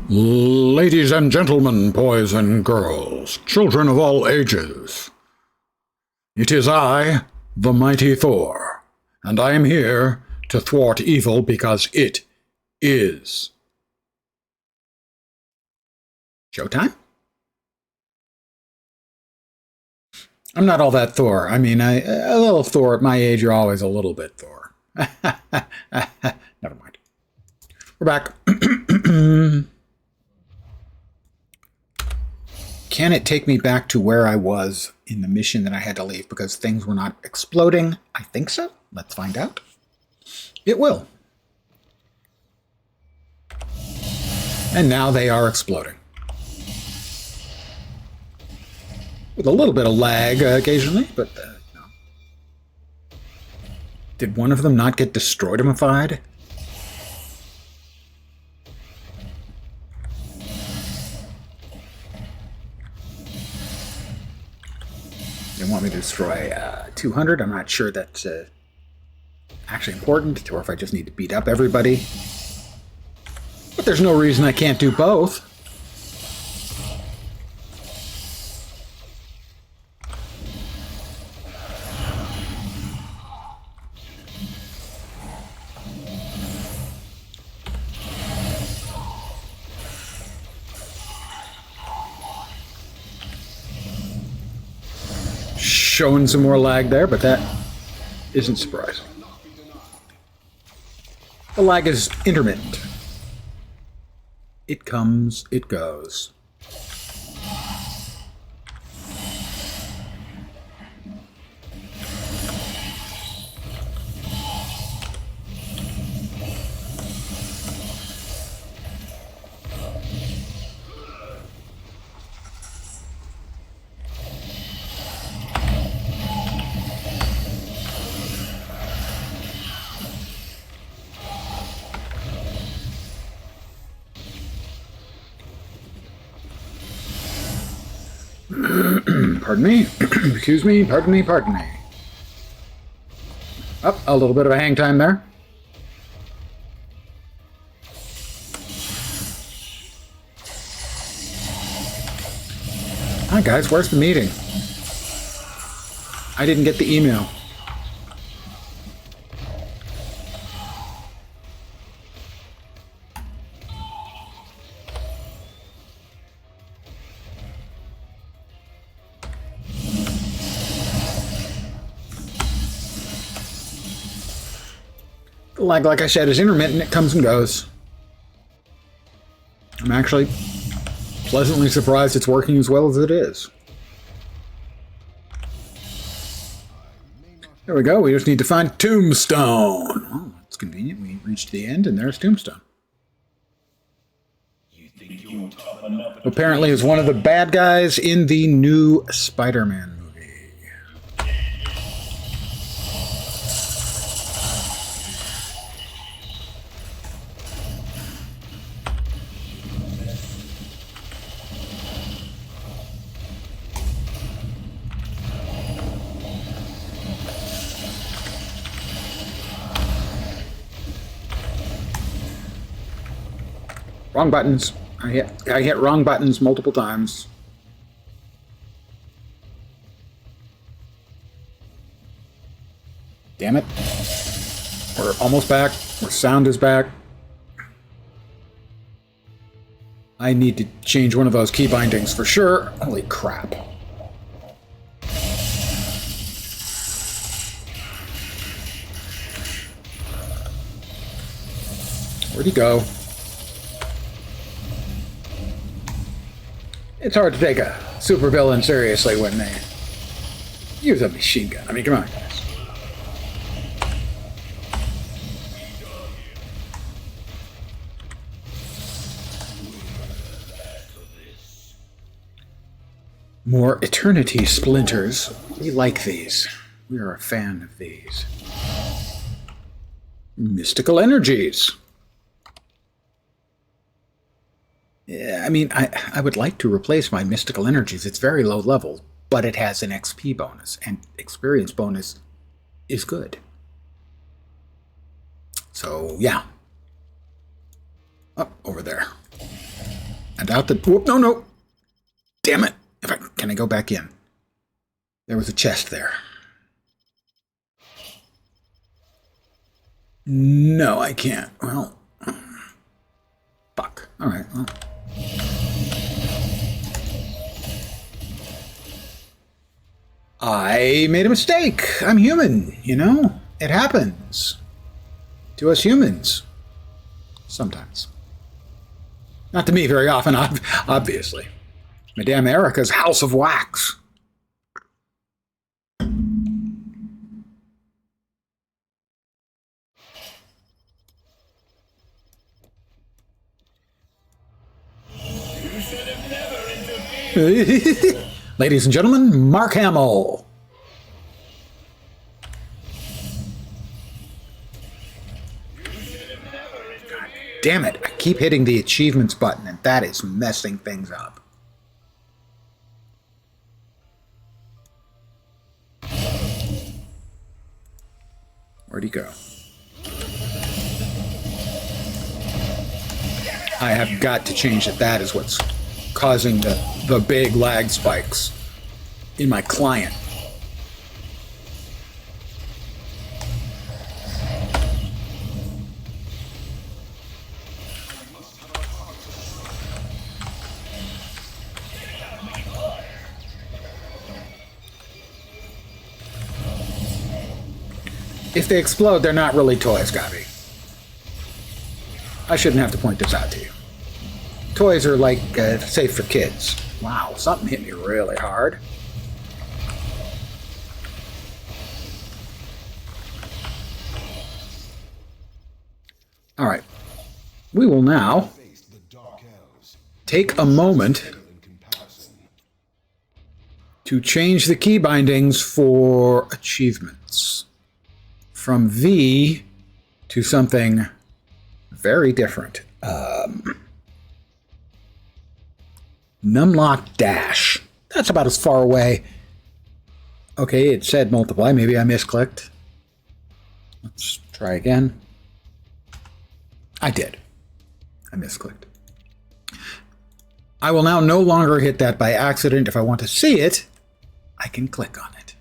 Ladies and gentlemen, boys and girls, children of all ages, it is I, the mighty Thor, and I am here to thwart evil because it is showtime? I'm not all that Thor. I mean, a little Thor at my age, you're always a little bit Thor. Never mind. We're back. Can it take me back to where I was in the mission that I had to leave because things were not exploding? I think so. Let's find out. It will. And now they are exploding. With a little bit of lag occasionally, but no. Did one of them not get destroyed-ified? They want me to destroy 200. I'm not sure that's actually important, or if I just need to beat up everybody. But there's no reason I can't do both. Showing some more lag there, but that isn't surprising. The lag is intermittent. It comes, it goes. Pardon me. Excuse me. Pardon me. Pardon me. Up, a little bit of a hang time there. Hi guys, where's the meeting? I didn't get the email. The lag, like I said, is intermittent. It comes and goes. I'm actually pleasantly surprised it's working as well as it is. There we go. We just need to find Tombstone. Oh, that's convenient. We reached the end, and there's Tombstone. Apparently, it's one of the bad guys in the new Spider-Man movie. Wrong buttons. I hit wrong buttons multiple times. Damn it. We're almost back. Our sound is back. I need to change one of those key bindings for sure. Holy crap. Where'd he go? It's hard to take a supervillain seriously when they use a machine gun. I mean, come on, guys. More Eternity Splinters. We like these. We are a fan of these. Mystical Energies. Yeah, I mean, I would like to replace my Mystical Energies. It's very low level, but it has an XP bonus, and experience bonus is good. So, yeah. Up over there. And out the... Whoop, no, no. Damn it. Can I go back in? There was a chest there. No, I can't. Well, fuck. All right. Well. I made a mistake. I'm human, you know? It happens. To us humans. Sometimes. Not to me very often, obviously. Madame Erica's house of wax. Ladies and gentlemen, Mark Hamill. God damn it. I keep hitting the achievements button, and that is messing things up. Where'd he go? I have got to change it. That is what's causing the big lag spikes in my client. If they explode, they're not really toys, Gabi. I shouldn't have to point this out to you. Toys are like safe for kids. Wow, something hit me really hard. All right. We will now take a moment to change the key bindings for achievements. From V to something very different. Numlock dash. That's about as far away. Okay, it said multiply. Maybe I misclicked. Let's try again. I did. I misclicked. I will now no longer hit that by accident. If I want to see it, I can click on it.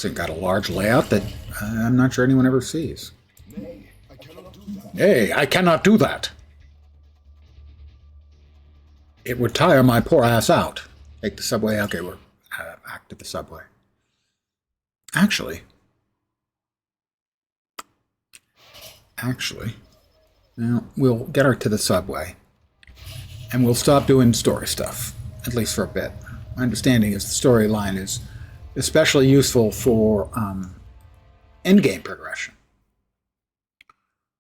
It's got a large layout that I'm not sure anyone ever sees. Nay, I cannot do that. It would tire my poor ass out. Take the subway. Okay, we're back to the subway. Actually, now we'll get her to the subway, and we'll stop doing story stuff, at least for a bit. My understanding is the storyline is especially useful for endgame progression.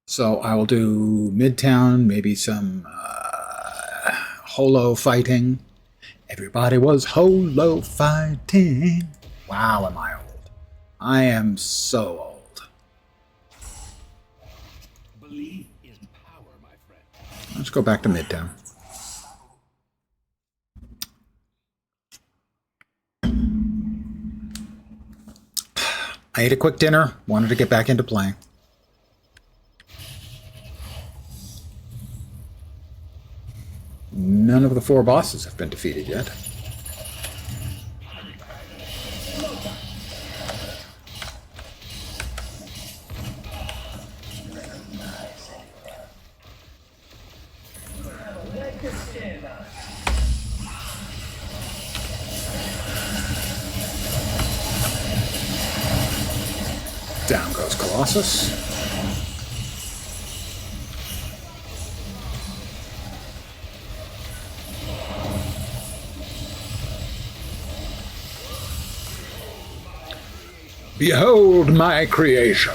So I will do Midtown, maybe some holo fighting. Everybody was holo fighting. Wow, am I old. I am so old. Belief is power, my friend. Let's go back to Midtown. I ate a quick dinner, wanted to get back into playing. None of the 4 bosses have been defeated yet. Down goes Colossus. Behold my creation.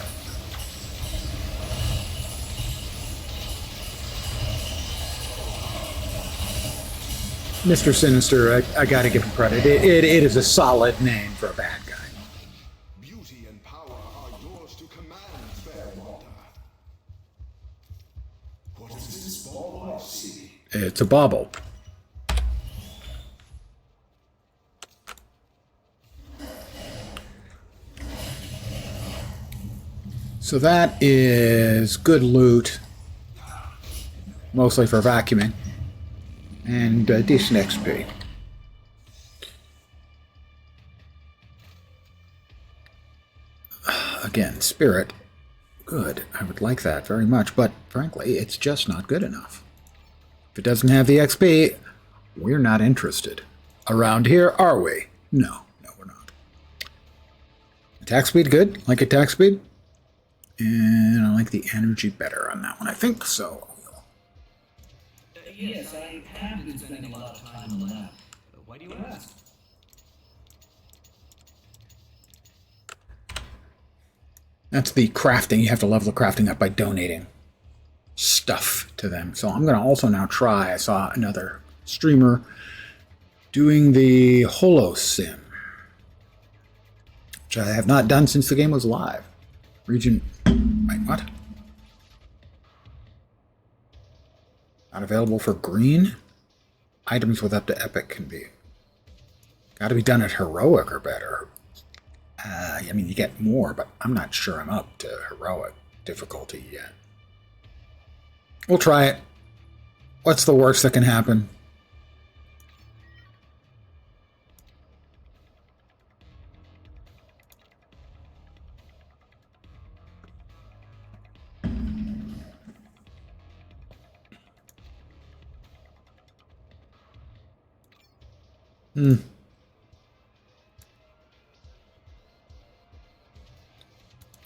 Mr. Sinister, I gotta give him credit. It is a solid name for a bad guy. Beauty and power are yours to command, fair water. What is this ball I see? It's a bauble. So that is good loot, mostly for vacuuming, and decent XP. Again, spirit, good. I would like that very much, but frankly, it's just not good enough. If it doesn't have the XP, we're not interested. Around here, are we? No, we're not. Attack speed, good. Like attack speed. And I like the energy better on that one, I think, so. Yes, I have been spending a lot of time in the lab. Why do you ask? That's the crafting. You have to level the crafting up by donating stuff to them. So I'm going to also now try. I saw another streamer doing the Holo Sim, which I have not done since the game was live. Region... Wait, what? Not available for green? Items with up to epic can be... Got to be done at heroic or better. I mean, you get more, but I'm not sure I'm up to heroic difficulty yet. We'll try it. What's the worst that can happen?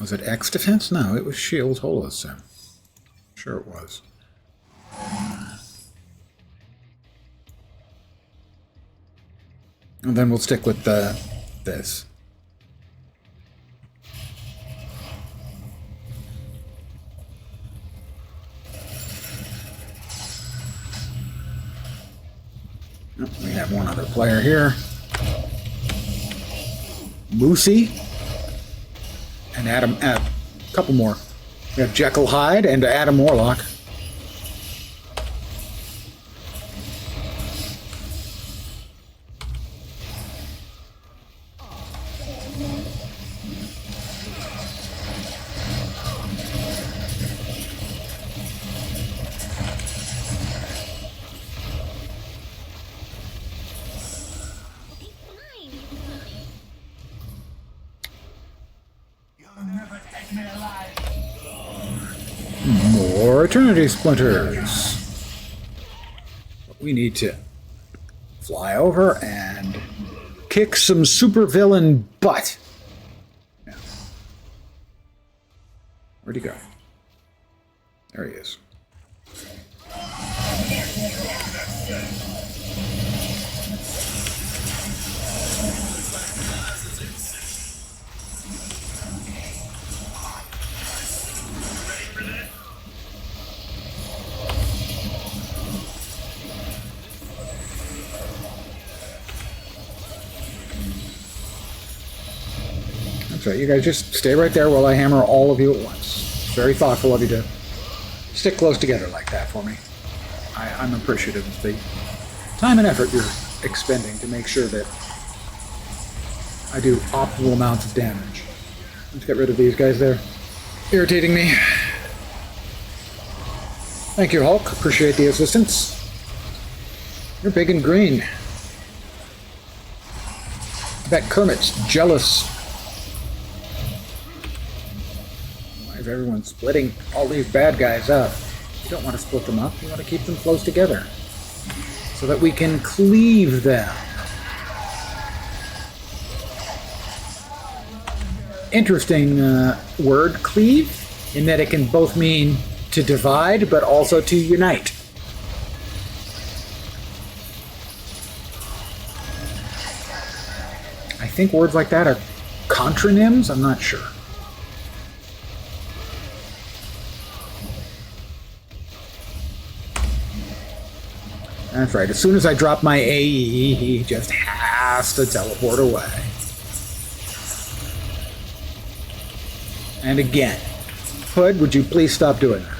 Was it X defense? No, it was shield holo sim. Sure it was. And then we'll stick with this. Oh, we have one other player here. Lucy. And Adam, a couple more. We have Jekyll Hyde and Adam Warlock. More Eternity Splinters. We need to fly over and kick some supervillain butt. Yeah. Where'd he go? There he is. That's right, you guys just stay right there while I hammer all of you at once. It's very thoughtful of you to stick close together like that for me. I'm appreciative of the time and effort you're expending to make sure that I do optimal amounts of damage. Let's get rid of these guys there. Irritating me. Thank you, Hulk. Appreciate the assistance. You're big and green. I bet Kermit's jealous. Why is everyone splitting all these bad guys up? You don't want to split them up. You want to keep them close together so that we can cleave them. Interesting word, cleave, in that it can both mean to divide, but also to unite. I think words like that are contronyms. I'm not sure. That's right. As soon as I drop my AE, he just has to teleport away. And again, Hood, would you please stop doing that?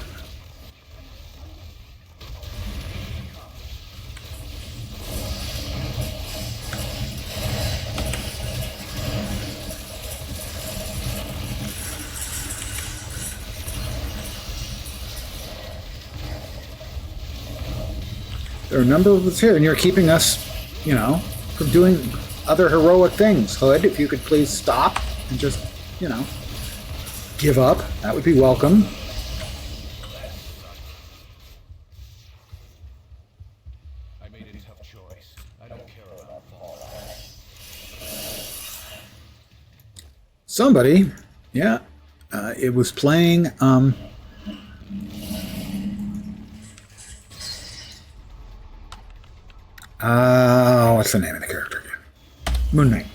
There are a number of us here, and you're keeping us, you know, from doing other heroic things. Hood, if you could please stop and just, you know, give up, that would be welcome. I made a tough choice. I don't care about fall. Somebody, yeah, it was playing, what's the name of the character again? Moon Knight.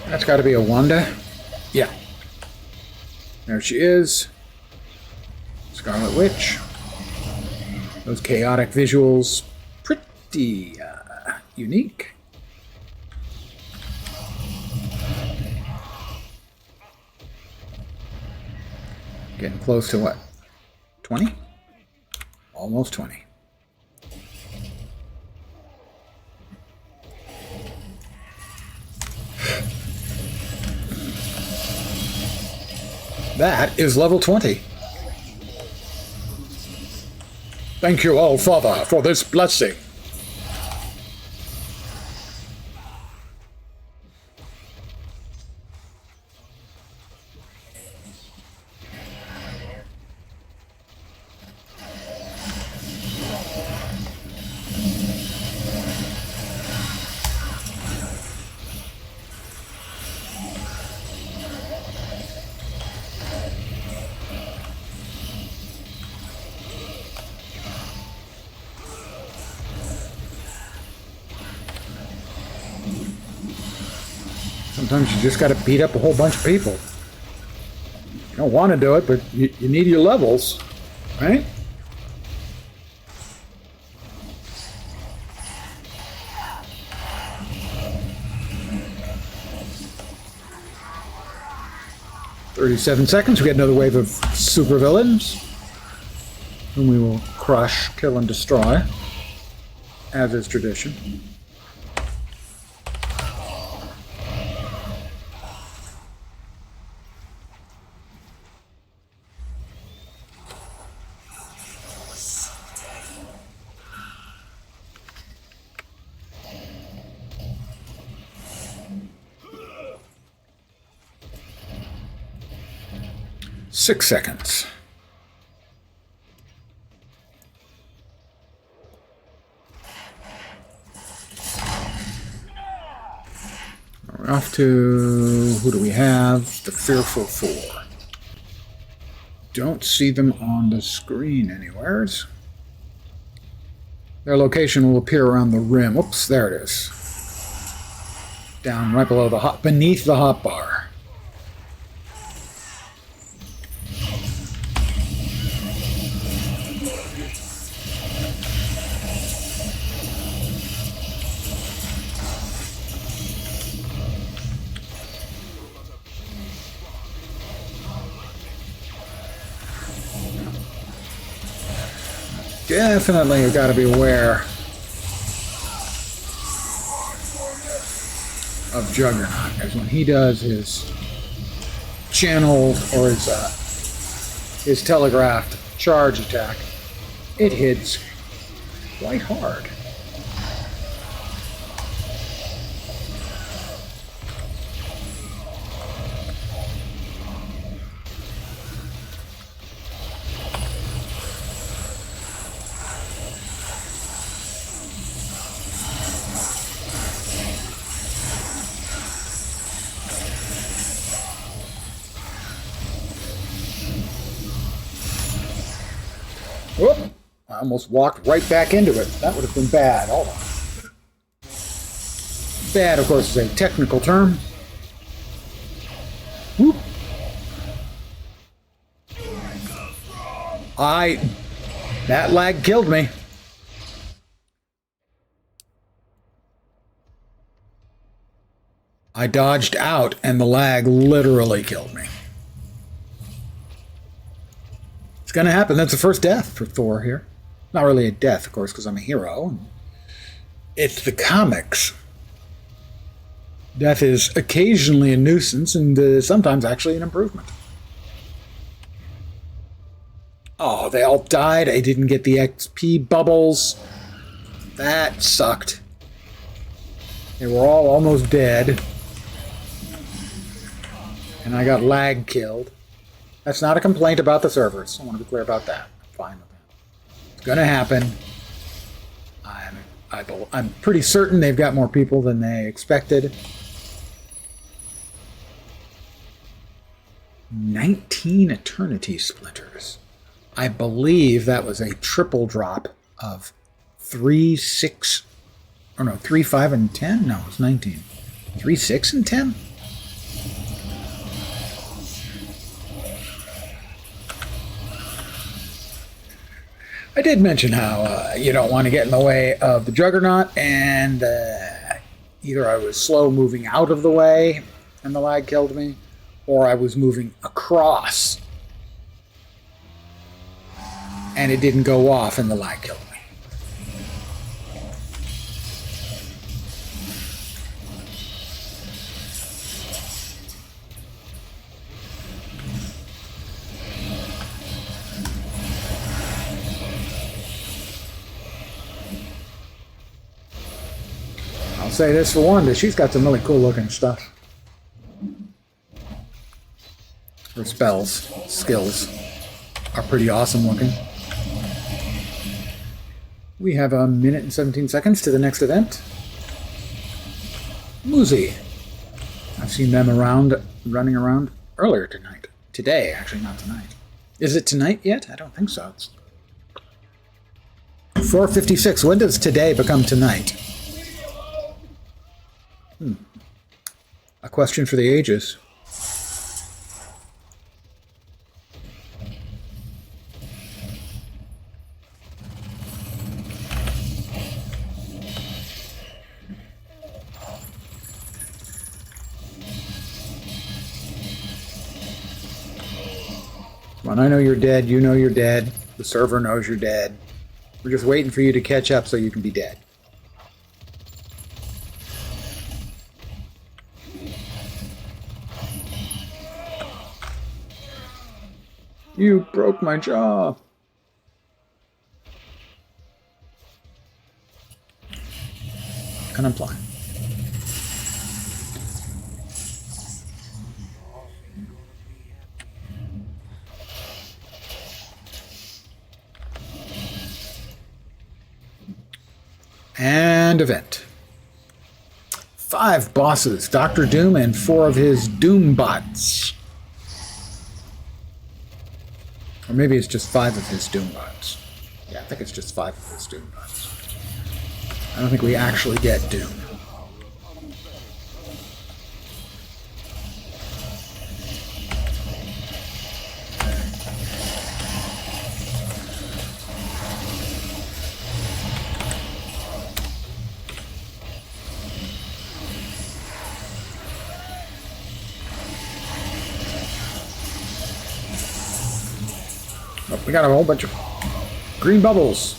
That's got to be a Wanda. Yeah. There she is. Scarlet Witch. Those chaotic visuals, pretty unique. Getting close to what? 20? Almost 20. That is level 20. Thank you, all Father, for this blessing. Sometimes you just got to beat up a whole bunch of people. You don't want to do it, but you need your levels, right? $37 we get another wave of supervillains, whom we will crush, kill, and destroy, as is tradition. $6. We're off to, who do we have? The Fearful Four. Don't see them on the screen anywheres. Their location will appear around the rim. Whoops, there it is. Down right below the beneath the hotbar. Definitely you've got to be aware of Juggernaut, because when he does his channeled or his telegraphed charge attack, it hits quite hard. Whoop! I almost walked right back into it. That would have been bad. Hold on. Bad, of course, is a technical term. Whoop! That lag killed me. I dodged out, and the lag literally killed me. It's going to happen. That's the first death for Thor here. Not really a death, of course, because I'm a hero. It's the comics. Death is occasionally a nuisance and sometimes actually an improvement. Oh, they all died. I didn't get the XP bubbles. That sucked. They were all almost dead. And I got lag killed. That's not a complaint about the servers. I want to be clear about that. I'm fine with that. It's going to happen. I'm pretty certain they've got more people than they expected. 19 Eternity Splinters. I believe that was a triple drop of 3, 6, or no, 3, 5, and 10? No, it was 19. 3, 6, and 10? I did mention how you don't want to get in the way of the Juggernaut, and either I was slow moving out of the way and the lag killed me, or I was moving across and it didn't go off and the lag killed me. I'll say this for Wanda, she's got some really cool looking stuff. Her spells, skills are pretty awesome looking. We have a minute and 17 seconds to the next event. Muzi. I've seen them around, running around earlier tonight. Today, actually, not tonight. Is it tonight yet? I don't think so. It's 4:56. When does today become tonight? A question for the ages. When I know you're dead, you know you're dead. The server knows you're dead. We're just waiting for you to catch up so you can be dead. You broke my jaw. And I'm flying. And event. 5 bosses, Dr. Doom and 4 of his Doom bots. Or maybe it's just 5 of his Doom bots. Yeah, I think it's just 5 of his Doom bots. I don't think we actually get Doom. Oh, we got a whole bunch of green bubbles.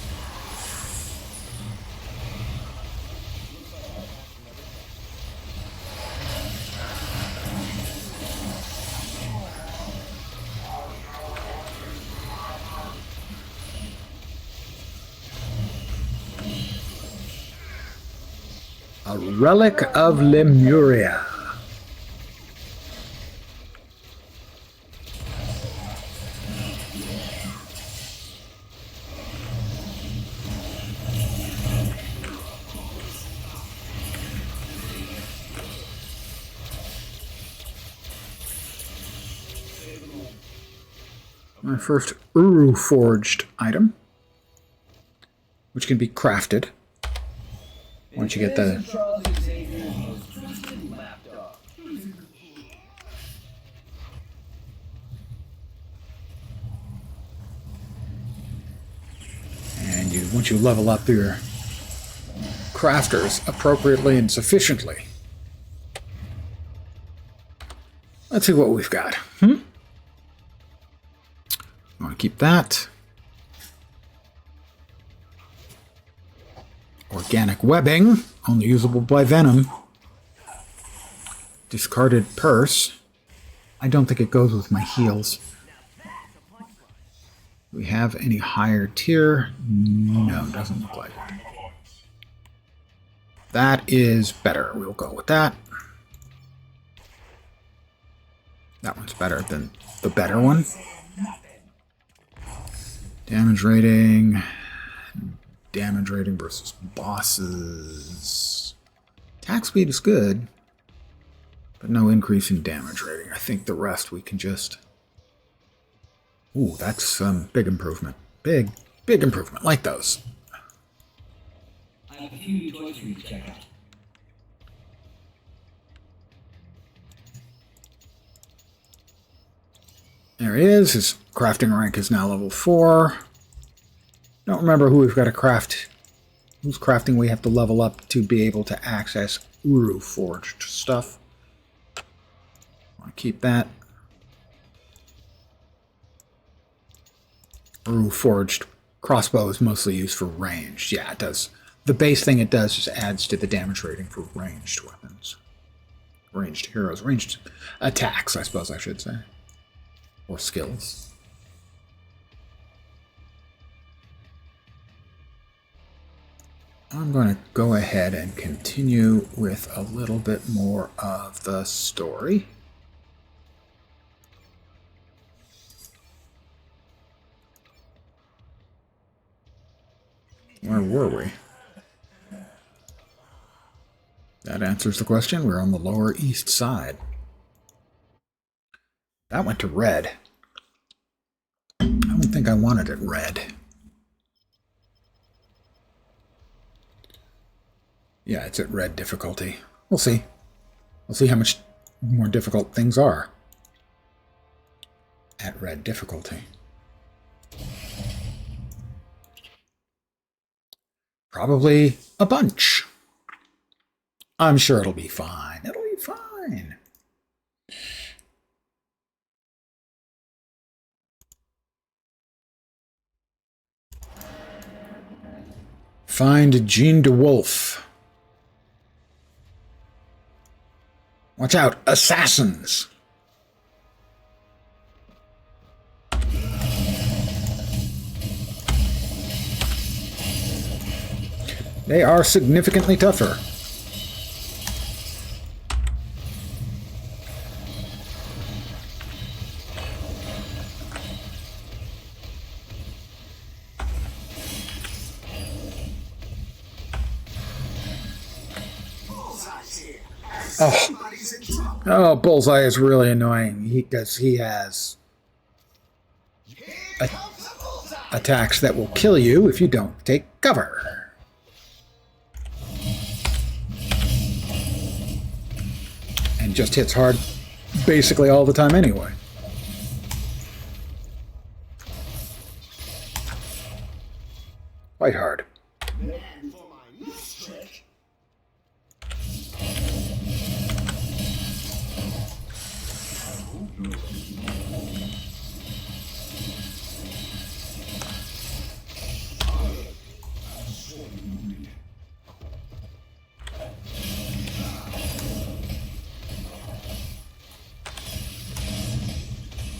A relic of Lemuria. My first Uru forged item, which can be crafted once you get the once you level up your crafters appropriately and sufficiently, Let's see what we've got. I want to keep that. Organic webbing, only usable by venom. Discarded purse. I don't think it goes with my heals. Do we have any higher tier? No, doesn't look like it. That is better. We'll go with that. That one's better than the better one. Damage rating. Damage rating versus bosses. Attack speed is good, but no increase in damage rating. I think the rest we can just... Ooh, that's big improvement. Big improvement. Like those. I have a few new toys for you to check out. There he is. His crafting rank is now level 4. Don't remember who we've got to craft. Whose crafting we have to level up to be able to access Uru forged stuff. Want to keep that. Uru forged crossbow is mostly used for ranged. Yeah, it does. The base thing it does is adds to the damage rating for ranged weapons. Ranged heroes. Ranged attacks, I suppose I should say. Or skills. I'm going to go ahead and continue with a little bit more of the story. Where were we? That answers the question. We're on the lower east side. That went to red. I don't think I wanted it red. Yeah, it's at red difficulty. We'll see. We'll see how much more difficult things are at red difficulty. Probably a bunch. I'm sure it'll be fine. It'll be fine. Find Jean DeWolf. Watch out, assassins! They are significantly tougher. Oh, Bullseye is really annoying because he has attacks that will kill you if you don't take cover. And just hits hard basically all the time anyway. Quite hard.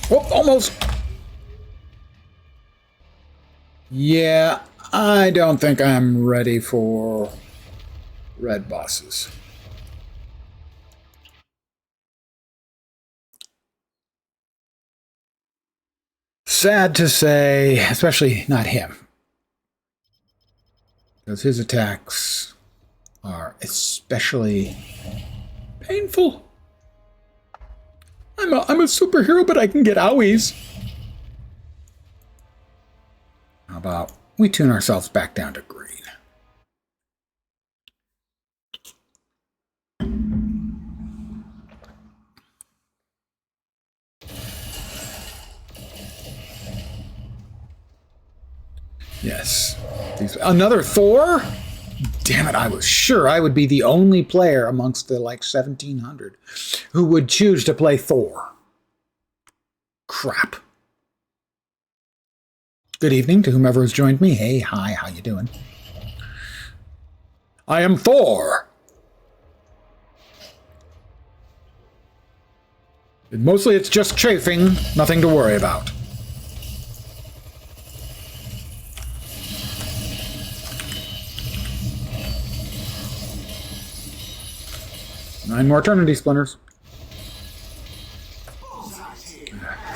Whoop, almost. Yeah, I don't think I'm ready for red bosses. Sad to say, especially not him. Because his attacks are especially painful. I'm a superhero, but I can get owies. How about we tune ourselves back down to green? Yes. Another Thor? Damn it, I was sure I would be the only player amongst the, like, 1,700 who would choose to play Thor. Crap. Good evening to whomever has joined me. Hey, hi, how you doing? I am Thor! Mostly it's just chafing, nothing to worry about. Nine more Eternity Splinters.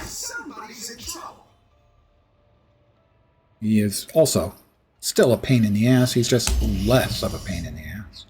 Somebody's in trouble. He is also still a pain in the ass. He's just less of a pain in the ass.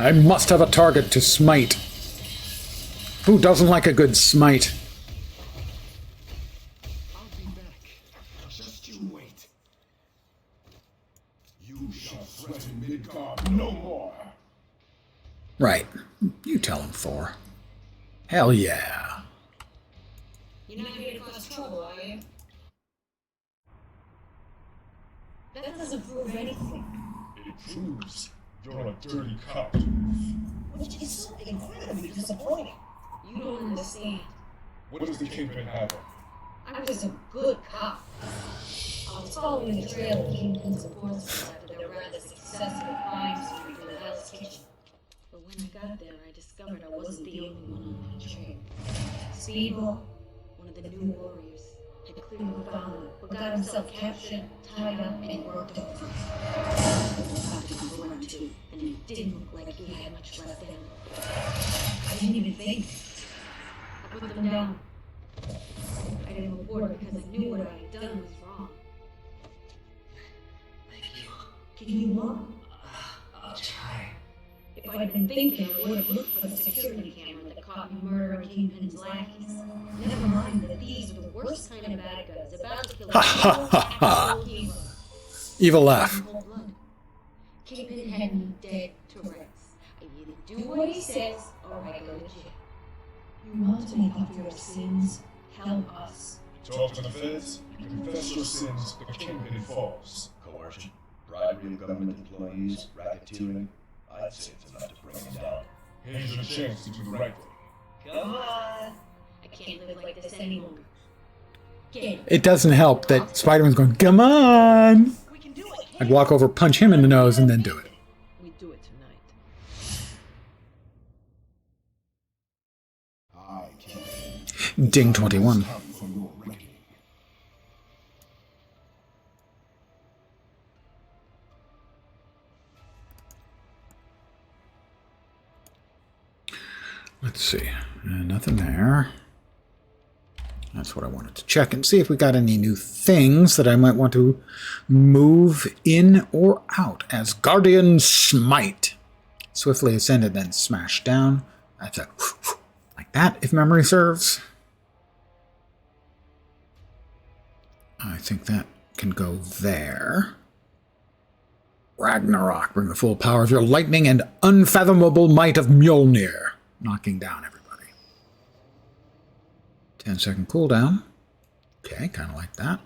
I must have a target to smite. Who doesn't like a good smite? I'll be back. Just you wait. You shall threaten Midgard no more. Right. You tell him, Thor. Hell yeah. You're not here to cause trouble, are you? That doesn't prove anything. It proves you're a dirty cop. Which is so incredibly disappointing. You don't understand. What does the Kingpin have? I was a good cop. I was following the trail of Kingpin's enforcers after their rather successful crime spree through the Hell's Kitchen. But when I got there, I discovered I wasn't the only one on that trail. Speedball, one of the new warriors, had clearly found but got himself captured, tied up, and worked over. I got to confront too, and it didn't look like he had much left in him. I didn't even think. I put them down. I didn't report it because I knew what I had done was wrong. Thank you. Can you walk? I'll try. If I'd been thinking, I would have looked for the security camera that caught me murdering Kingpin's lackeys. Never mind that these were the worst kind of bad guys, about to kill Ha ha ha ha! Evil laugh. Kingpin had me dead to rights. I either do what he says, or I go to jail. You want to make up your sins? Help us. Talk to the feds, you confess your sins, the Kingpin falls. Coercion, bribery of government employees, racketeering. I'd say it's enough to bring him down. Here's your chance to do the right thing. Come on. I can't live like this any longer. Get it. It doesn't help that Spider-Man's going, come on! We can do it. I'd walk over, punch him in the nose, and then do it. We do it tonight. I can't. Ding 21. Come for your reckoning. Let's see. Nothing there. That's what I wanted to check and see if we got any new things that I might want to move in or out. As Guardian Smite. Swiftly ascended, then smash down. That's a like that, if memory serves. I think that can go there. Ragnarok, bring the full power of your lightning and unfathomable might of Mjolnir. Knocking down everybody. 10-second cooldown. Okay, kind of like that.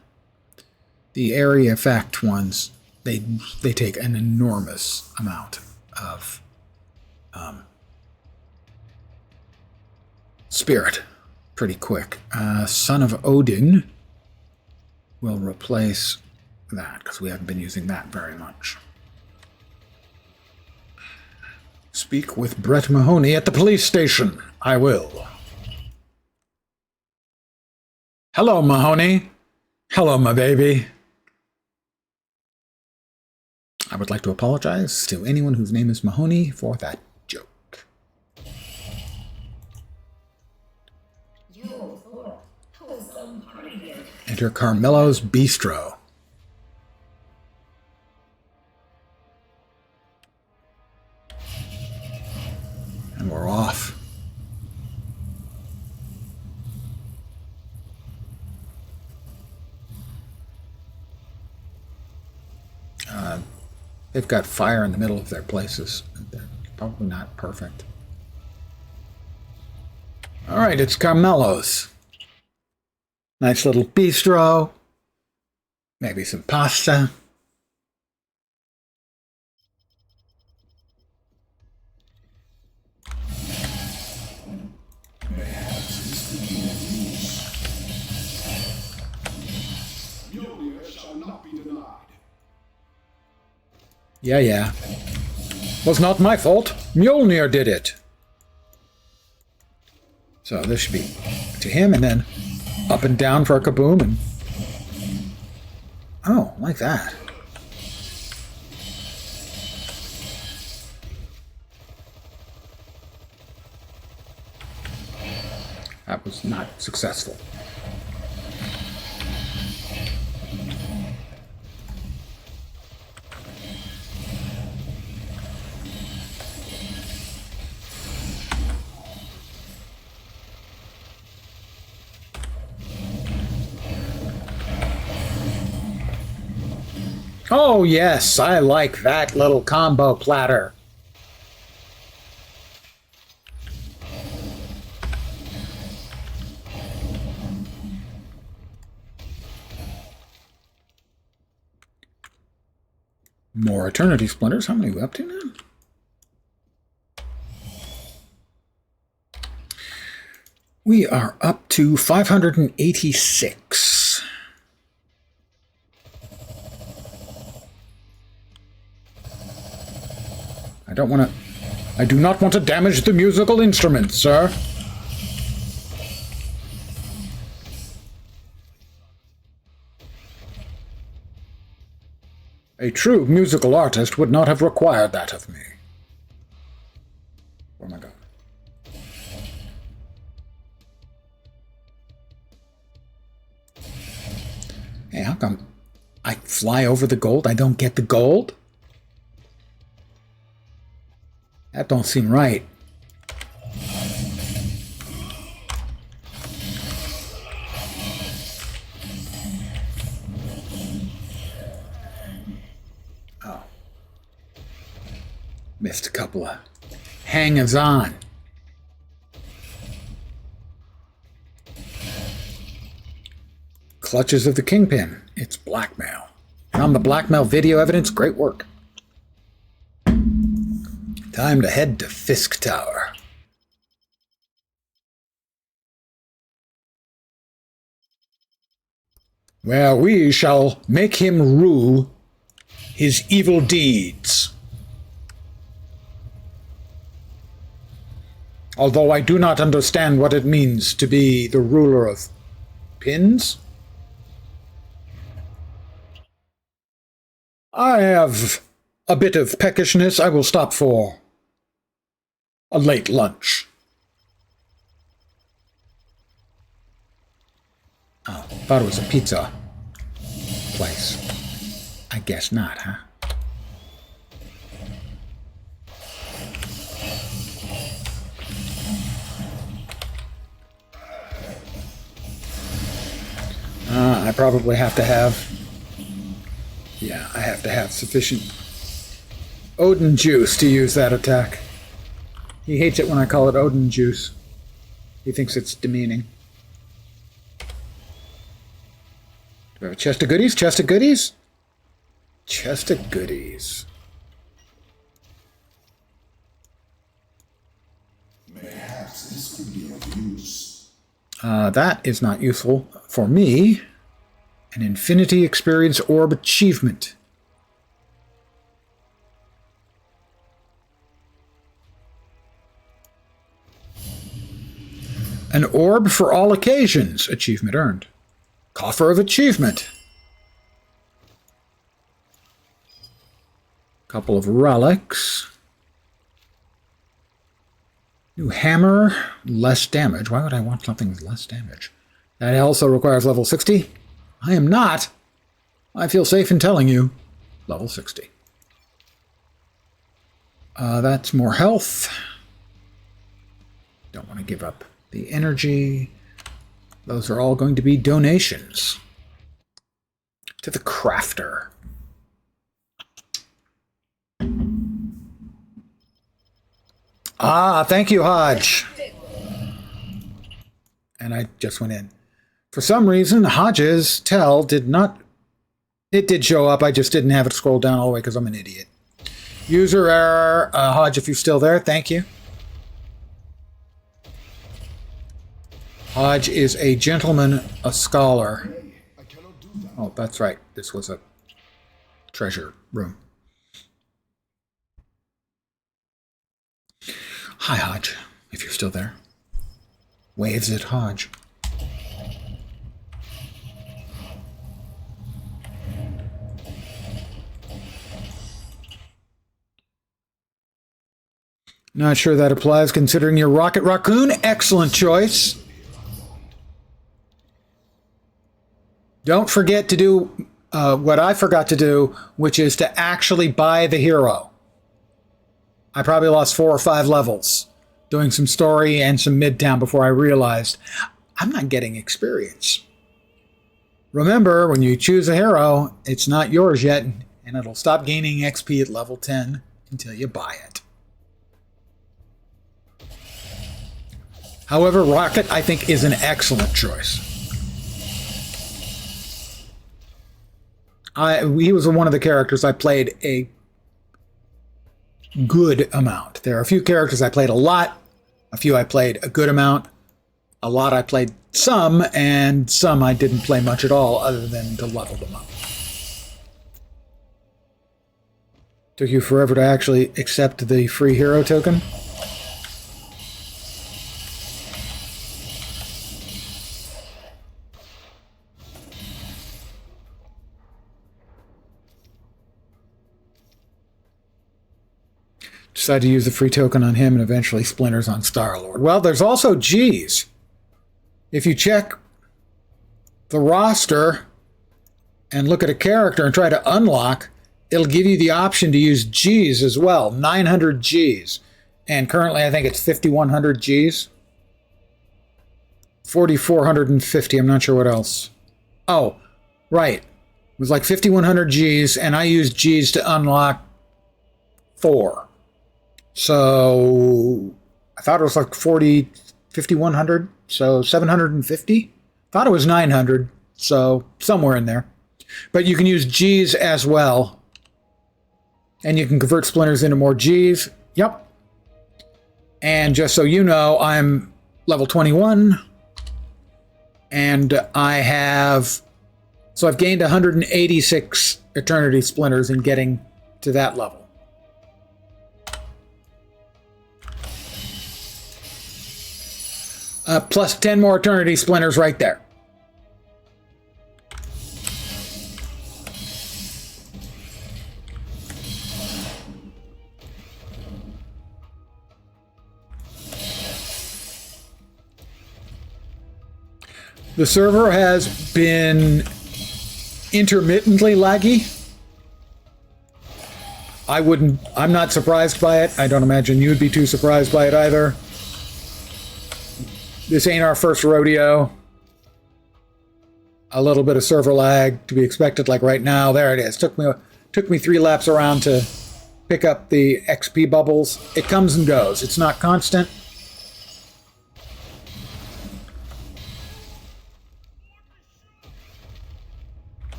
The area effect ones, they take an enormous amount of spirit pretty quick. Son of Odin will replace that because we haven't been using that very much. Speak with Brett Mahoney at the police station. I will. Hello, Mahoney. Hello, my baby. I would like to apologize to anyone whose name is Mahoney for that joke. Yo, Thor, that was so some party here. Enter Carmelo's Bistro. And we're off. They've got fire in the middle of their places. They're probably not perfect. All right, it's Carmelo's. Nice little bistro. Maybe some pasta. Mjolnir shall not be denied. Yeah. Was not my fault. Mjolnir did it. So this should be to him, and then up and down for a kaboom, and oh, like that. That was not successful. Oh, yes, I like that little combo platter. More Eternity Splinters. How many are we up to now? We are up to 586. I do not want to damage the musical instruments, sir. A true musical artist would not have required that of me. Where am I going? Hey, how come I fly over the gold? I don't get the gold? That don't seem right. Oh. Missed a couple of hangers-on. Clutches of the Kingpin. It's blackmail. Found the blackmail video evidence. Great work. Time to head to Fisk Tower. Where we shall make him rue his evil deeds. Although I do not understand what it means to be the ruler of pins. I have a bit of peckishness. I will stop for a late lunch. Oh, thought it was a pizza place. I guess not, huh? I probably have to have... Yeah, I have to have sufficient Odin juice to use that attack. He hates it when I call it Odin juice. He thinks it's demeaning. Do we have a chest of goodies? Chest of goodies? Chest of goodies. Perhaps this could be of use. That is not useful for me. An Infinity Experience Orb achievement. An orb for all occasions. Achievement earned. Coffer of achievement. Couple of relics. New hammer. Less damage. Why would I want something with less damage? That also requires level 60. I am not. I feel safe in telling you. Level 60. That's more health. Don't want to give up the energy. Those are all going to be donations to the crafter. Ah, thank you, Hodge. And I just went in. For some reason, Hodge's tell did not... It did show up. I just didn't have it scroll down all the way because I'm an idiot. User error. Hodge, if you're still there, thank you. Hodge is a gentleman, a scholar. I cannot do that. Oh, that's right. This was a treasure room. Hi, Hodge, if you're still there. Waves at Hodge. Not sure that applies considering your Rocket Raccoon. Excellent choice. Don't forget to do what I forgot to do, which is to actually buy the hero. I probably lost 4 or 5 levels doing some story and some Midtown before I realized I'm not getting experience. Remember, when you choose a hero, it's not yours yet, and it'll stop gaining XP at level 10 until you buy it. However, Rocket, I think, is an excellent choice. He was one of the characters I played a good amount. There are a few characters I played a lot, a few I played a good amount, a lot I played some, and some I didn't play much at all other than to level them up. Took you forever to actually accept the free hero token? Decided to use the free token on him and eventually Splinters on Star-Lord. Well, there's also G's. If you check the roster and look at a character and try to unlock, it'll give you the option to use G's as well. 900 G's. And currently I think it's 5,100 G's. 4,450. I'm not sure what else. Oh, right. It was like 5,100 G's, and I used G's to unlock 4. So I thought it was like 5,100, so 750. Thought it was 900, so somewhere in there. But you can use G's as well, and you can convert Splinters into more G's. Yep. And just so you know, I'm level 21, and I've gained 186 Eternity Splinters in getting to that level. Plus 10 more Eternity Splinters right there. The server has been intermittently laggy. I'm not surprised by it. I don't imagine you'd be too surprised by it either. This ain't our first rodeo. A little bit of server lag to be expected, like right now. There it is. Took me 3 laps around to pick up the XP bubbles. It comes and goes. It's not constant.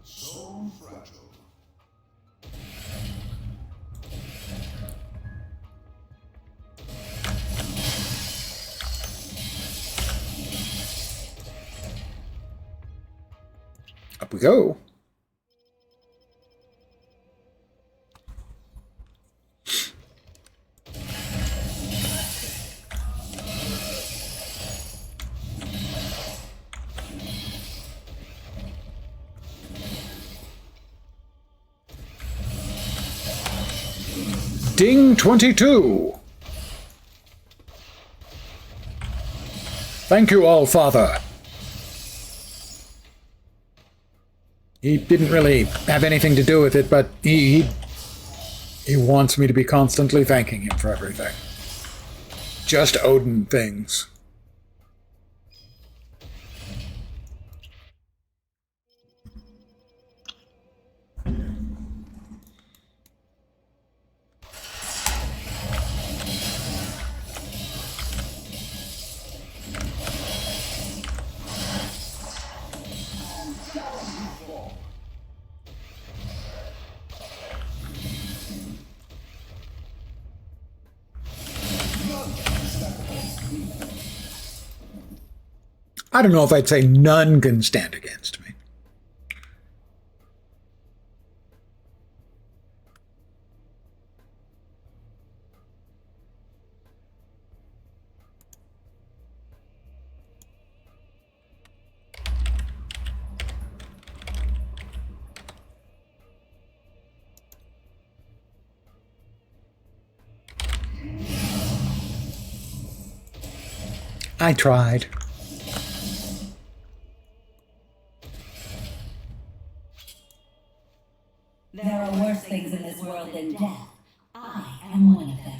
So fragile. Up we go. Ding 22. Thank you, All Father. He didn't really have anything to do with it, but he wants me to be constantly thanking him for everything. Just Odin things. I don't know if I'd say none can stand against me. I tried. There are worse things in this world than death. I am one of them.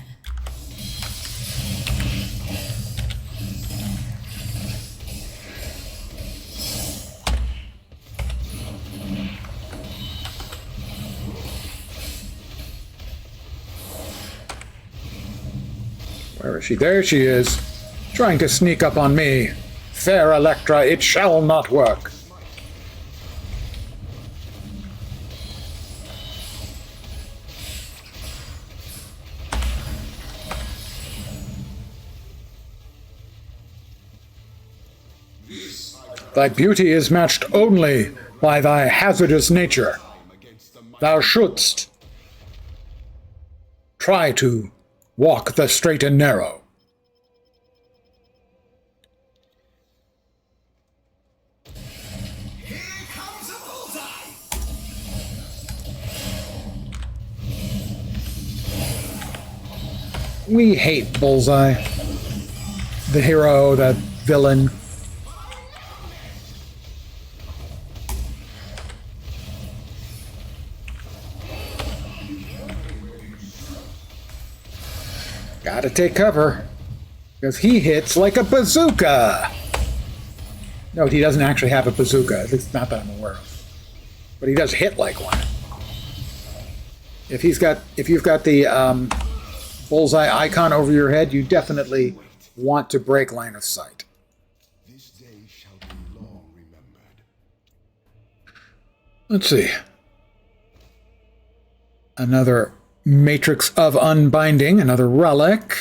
Where is she? There she is, trying to sneak up on me. Fair Electra, it shall not work. Thy beauty is matched only by thy hazardous nature. Thou shouldst try to walk the straight and narrow. We hate Bullseye. The hero, the villain. Gotta take cover, because he hits like a bazooka. No, he doesn't actually have a bazooka, at least not that I'm aware of. But he does hit like one. If you've got the bullseye icon over your head, you definitely want to break line of sight. This day shall be long remembered. Let's see. Another Matrix of Unbinding, another relic.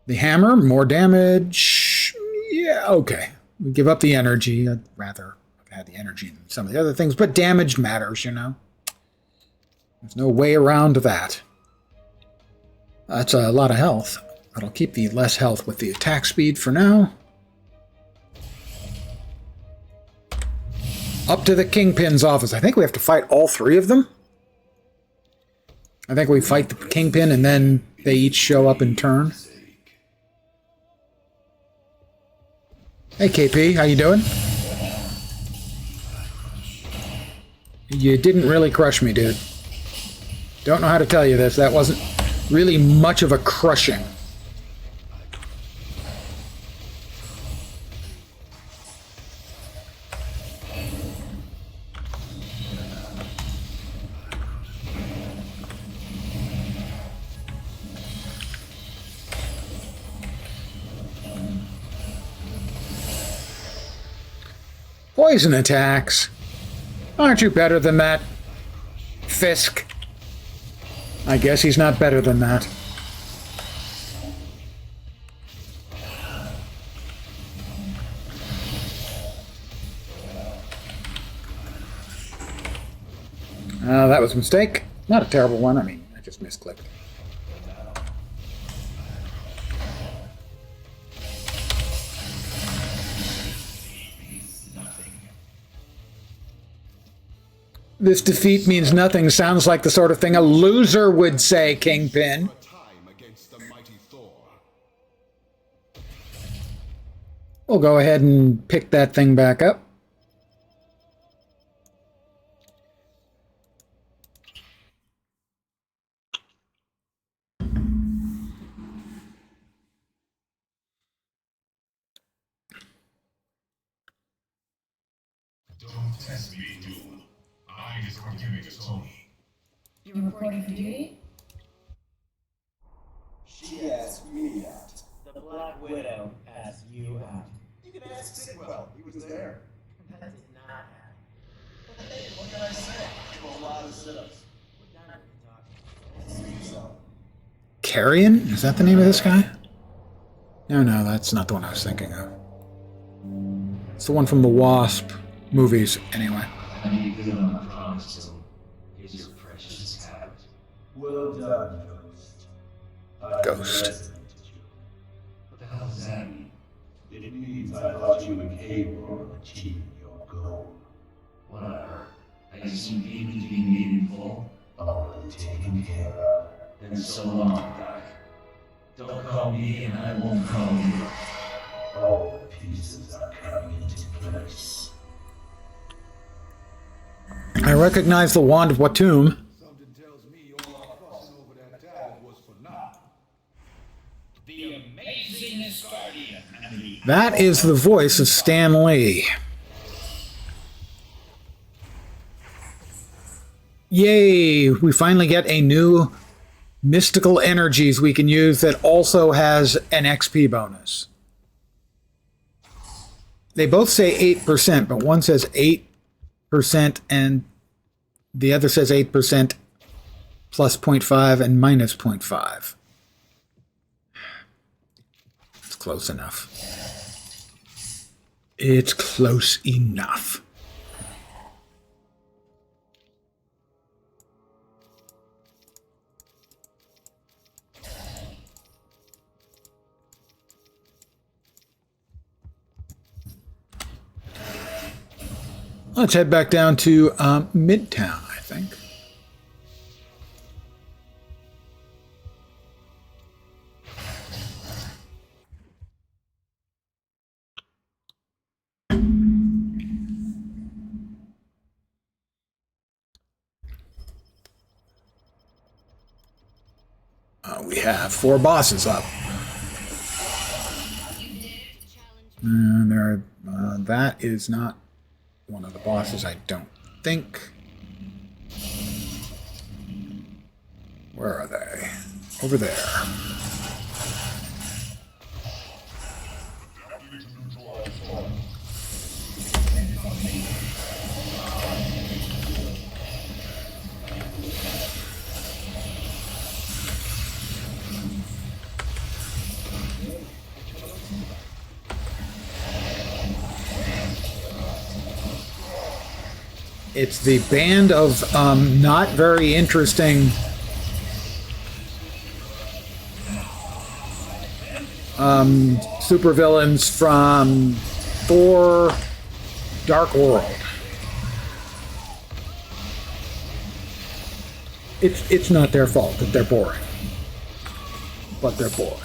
The hammer, more damage. Yeah, okay. We give up the energy. I'd rather have had the energy than some of the other things, but damage matters, you know. There's no way around that. That's a lot of health. I'll keep the less health with the attack speed for now. Up to the Kingpin's office. I think we have to fight all three of them. I think we fight the Kingpin and then they each show up in turn. Hey KP, how you doing? You didn't really crush me, dude. Don't know how to tell you this. That wasn't really much of a crushing. Poison attacks. Aren't you better than that, Fisk? I guess he's not better than that. That was a mistake. Not a terrible one. I mean, I just misclicked. This defeat means nothing. Sounds like the sort of thing a loser would say, Kingpin. A time against the mighty Thor. We'll go ahead and pick that thing back up. Don't test me, duel. I is forgiving as Tony. You're reporting for duty? She asked me out. The Black Widow asked you out. You can ask Sitwell. He was there. That did not happen. But hey, what can I say? I do a lot of sit-ups. We're done with the talking. See yourself. Carrion? Is that the name of this guy? No, that's not the one I was thinking of. It's the one from the Wasp movies, anyway. I need good on my promise to him. Here's your precious habit. Well done, Ghost. I Ghost. underestimated you. What the hell does that mean? It means I thought you were capable of achieving your goal. What I heard. I assume demons being made in full? Already taken care of. Then so long, Doc. Don't call me and I won't call you. All the pieces are coming into place. I recognize the Wand of Watum. Something tells me all our fussing over that tablet was for naught. The amazing Guardian. That is the voice of Stan Lee. Yay! We finally get a new mystical energies we can use that also has an XP bonus. They both say 8%, but one says 8% and the other says 8% plus 0.5 and minus 0.5. It's close enough. It's close enough. Let's head back down to Midtown, I think. We have 4 bosses up. And that is not one of the bosses, I don't think. Where are they? Over there. It's the band of not very interesting supervillains from Thor Dark World. It's not their fault that they're boring, but they're boring.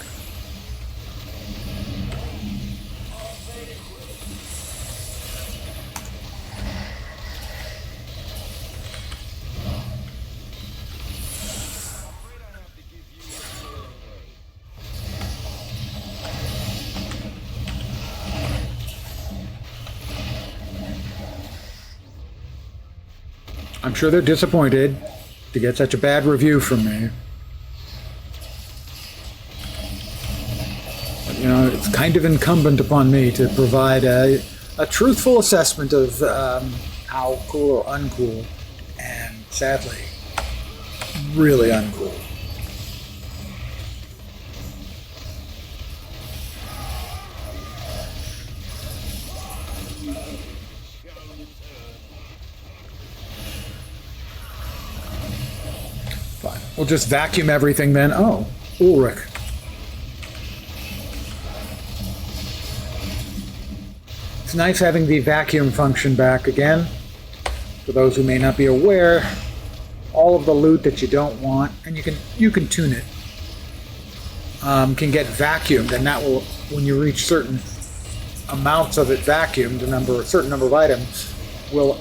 I'm sure they're disappointed to get such a bad review from me. But, you know, it's kind of incumbent upon me to provide a truthful assessment of how cool or uncool, and sadly, really uncool. Fine. We'll just vacuum everything then. Oh, Ulrich. It's nice having the vacuum function back again. For those who may not be aware, all of the loot that you don't want, and you can tune it, can get vacuumed, and that will, when you reach certain amounts of it vacuumed, a certain number of items, will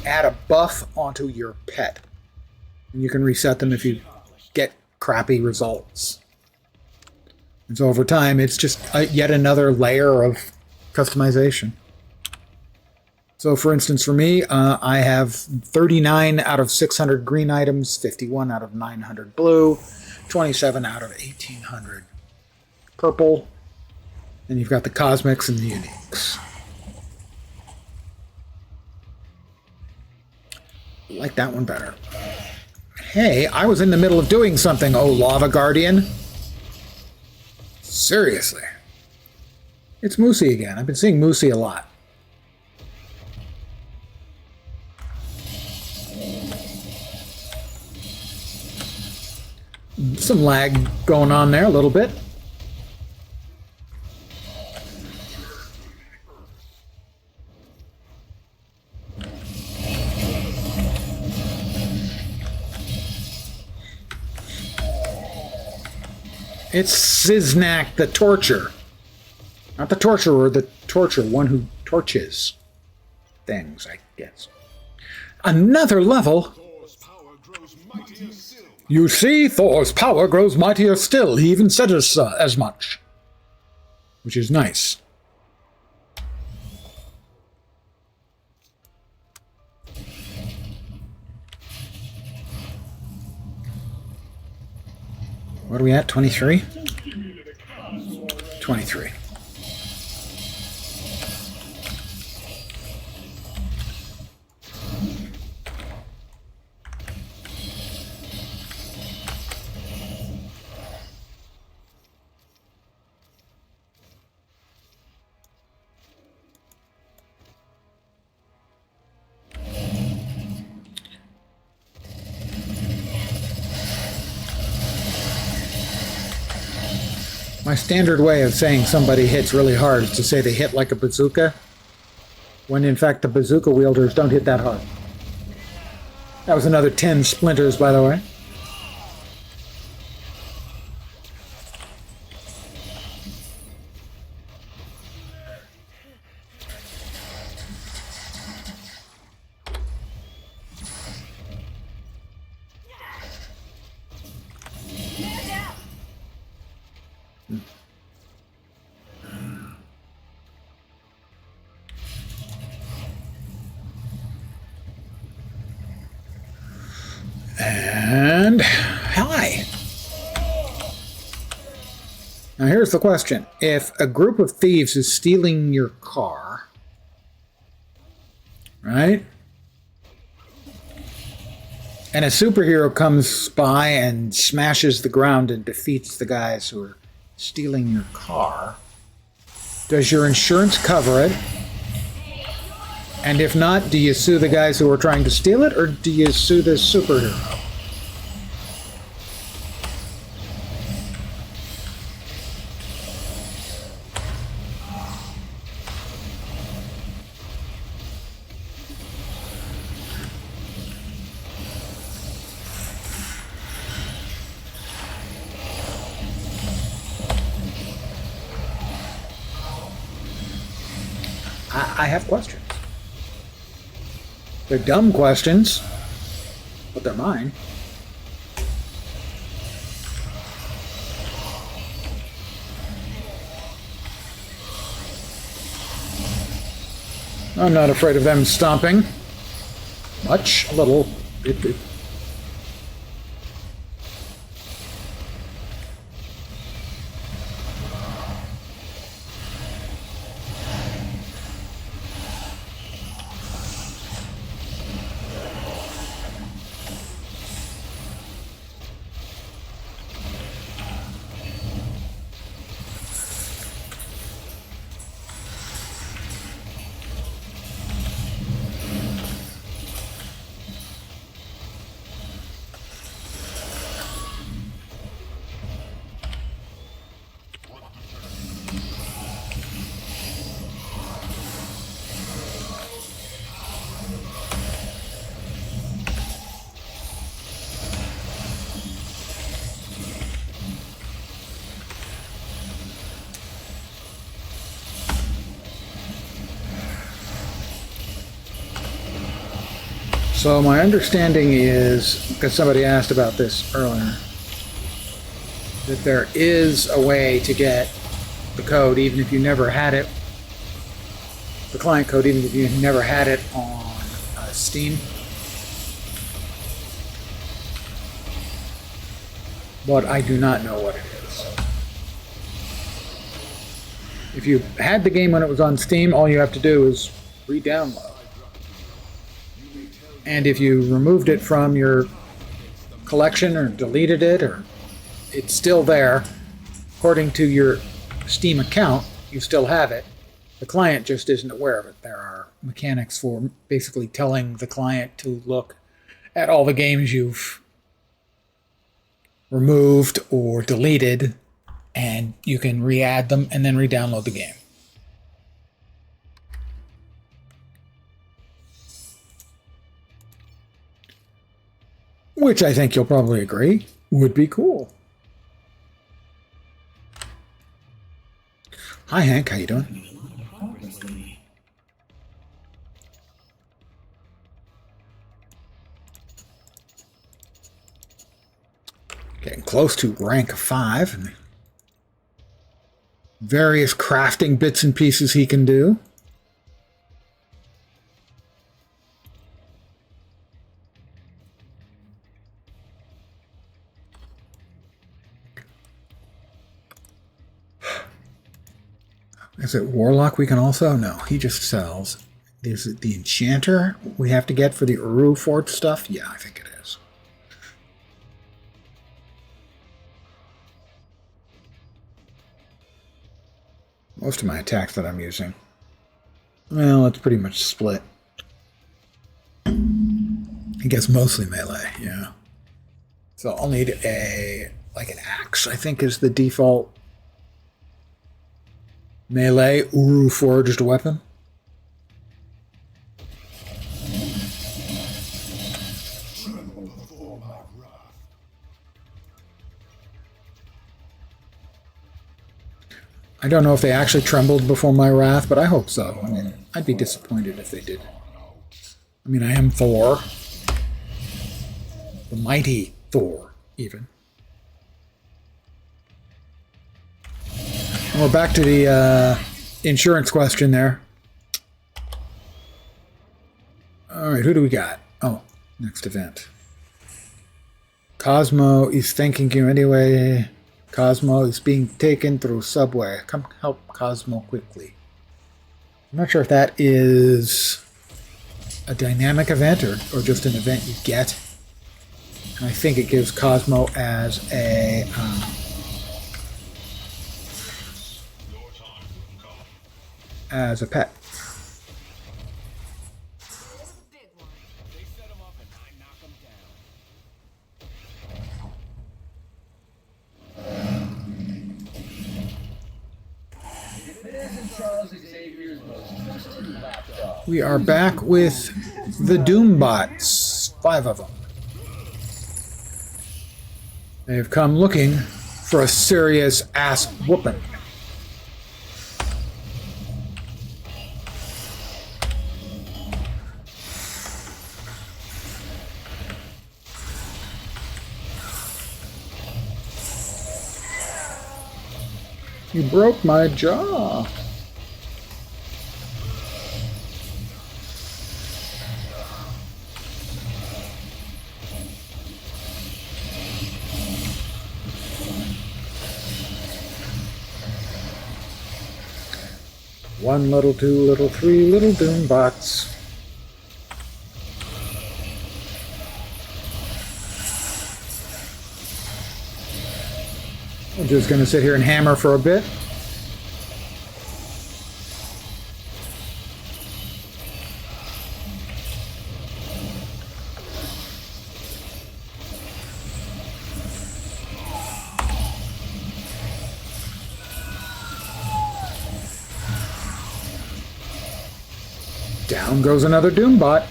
add a buff onto your pet. And you can reset them if you get crappy results. And so over time, it's just yet another layer of customization. So for instance, for me, I have 39 out of 600 green items, 51 out of 900 blue, 27 out of 1800 purple, and you've got the cosmics and the uniques. I like that one better. Hey, I was in the middle of doing something, oh Lava Guardian. Seriously. It's Moosey again. I've been seeing Moosey a lot. Some lag going on there a little bit. It's Siznak the Torture. Not the Torturer, the Torture, one who torches things, I guess. Another level? Thor's power grows mightier still. You see, Thor's power grows mightier still. He even said as much. Which is nice. What are we at? 23? 23. My standard way of saying somebody hits really hard is to say they hit like a bazooka, when in fact the bazooka wielders don't hit that hard. That was another 10 splinters, by the way. And hi. Now here's the question. If a group of thieves is stealing your car, right? And a superhero comes by and smashes the ground and defeats the guys who are stealing your car, does your insurance cover it? And if not, do you sue the guys who are trying to steal it, or do you sue the superhero? I have questions. They're dumb questions, but they're mine. I'm not afraid of them stomping. Much, a little. So my understanding is, because somebody asked about this earlier, that there is a way to get the code even if you never had it, the client code even if you never had it on Steam. But I do not know what it is. If you had the game when it was on Steam, all you have to do is re-download. And if you removed it from your collection or deleted it, or it's still there, according to your Steam account, you still have it. The client just isn't aware of it. There are mechanics for basically telling the client to look at all the games you've removed or deleted, and you can re-add them and then re-download the game. Which I think you'll probably agree would be cool. Hi Hank, how you doing? Getting close to rank 5. And various crafting bits and pieces he can do. Is it Warlock we can also? No, he just sells. Is it the Enchanter we have to get for the Uru Fort stuff? Yeah, I think it is. Most of my attacks that I'm using, well, it's pretty much split. I guess mostly melee, yeah. So I'll need an axe, I think is the default melee Uru forged weapon. I don't know if they actually trembled before my wrath, but I hope so. I mean, I'd be disappointed if they did. I mean, I am Thor. The mighty Thor, even. And we're back to the insurance question there. Alright, who do we got? Oh, next event. Cosmo is thanking you anyway. Cosmo is being taken through subway. Come help Cosmo quickly. I'm not sure if that is a dynamic event or just an event you get. And I think it gives Cosmo as a pet. We are back with the Doombots, 5 of them. They have come looking for a serious ass whooping. You broke my jaw. One little, 2 little, 3 little Doombots. I'm just going to sit here and hammer for a bit. Down goes another Doombot.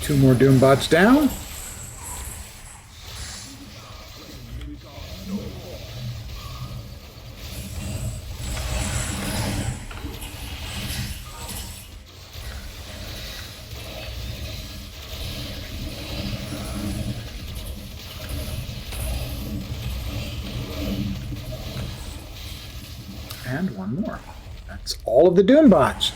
2 more Doombots down. And 1 more. That's all of the Doombots.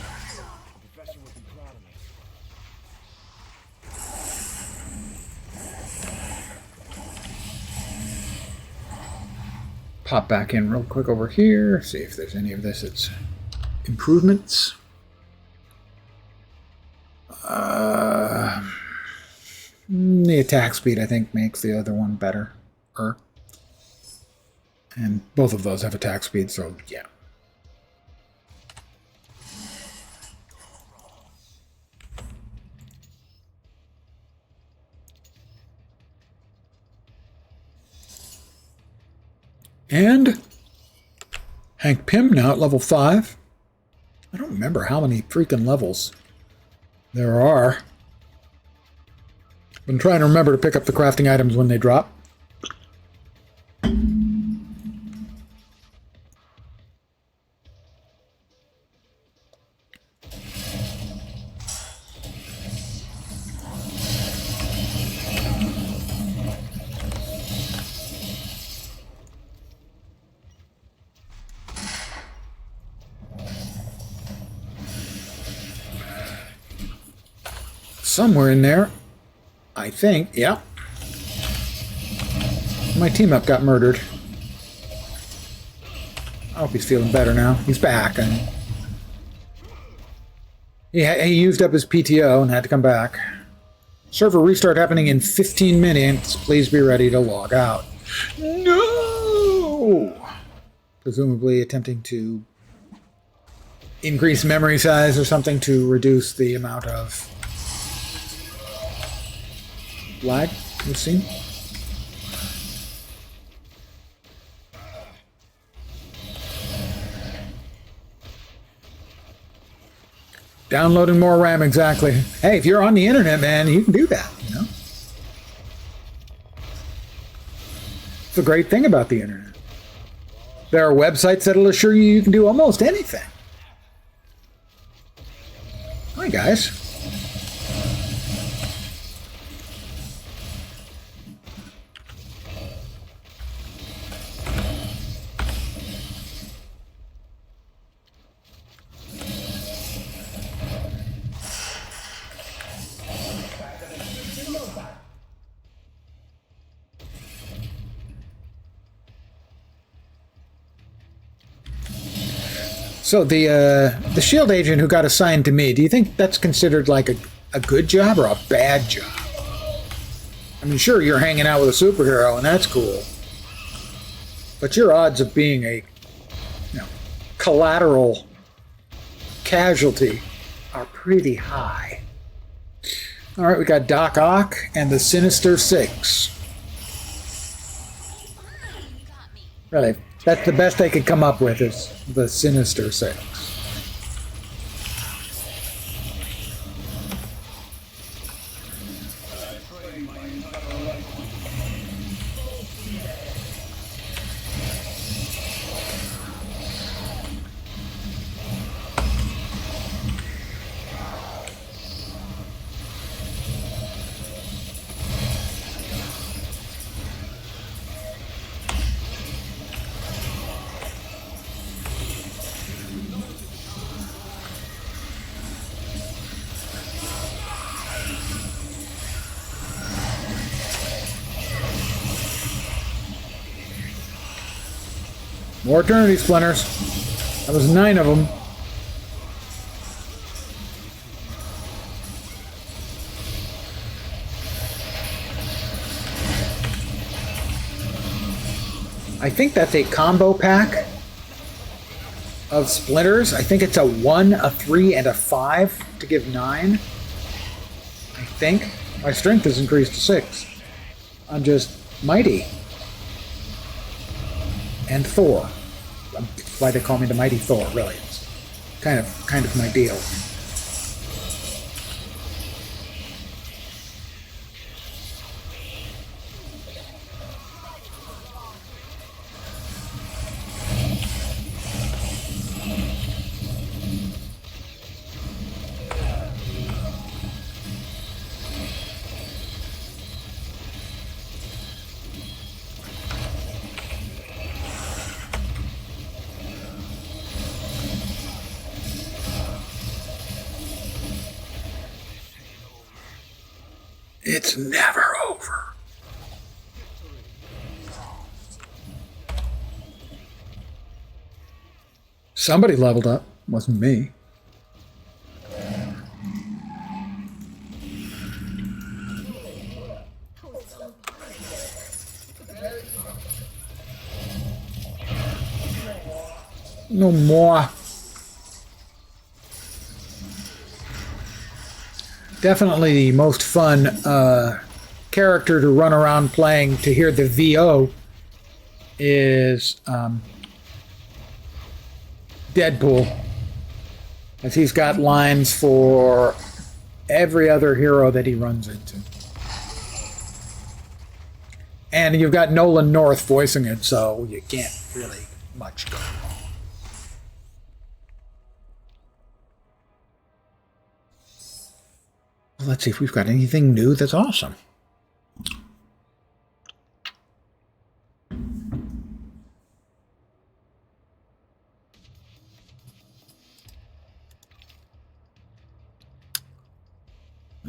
Pop back in real quick over here, see if there's any of this. It's improvements. The attack speed, I think, makes the other one better. And both of those have attack speed, so yeah. And Hank Pym now at level 5. I don't remember how many freaking levels there are. Been trying to remember to pick up the crafting items when they drop. Somewhere in there, I think, yeah. My team-up got murdered. I hope he's feeling better now. He's back, and he used up his PTO and had to come back. Server restart happening in 15 minutes. Please be ready to log out. No! Presumably attempting to increase memory size or something to reduce the amount of lag we've seen. Downloading more RAM, exactly. Hey, if you're on the internet, man, you can do that, you know? It's a great thing about the internet. There are websites that'll assure you can do almost anything. Hi, guys. So the shield agent who got assigned to me, do you think that's considered like a good job or a bad job? I mean, sure, you're hanging out with a superhero and that's cool, but your odds of being a collateral casualty are pretty high. All right, we got Doc Ock and the Sinister Six. Really, that's the best they could come up with is the Sinister Six. More Eternity Splinters. That was 9 of them. I think that's a combo pack of splinters. I think it's a 1, a 3, and a 5 to give 9. I think. My strength is increased to 6. I'm just mighty. And Thor. That's why they call me the Mighty Thor, really. It's kind of my deal. It's never over. Somebody leveled up. Wasn't me. No more. Definitely the most fun character to run around playing to hear the VO is Deadpool, as he's got lines for every other hero that he runs into. And you've got Nolan North voicing it, so you can't really much go wrong. Well, let's see if we've got anything new that's awesome.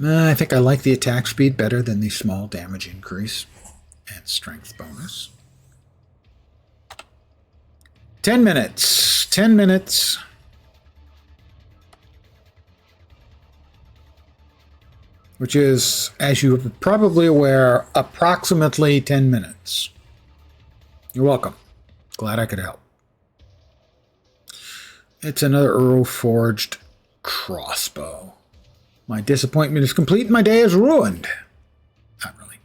I think I like the attack speed better than the small damage increase and strength bonus. 10 minutes. 10 minutes. Which is, as you're probably aware, approximately 10 minutes. You're welcome. Glad I could help. It's another Earl Forged crossbow. My disappointment is complete. My day is ruined. Not really.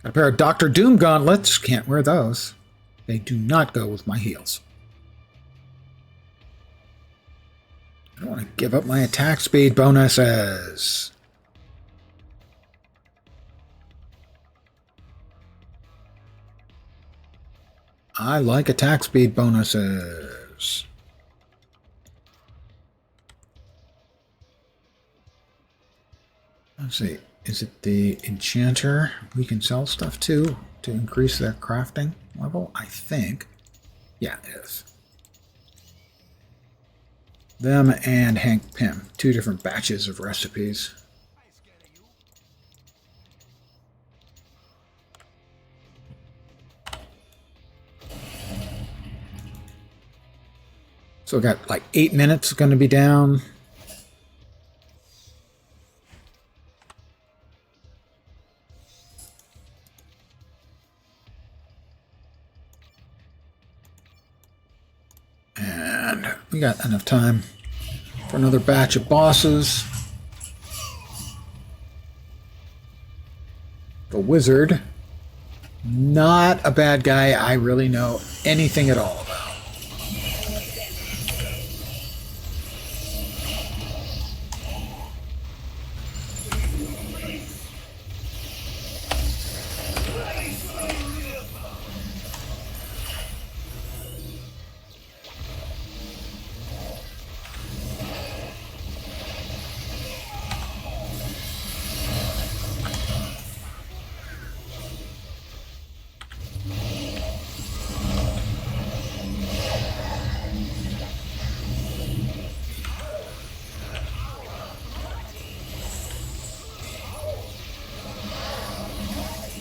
Got a pair of Dr. Doom gauntlets. Can't wear those. They do not go with my heels. I don't want to give up my attack speed bonuses. I like attack speed bonuses. Let's see. Is it the enchanter we can sell stuff to increase their crafting level? I think. Yeah, it is. Them and Hank Pym. 2 different batches of recipes. So we got like 8 minutes going to be down. And we got enough time for another batch of bosses. The wizard, not a bad guy I really know anything at all about.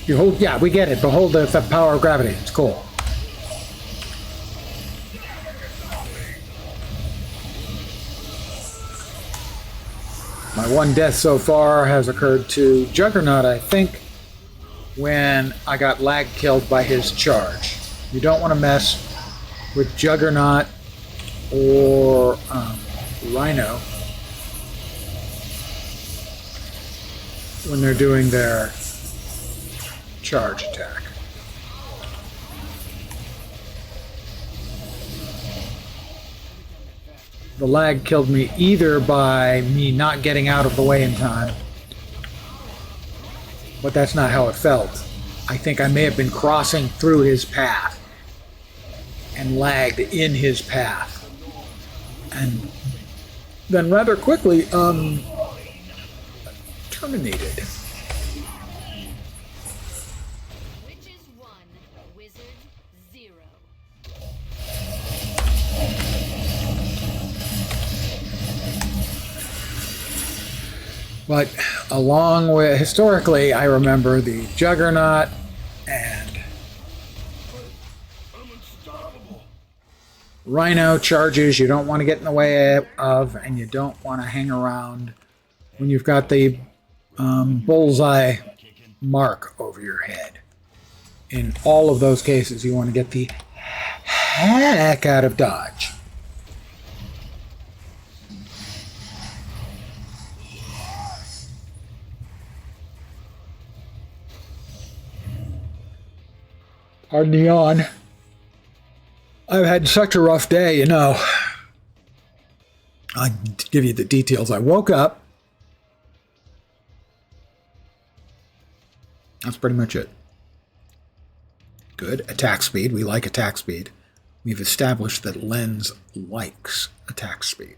You hold, yeah, we get it. Behold the power of gravity. It's cool. My one death so far has occurred to Juggernaut, I think, when I got lag killed by his charge. You don't want to mess with Juggernaut or Rhino when they're doing their charge attack. The lag killed me either by me not getting out of the way in time, but that's not how it felt. I think I may have been crossing through his path and lagged in his path. And then rather quickly, terminated. But along with, historically, I remember the Juggernaut and Rhino charges you don't want to get in the way of, and you don't want to hang around when you've got the bullseye mark over your head. In all of those cases, you want to get the heck out of dodge. Pardon the yawn. I've had such a rough day, you know. I'll give you the details. I woke up. That's pretty much it. Good. Attack speed. We like attack speed. We've established that Lens likes attack speed.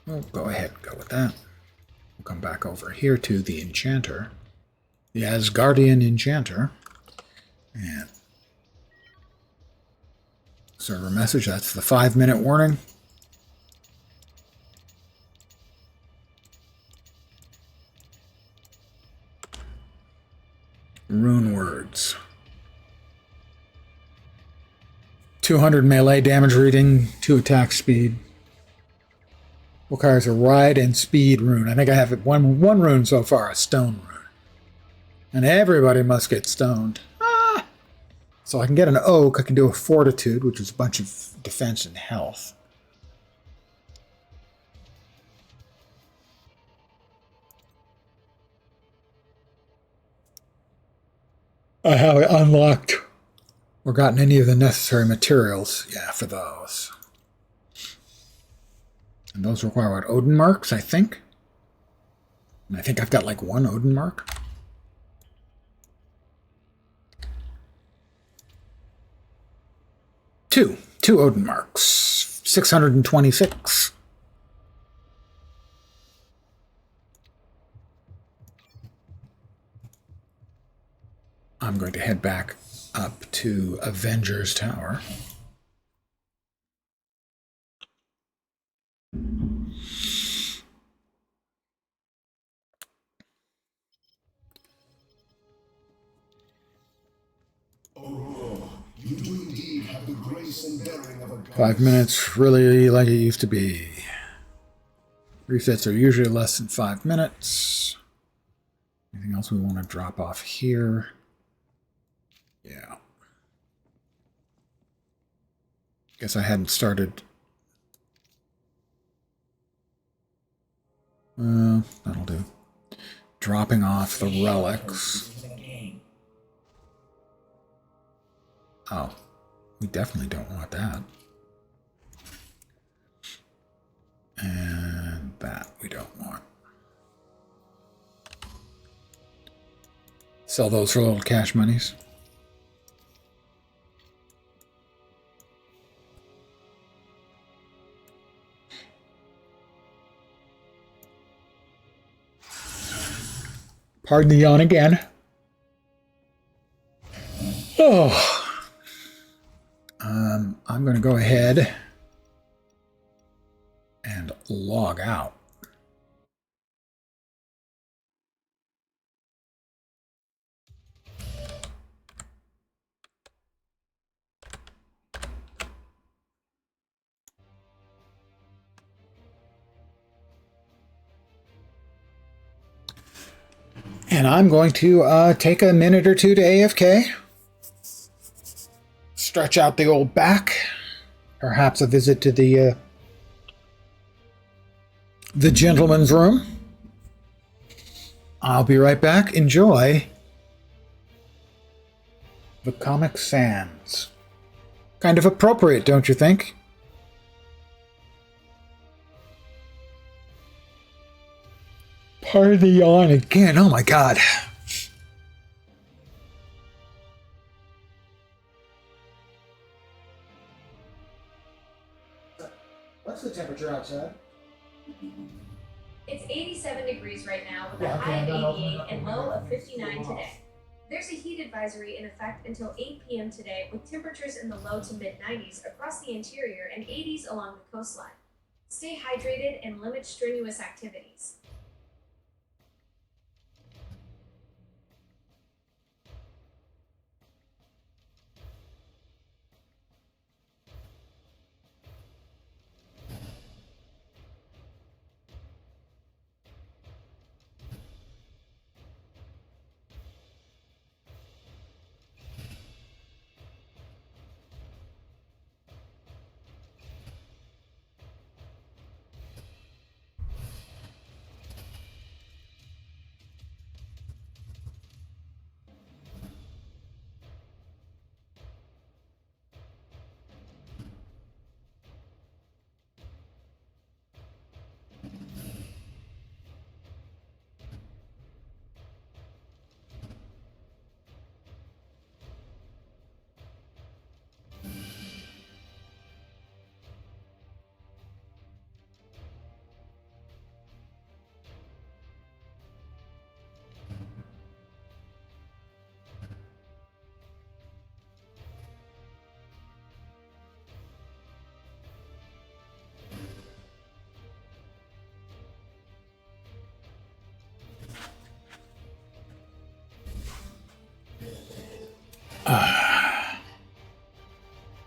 We'll go ahead and go with that. We'll come back over here to the Enchanter. The Asgardian Enchanter. And server message, that's the 5-minute warning. Rune words. 200 melee damage reading, 2 attack speed. Requires a ride and speed rune. I think I have one rune so far, a stone rune. And everybody must get stoned. Ah! So I can get an oak, I can do a fortitude, which is a bunch of defense and health. I haven't unlocked or gotten any of the necessary materials, yeah, for those. And those require what, Odin marks, I think? And I think I've got like 1 Odin mark. Two Odin marks. 626. I'm going to head back up to Avengers Tower. You do indeed have the grace and bearing of a god. 5 minutes, really like it used to be. Resets are usually less than 5 minutes. Anything else we want to drop off here? Yeah. Guess I hadn't started. That'll do. Dropping off the relics. Oh, we definitely don't want that. And that we don't want. Sell those for little cash monies. Pardon the yawn again. Oh. I'm going to go ahead and log out. And I'm going to take a minute or two to AFK. Stretch out the old back. Perhaps a visit to the gentleman's room. I'll be right back. Enjoy the Comic Sans. Kind of appropriate, don't you think? Pardon the yawn again. Oh my god. What's the temperature outside? It's 87 degrees right now with a Yeah, okay, high of and then open it 88 up and a low window of and 59 cool today. off. There's a heat advisory in effect until 8 p.m. today with temperatures in the low to mid 90s across the interior and 80s along the coastline. Stay hydrated and limit strenuous activities.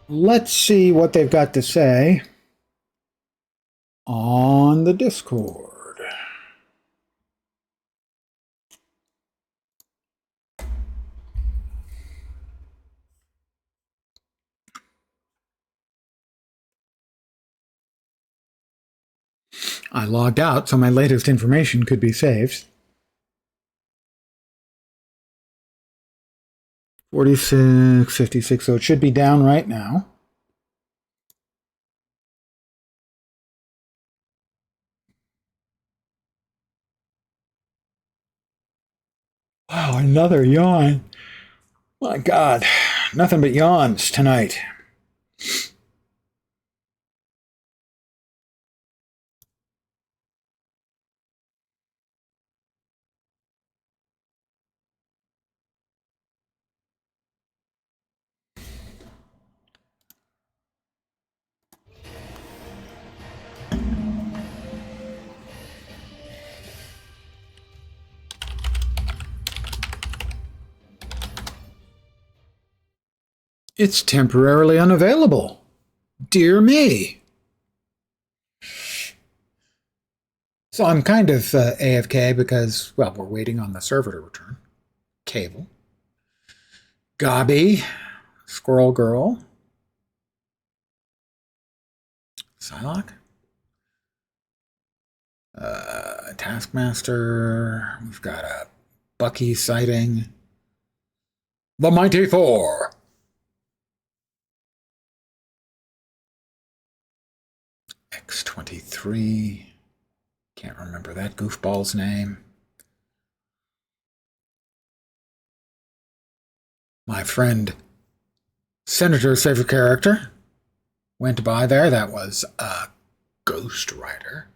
Let's see what they've got to say on the Discord. I logged out so my latest information could be saved. 46, 56, so it should be down right now. Wow, another yawn. My God, nothing but yawns tonight. It's temporarily unavailable. Dear me. So I'm kind of AFK because, well, we're waiting on the server to return. Cable. Gobby. Squirrel Girl. Psylocke. Taskmaster. We've got a Bucky sighting. The Mighty Thor. X-23. Can't remember that goofball's name. My friend, Senator's favorite character, went by there. That was a Ghost Rider.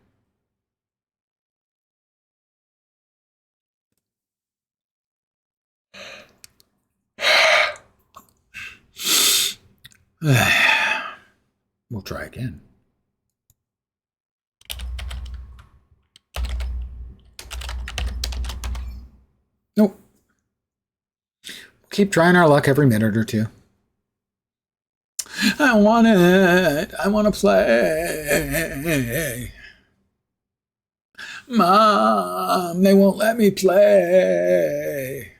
We'll try again. Nope. Keep trying our luck every minute or two. I want it. I want to play. Mom, they won't let me play.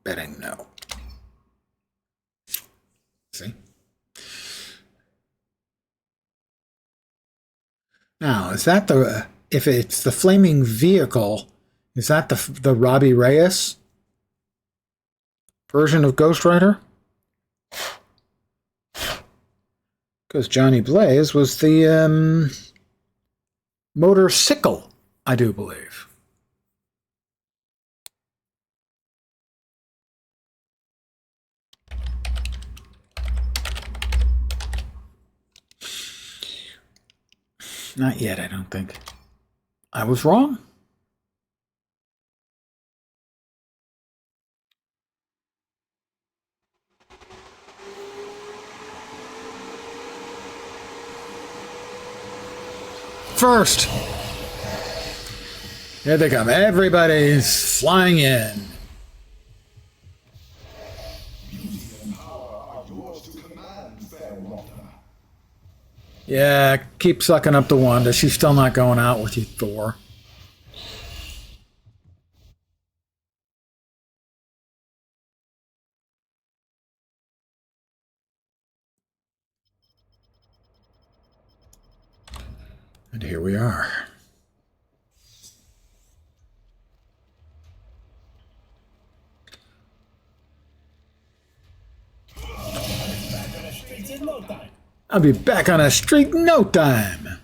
Betting no. See? Now, is that the... If it's the flaming vehicle, Is that the Robbie Reyes version of Ghost Rider? Because Johnny Blaze was the motorcycle, I do believe. Not yet, I don't think. I was wrong. First. Here they come. Everybody's flying in. Beauty and power are yours to command, fair Wanda. Yeah, keep sucking up to Wanda. She's still not going out with you, Thor. And here we are. I'll be back on a streak in no time.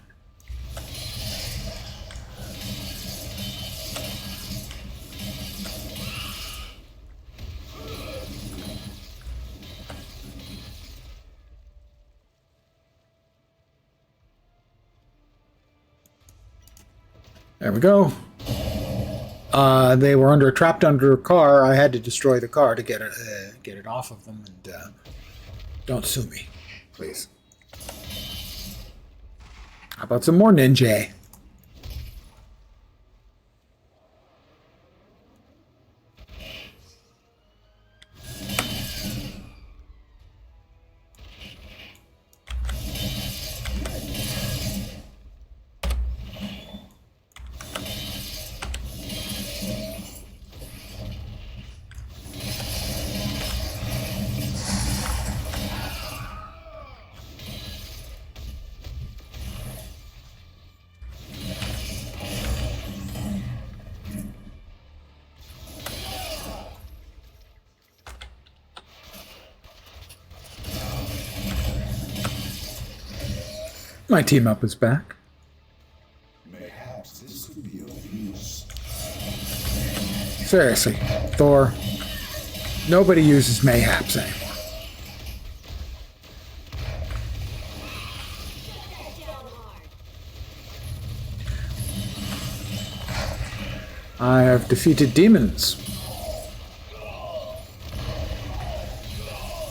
There we go. They were trapped under a car. I had to destroy the car to get it off of them. And don't sue me, please. How about some more ninja? My team up is back. Perhaps this could be of use. Seriously, Thor. Nobody uses mayhaps anymore. I have defeated demons.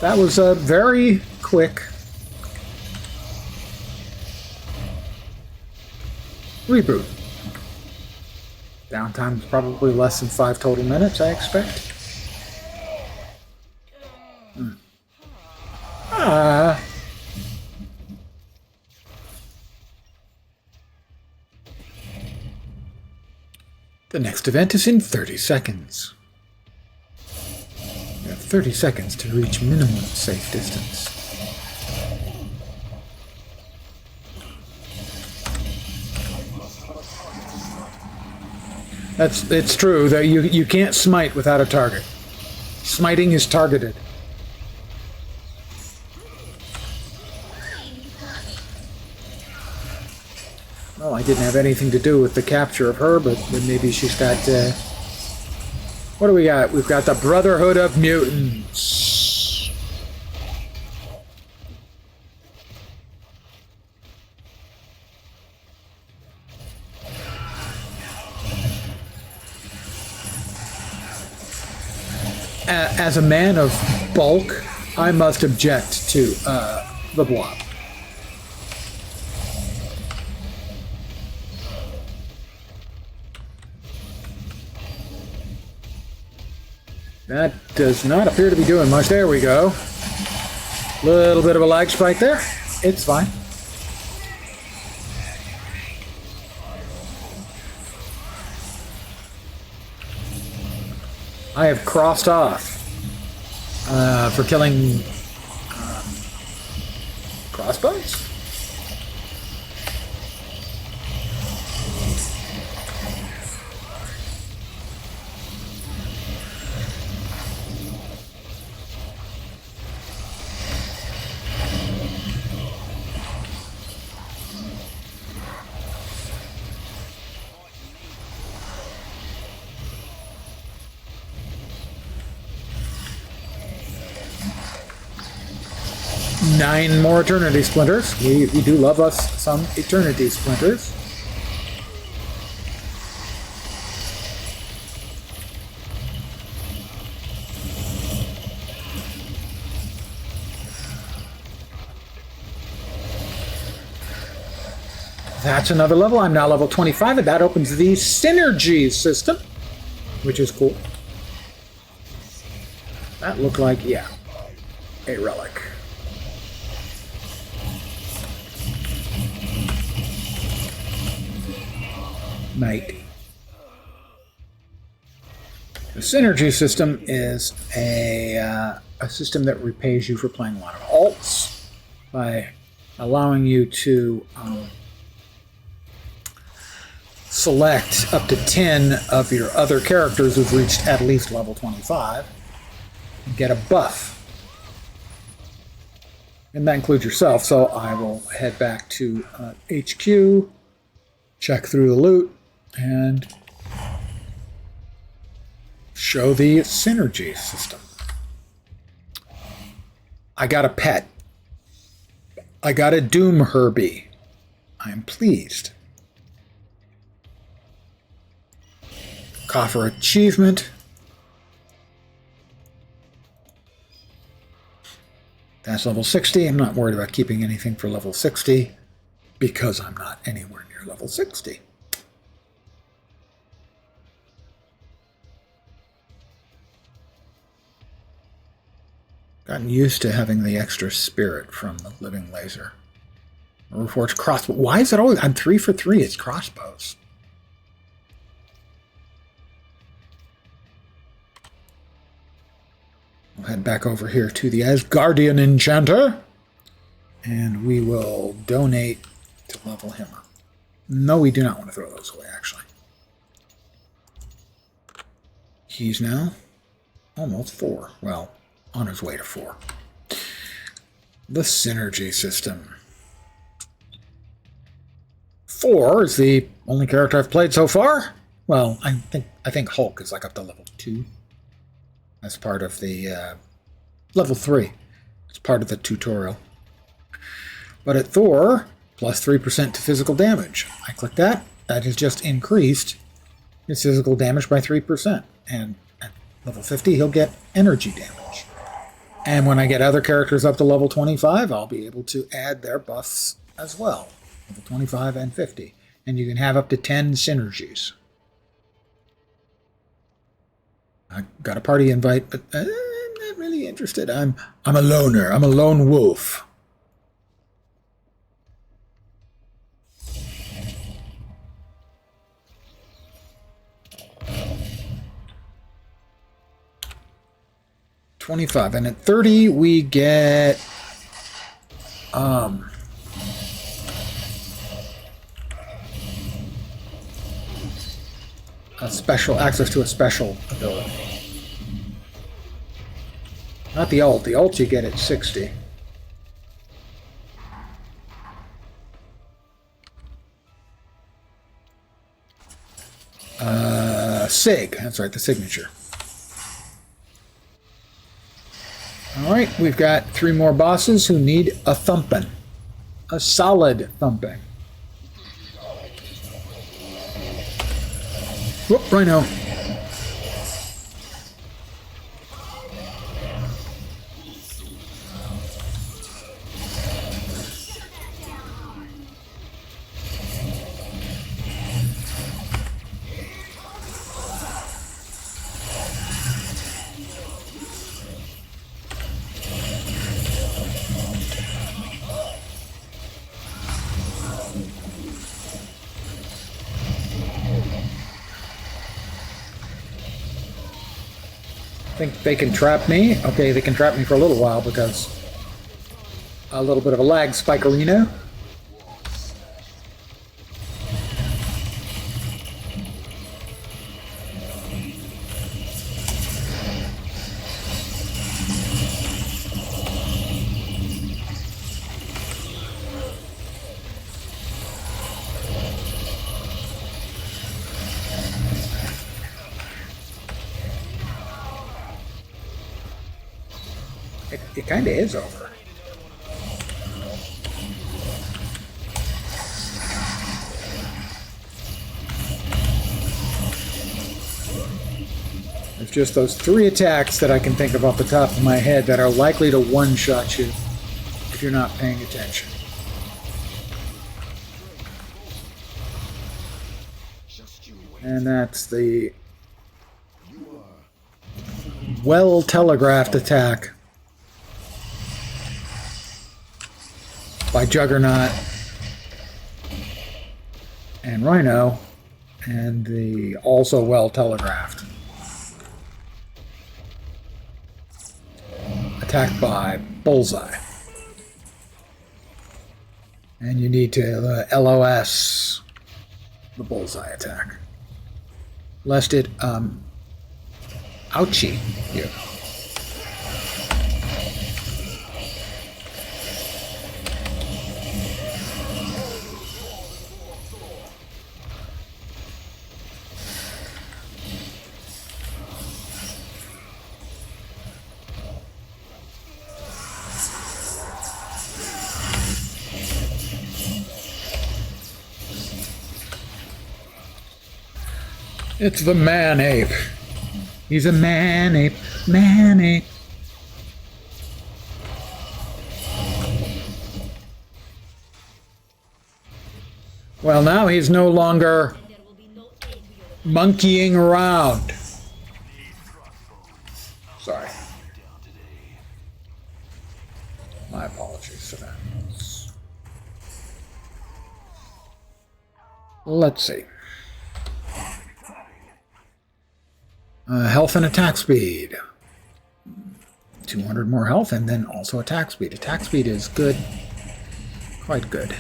That was a very quick reboot. Downtime is probably less than 5 total minutes, I expect. The next event is in 30 seconds. You have 30 seconds to reach minimum safe distance. It's true that you can't smite without a target. Smiting is targeted. Well, I didn't have anything to do with the capture of her, but maybe she's got... what do we got? We've got the Brotherhood of Mutants. As a man of bulk, I must object to the blob. That does not appear to be doing much. There we go. Little bit of a lag spike there. It's fine. I have crossed off for killing crossbows. 9 more Eternity Splinters. We do love us some Eternity Splinters. That's another level. I'm now level 25, and that opens the Synergy system, which is cool. That looked like, yeah, a relic. Mate. The Synergy system is a system that repays you for playing a lot of alts by allowing you to select up to 10 of your other characters who've reached at least level 25 and get a buff. And that includes yourself, so I will head back to HQ, check through the loot, and show the Synergy system. I got a pet. I got a Doom Herbie. I am pleased. Coffer achievement. That's level 60. I'm not worried about keeping anything for level 60 because I'm not anywhere near level 60. Gotten used to having the extra spirit from the living laser. Reforged crossbow. Why is it always? I'm 3 for 3. It's crossbows. We'll head back over here to the Asgardian Enchanter, and we will donate to level him up. No, we do not want to throw those away, actually. He's now almost 4. Well, on his way to 4. The Synergy system. 4 is the only character I've played so far. Well, I think Hulk is like up to level 2. As part of the level 3. It's part of the tutorial. But at Thor, plus 3% to physical damage. I click that. That has just increased his physical damage by 3%. And at level 50, he'll get energy damage. And when I get other characters up to level 25, I'll be able to add their buffs as well. Level 25 and 50. And you can have up to 10 synergies. I got a party invite, but I'm not really interested. I'm a loner. I'm a lone wolf. $25, and at 30 we get a special access to a special ability. Not the ult. The ult you get at 60. Sig. That's right, the signature. Alright, we've got 3 more bosses who need a thumping. A solid thumping. Whoop, Rhino. Think they can trap me? Okay, they can trap me for a little while because a little bit of a lag spikerino. It kind of is over. There's just those 3 attacks that I can think of off the top of my head that are likely to one-shot you if you're not paying attention. And that's the well-telegraphed attack by Juggernaut and Rhino, and the also well-telegraphed attack by Bullseye. And you need to LOS the Bullseye attack, lest it ouchie you. It's the man-ape. He's a man-ape, man-ape. Well, now he's no longer monkeying around. Sorry. My apologies for that. Let's see. Health and attack speed. 200 more health and then also attack speed. Attack speed is good. Quite good.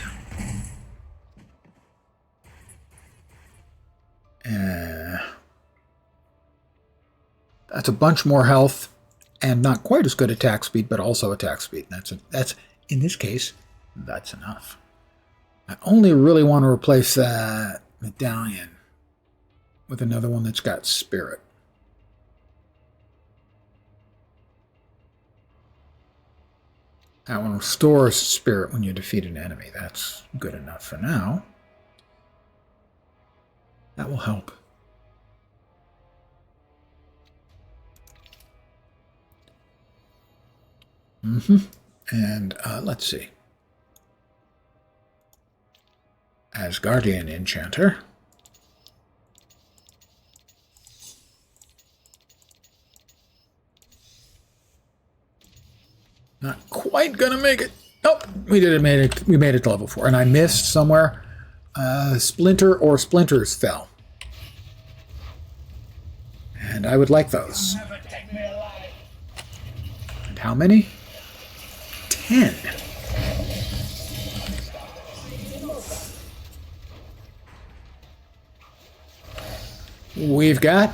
That's a bunch more health and not quite as good attack speed, but also attack speed. That's in this case, that's enough. I only really want to replace that medallion with another one that's got spirit. That one restores spirit when you defeat an enemy. That's good enough for now. That will help. And let's see. Asgardian Enchanter. Not quite gonna make it. Nope, we did it. We made it to level 4, and I missed somewhere. Splinter or splinters fell, and I would like those. And how many? 10. We've got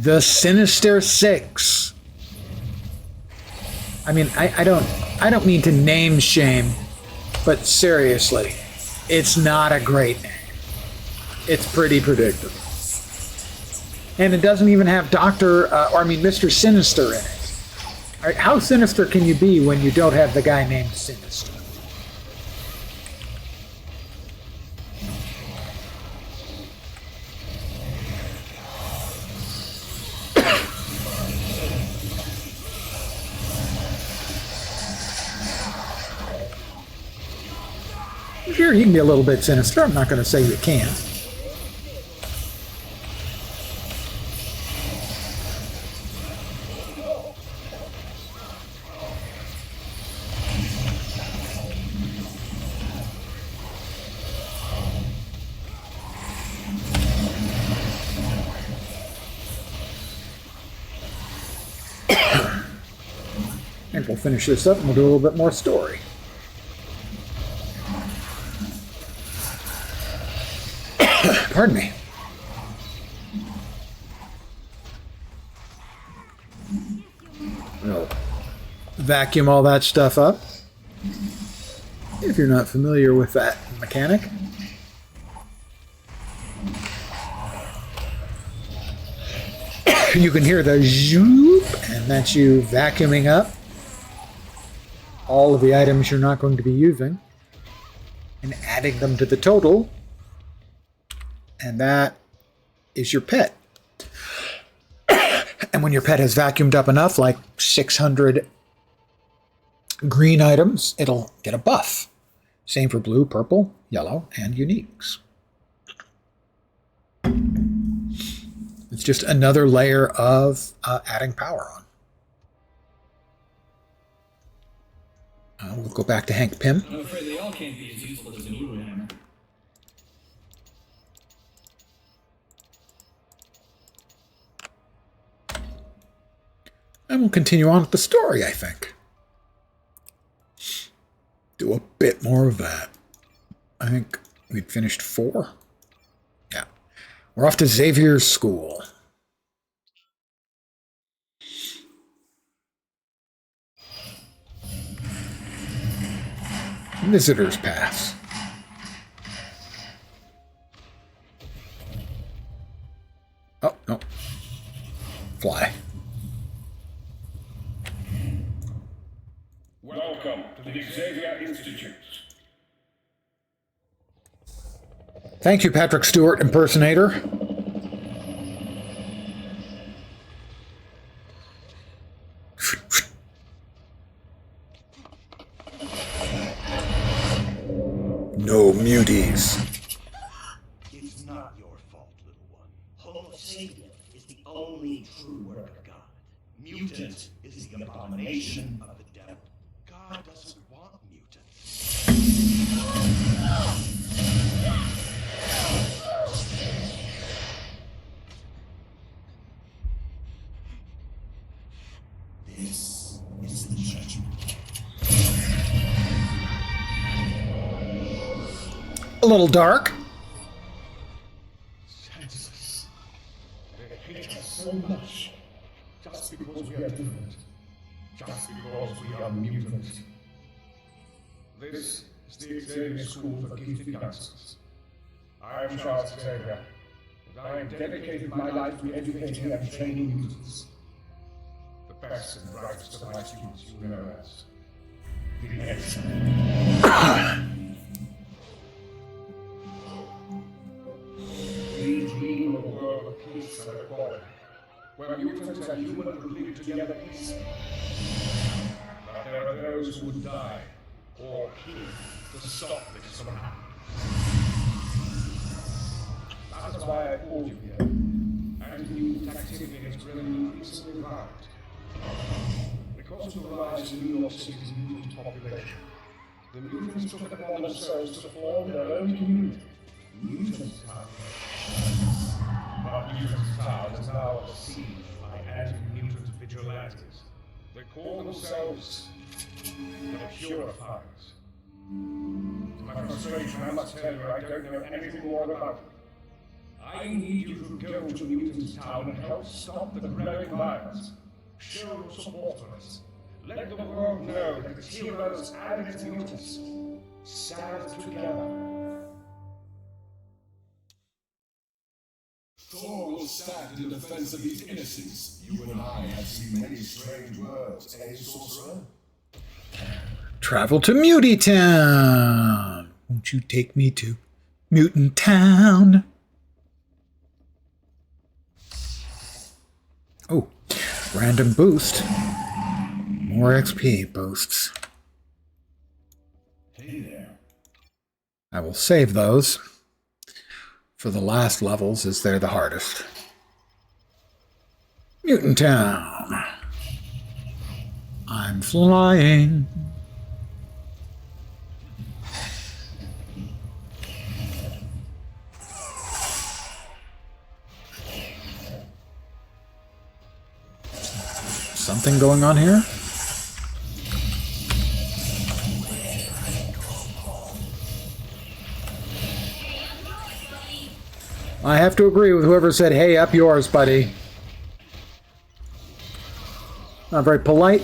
the Sinister Six. I mean, I don't mean to name shame, but seriously, it's not a great name. It's pretty predictable. And it doesn't even have Mr. Sinister in it. All right, how sinister can you be when you don't have the guy named Sinister? Sure, you can be a little bit sinister. I'm not going to say you can't. And we'll finish this up and we'll do a little bit more story. Pardon me. We'll vacuum all that stuff up. If you're not familiar with that mechanic. You can hear the zoop, and that's you vacuuming up all of the items you're not going to be using and adding them to the total. And that is your pet. And when your pet has vacuumed up enough, like 600 green items, it'll get a buff. Same for blue, purple, yellow, and uniques. It's just another layer of adding power on. We'll go back to Hank Pym. I'm afraid they all can't be as useful as a new hammer. And we'll continue on with the story, I think. Do a bit more of that. I think we'd finished 4. Yeah. We're off to Xavier's school. Visitor's pass. Oh, no. Fly. Welcome to the Xavier Institute. Thank you, Patrick Stewart impersonator. No muties. It's not your fault, little one. Homo sapien is the only true work of God. Mutant is the abomination of the devil. God doesn't want mutants. This is the judgment. A little dark. Senseless. They hate us so much. Just because we are different. Just because we are mutants. This is the Xavier School for Gifted Youngsters. I am Charles Xavier, and I have dedicated my life to educating and training mutants. The best and brightest of my students you know as the X-Men. We dream of a world of peace and equality, where mutants and humans would live together peacefully. But there are those who would die or kill to stop this from happening. That is why I called you here. Anti-mutant activity has grown increasingly violent. Because of the rise in New York City's mutant population, the mutants took it upon themselves to form their own community, Mutant Town. But Mutant Town is now besieged by anti-mutant vigilantes. They call themselves the Purifiers. To my frustration, I must tell you I don't know anything more about them. I need you to go to Mutant Town and help stop the growing violence. Show your support for us. Let the world know that its heroes and its mutants stand together. Thor will stand in defense of these innocents. You and I have seen many strange words, eh, sorcerer? Travel to Mutie Town. Won't you take me to Mutant Town? Oh, random boost. More XP boosts. Hey there. I will save those for the last levels, as they're the hardest. Mutant Town. I'm flying. Something going on here? I have to agree with whoever said, hey, up yours, buddy. Not very polite,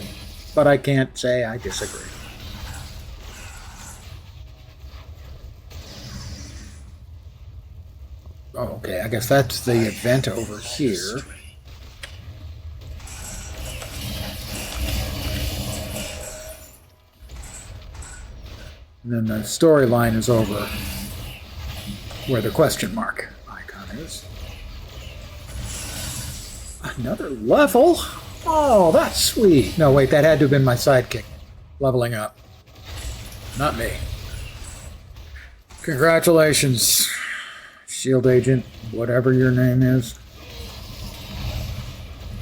but I can't say I disagree. Oh, okay, I guess that's the event over here. And then the storyline is over where the question mark icon is. Another level? Oh, that's sweet. No, wait, that had to have been my sidekick leveling up. Not me. Congratulations, Shield Agent, whatever your name is.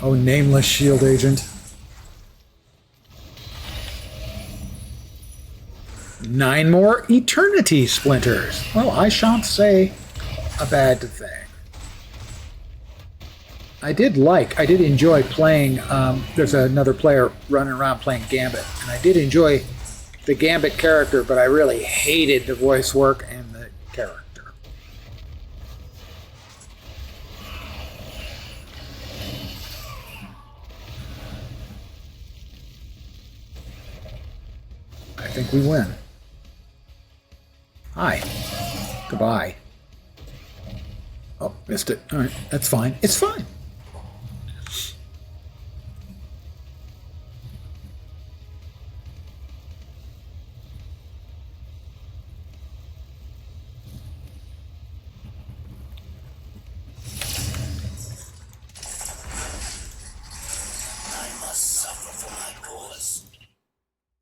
Oh, nameless Shield Agent. 9 more Eternity Splinters. Well, I shan't say a bad thing. I did enjoy playing, there's another player running around playing Gambit, and I did enjoy the Gambit character, but I really hated the voice work and the character. I think we win. Hi. Goodbye. Oh, missed it. All right, that's fine. It's fine.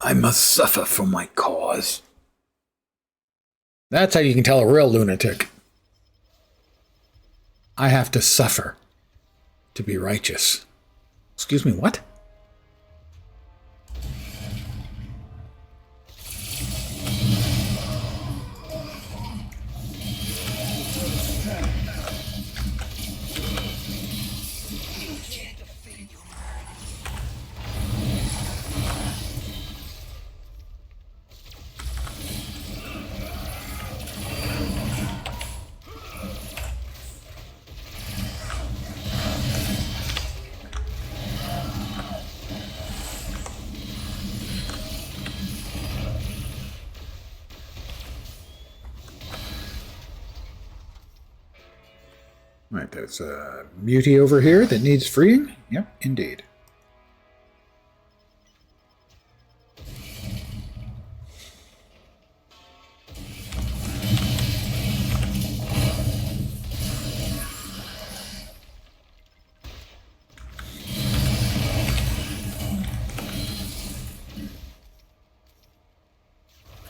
I must suffer for my cause. That's how you can tell a real lunatic. I have to suffer to be righteous. Excuse me, what? Right, there's a mutie over here that needs freeing. Yep, indeed.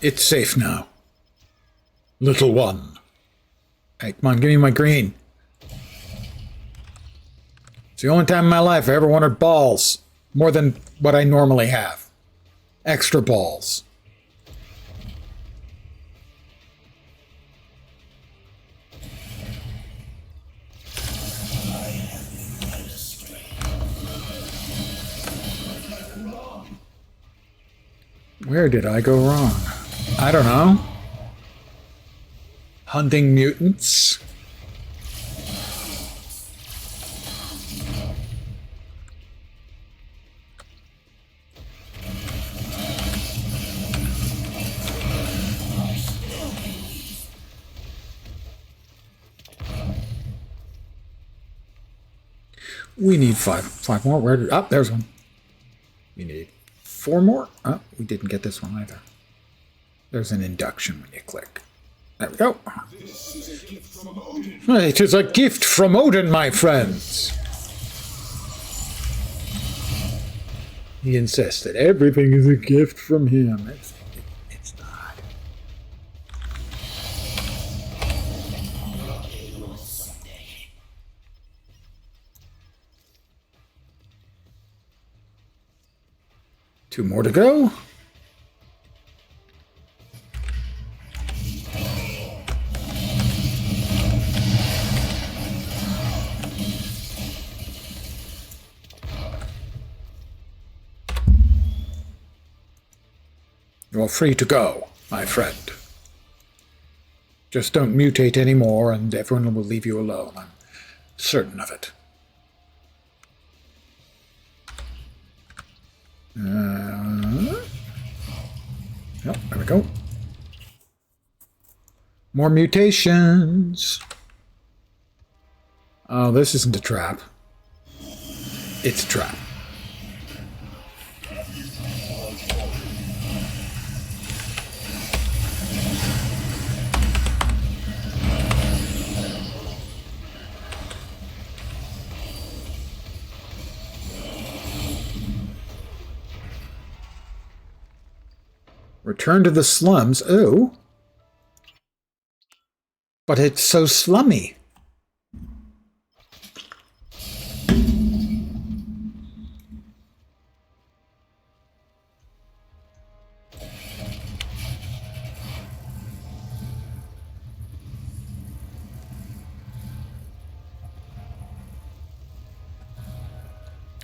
It's safe now. Little one. Hey, come on, give me my green. It's the only time in my life I ever wanted balls. More than what I normally have. Extra balls. Where did I go wrong? I don't know. Hunting mutants? We need five more. Where did, oh, there's one. We need 4 more. Oh, we didn't get this one either. There's an induction when you click. There we go. This is a gift from Odin. It is a gift from Odin, my friends. He insists that everything is a gift from him. It's not. Two more to go. You're free to go, my friend. Just don't mutate anymore and everyone will leave you alone. I'm certain of it. Yep, there we go. More mutations. Oh, this isn't a trap. It's a trap. Return to the slums. Oh. But it's so slummy.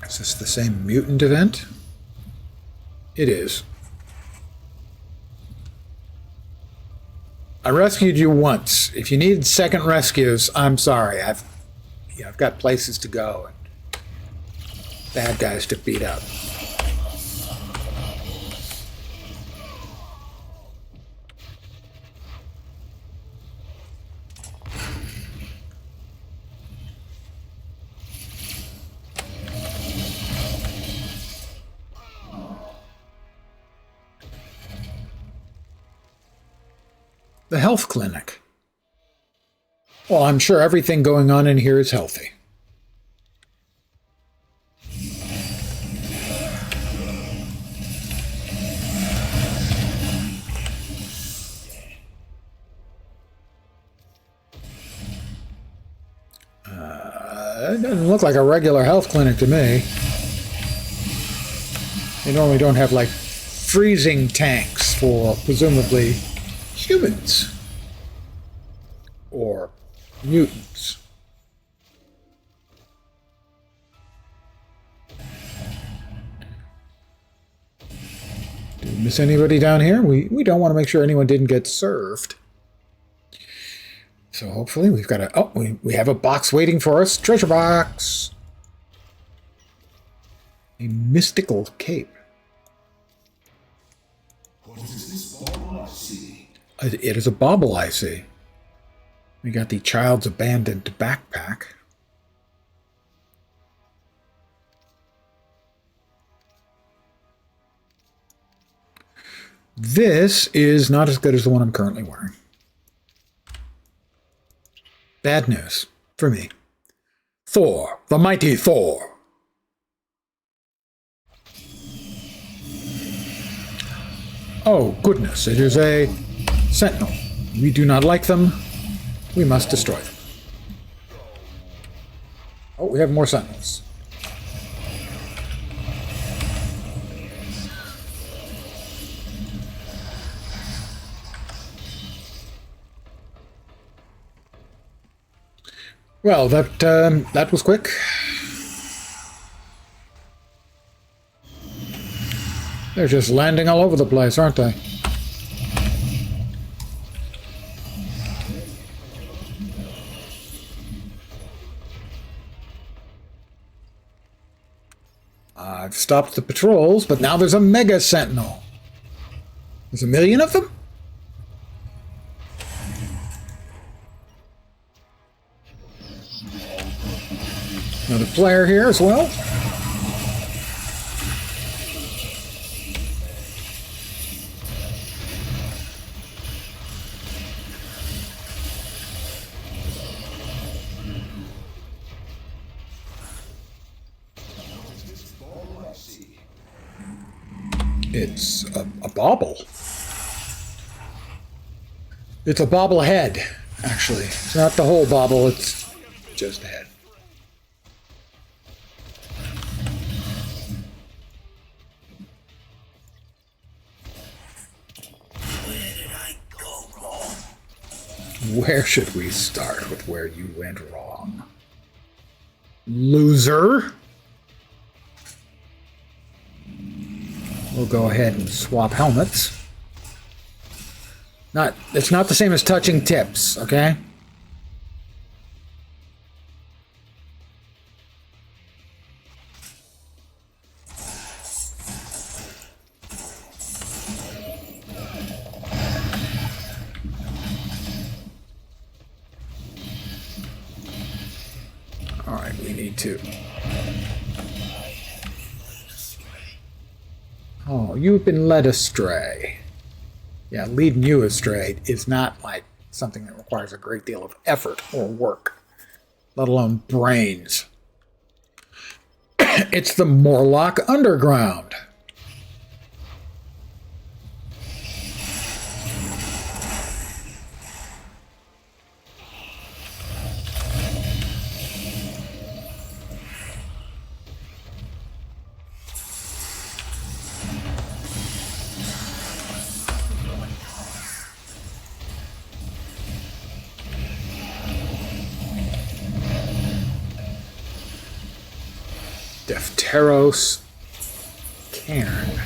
Is this the same mutant event? It is. I rescued you once. If you need second rescues, I'm sorry. I've got places to go and bad guys to beat up. The health clinic. Well, I'm sure everything going on in here is healthy. It doesn't look like a regular health clinic to me. They normally don't have, like, freezing tanks for, presumably, humans. Or mutants. Did we miss anybody down here? We don't want to make sure anyone didn't get served. So hopefully we've got a... Oh, we have a box waiting for us. Treasure box! A mystical cape. What is this bauble I see? It is a bauble, I see. We got the child's abandoned backpack. This is not as good as the one I'm currently wearing. Bad news for me. Thor, the mighty Thor. Oh, goodness, it is a sentinel. We do not like them. We must destroy them. Oh, we have more sentinels. Well, that was quick. They're just landing all over the place, aren't they? I've stopped the patrols, but now there's a mega sentinel. There's 1 million of them? Another player here as well. It's a bauble. It's a bobble head, actually. It's not the whole bauble, it's just a head. Where should we start with where you went wrong? Loser. We'll go ahead and swap helmets. It's not the same as touching tips, okay? Alright, we need to. Oh, you've been led astray. Yeah, leading you astray is not like something that requires a great deal of effort or work, let alone brains. It's the Morlock Underground. Defteros Cairn.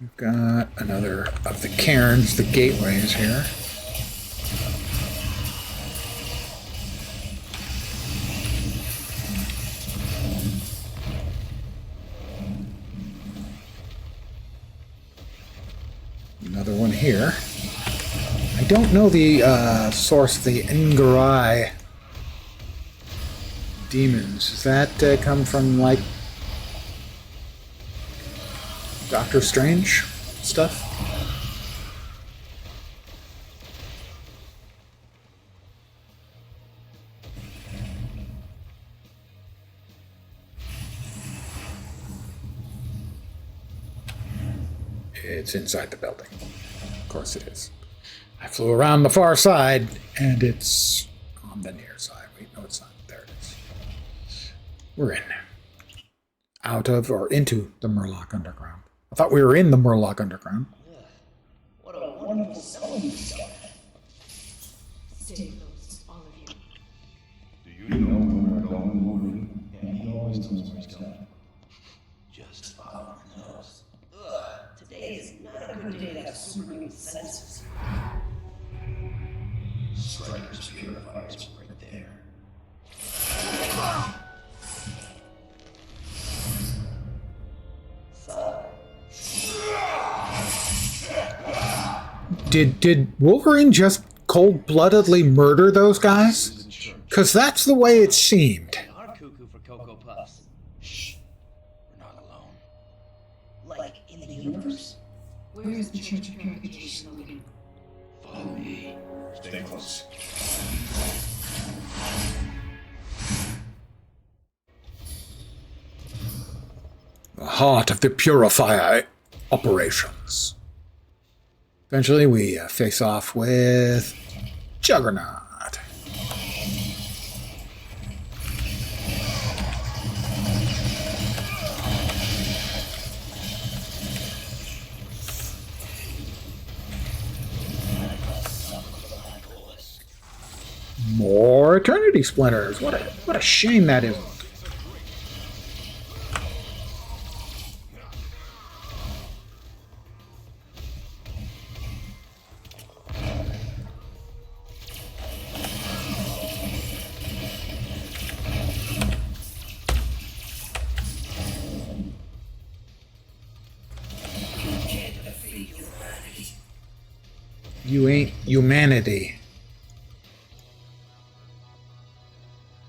We've got another of the cairns, the gateways here. Another one here. I don't know the source of the Ngarai demons. Does that come from, like, Doctor Strange stuff? It's inside the building. Of course it is. I flew around the far side, and it's on the near side. Wait, no, it's not. There it is. We're in. Out of or into the Murloc Underground. I thought we were in the Murloc Underground. What a wonderful sewing shop. Stay close, all of you. Do you know where we're going, Wolverine? Yeah, he always knows where he's going. Just follow the nose. Ugh, today is not a good day to have superhuman senses. Striker's purifiers right there. Did Wolverine just cold-bloodedly murder those guys? Because that's the way it seemed. They are cuckoo for Cocoa Puffs. Shh. We're not alone. Like in the universe? Where is the Church of Purification, Logan? Follow me. Stay close. The heart of the Purifier operations. Eventually, we face off with Juggernaut. More Eternity Splinters. What a shame that is. You ain't humanity.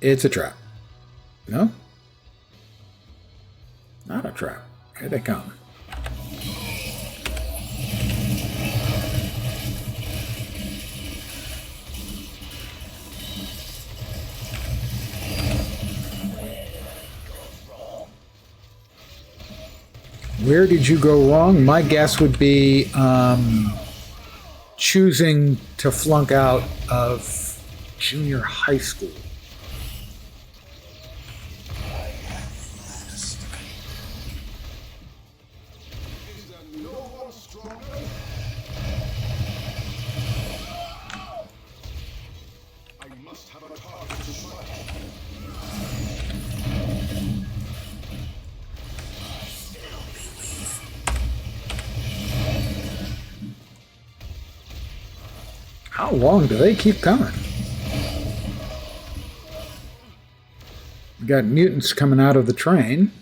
It's a trap. No? Not a trap. Here they come. Where did you go wrong? My guess would be choosing to flunk out of junior high school. Is there no one stronger? I must have a target to fight. How long do they keep coming? We got mutants coming out of the train.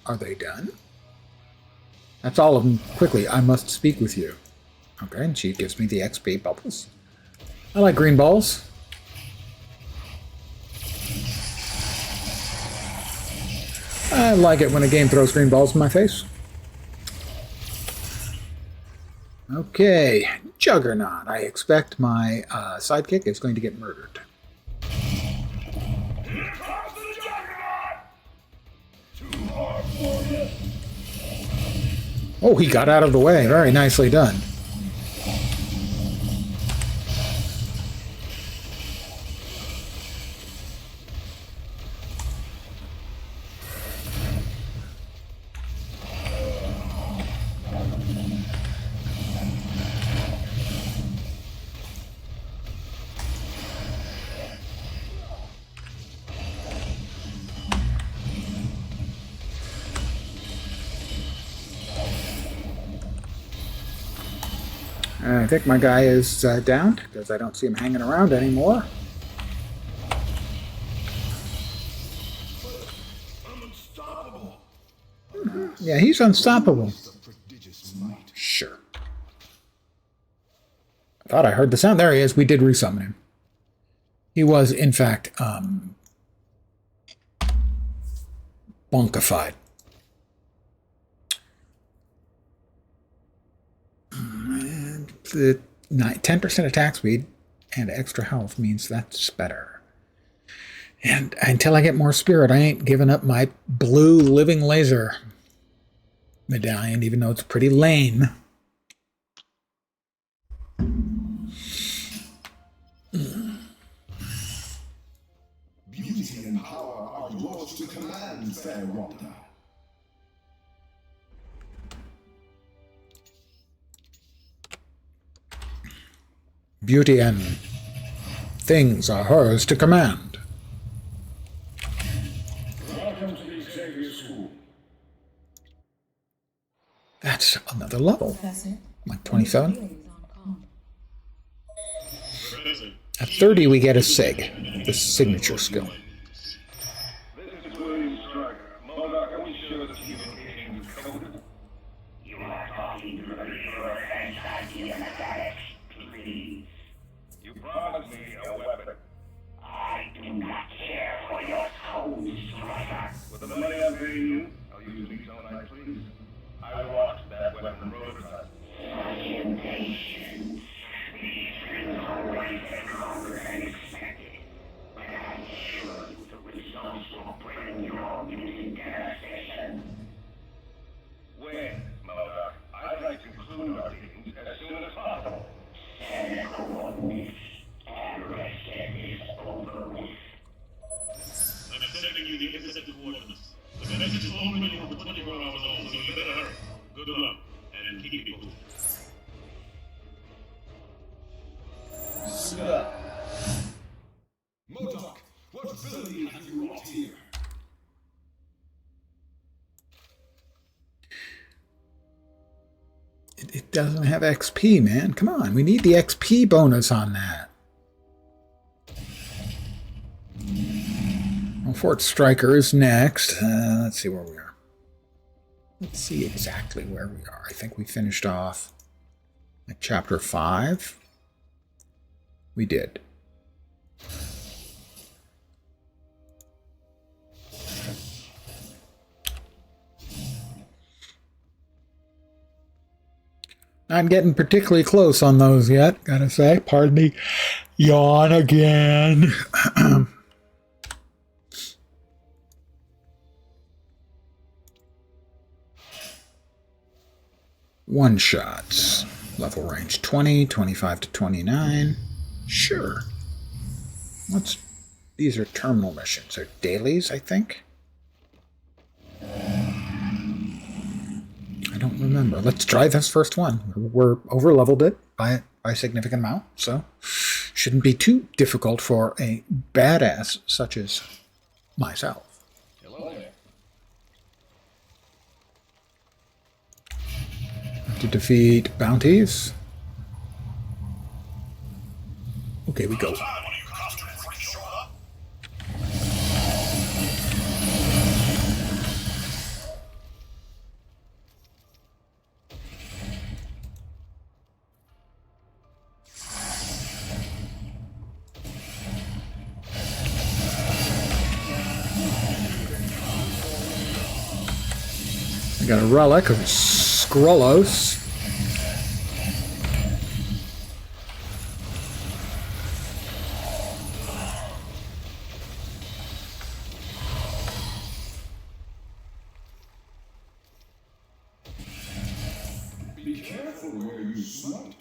Are they done? That's all of them. Quickly, I must speak with you. Okay, and she gives me the XP bubbles. I like green balls. I like it when a game throws green balls in my face. Okay, Juggernaut. I expect my sidekick is going to get murdered. Oh, he got out of the way. Very nicely done. I think my guy is down because I don't see him hanging around anymore. Yeah, he's unstoppable. Sure. I thought I heard the sound. There he is. We did resummon him. He was, in fact, bonkified. And the 10% attack speed and extra health means that's better. And until I get more spirit, I ain't giving up my blue living laser medallion, even though it's pretty lame. Beauty and power are yours to command, fair Wanda. Beauty and things are hers to command. Welcome to the Xavier School. That's another level. Like 27. At 30, we get a SIG, the signature skill. This is William Stryker. Modoc, are we sure this communication is coded? You are talking to the pure anti-democratic, please. You promised me a weapon. I do not care for your code, Stryker. With the money I'm paying you, I'll use these on I please. I watched that weapon prototype. Such impatience. These things always take longer than expected. But I assure you the results will bring your mutant devastation. When, Modoc? I'd like to conclude our meetings as soon as possible. Send the coordinates. Arrested is over with. I'm sending you the intercepted coordinates. The message is already over 24 hours old, so you better hurry. Good luck, and keep it moving. Sir. Modoc, what villainy have you wrought here? It doesn't have XP, man. Come on, we need the XP bonus on that. Well, Fort Stryker is next. Let's see where we are. Let's see exactly where we are. I think we finished off at chapter 5. We did. Not getting particularly close on those yet, gotta say. Pardon me. Yawn again. One shots. Level range 20, 25 to 29. Sure. These are terminal missions. They're dailies, I think. I don't remember. Let's try this first one. We're over-leveled it by a significant amount, so shouldn't be too difficult for a badass such as myself. Hello there. To defeat bounties. Okay, we go. I got a relic of Skrullos. way you smite.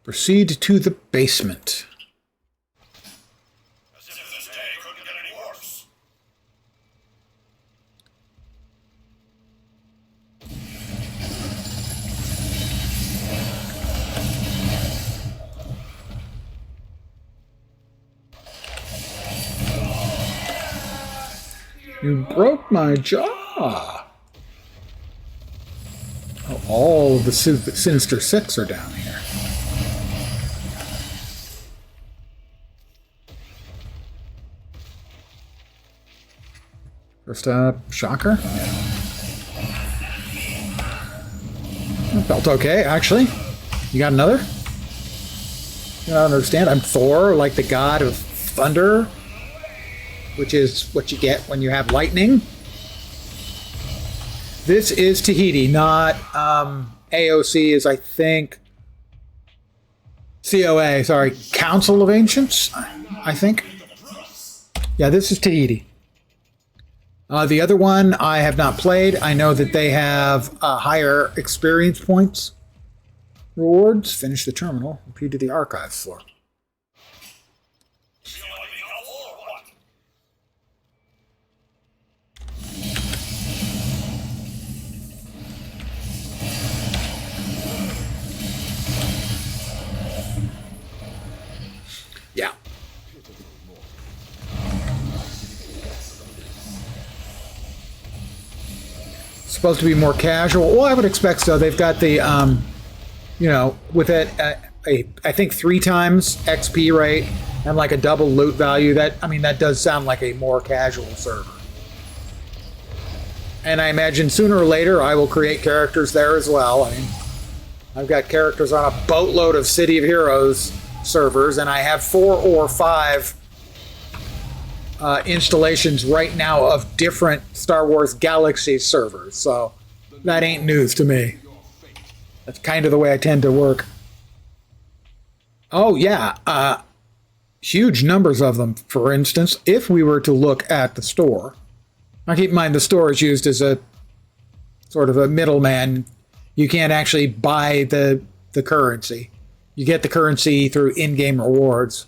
Proceed to the basement. As if this day couldn't get any worse. You broke my jaw. Oh, all of the Sinister Six are down here. First shocker. That felt okay, actually. You got another? I don't understand. I'm Thor, like the god of thunder, which is what you get when you have lightning. This is Tahiti, not AOC is, I think, COA, sorry, Council of Ancients, I think. Yeah, this is Tahiti. The other one I have not played. I know that they have higher experience points. Rewards, finish the terminal, repeat to the archive floor. Yeah. Supposed to be more casual. Well, I would expect so. They've got the, you know, with it, I think 3 times XP rate and like a double loot value. That, I mean, that does sound like a more casual server. And I imagine sooner or later I will create characters there as well. I mean, I've got characters on a boatload of City of Heroes servers, and I have 4 or 5 installations right now of different Star Wars Galaxy servers, so that ain't news to me. That's kind of the way I tend to work. Oh yeah, huge numbers of them. For instance, if we were to look at the store, now keep in mind the store is used as a sort of a middleman. You can't actually buy the currency. You get the currency through in-game rewards.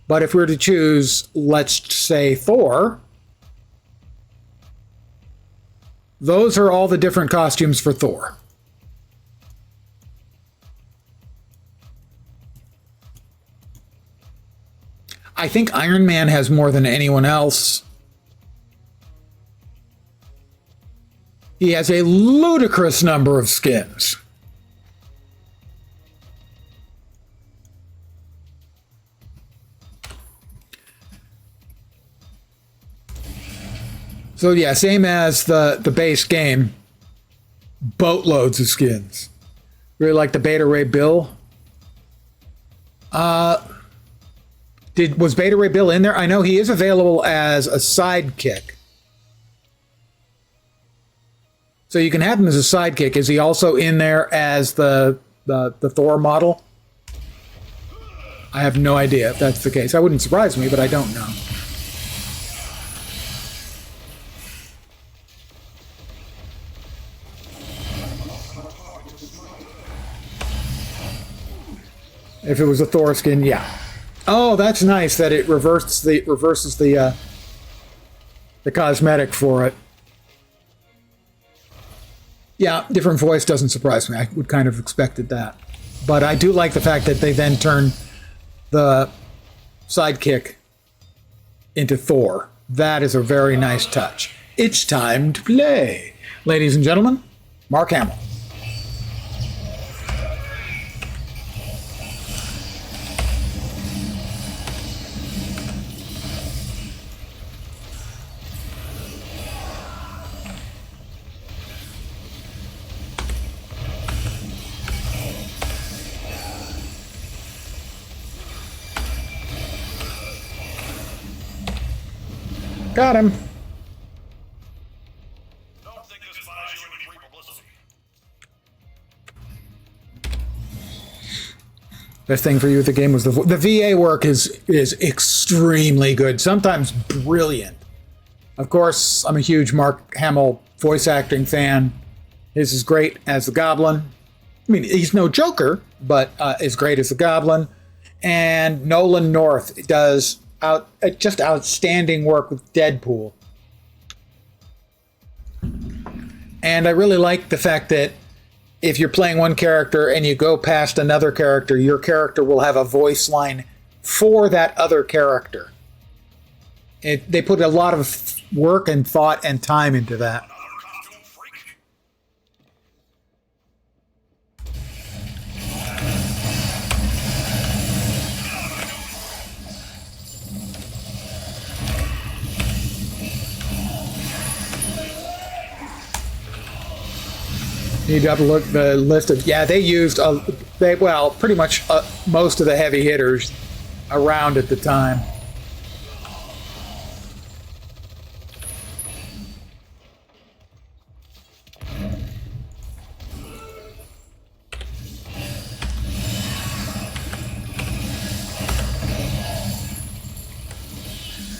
But if we were to choose, let's say, Thor, those are all the different costumes for Thor. I think Iron Man has more than anyone else. He has a ludicrous number of skins. So yeah, same as the base game. Boatloads of skins. Really like the Beta Ray Bill. Was Beta Ray Bill in there? I know he is available as a sidekick. So you can have him as a sidekick. Is he also in there as the Thor model? I have no idea if that's the case. That wouldn't surprise me, but I don't know. If it was a Thor skin, yeah. Oh, that's nice that it reverses the cosmetic for it. Yeah, different voice doesn't surprise me. I would kind of expected that. But I do like the fact that they then turn the sidekick into Thor. That is a very nice touch. It's time to play. Ladies and gentlemen, Mark Hamill. Got him. Don't think this buys you any free publicity. Best thing for you with the game was the VA work is extremely good, sometimes brilliant. Of course, I'm a huge Mark Hamill voice acting fan. His is great as the Goblin. I mean, he's no Joker, but is great as the Goblin. And Nolan North does just outstanding work with Deadpool. And I really like the fact that if you're playing one character and you go past another character, your character will have a voice line for that other character. They put a lot of work and thought and time into that. Need to look the list of they used pretty much most of the heavy hitters around at the time.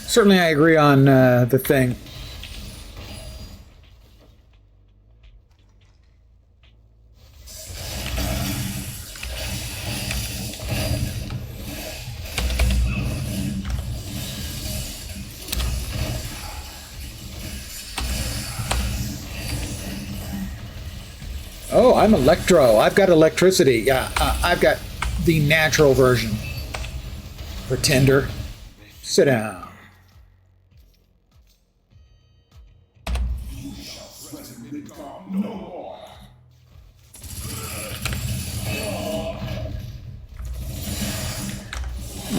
Certainly, I agree on the thing. Oh, I'm Electro. I've got electricity. Yeah, I've got the natural version. Pretender. Sit down.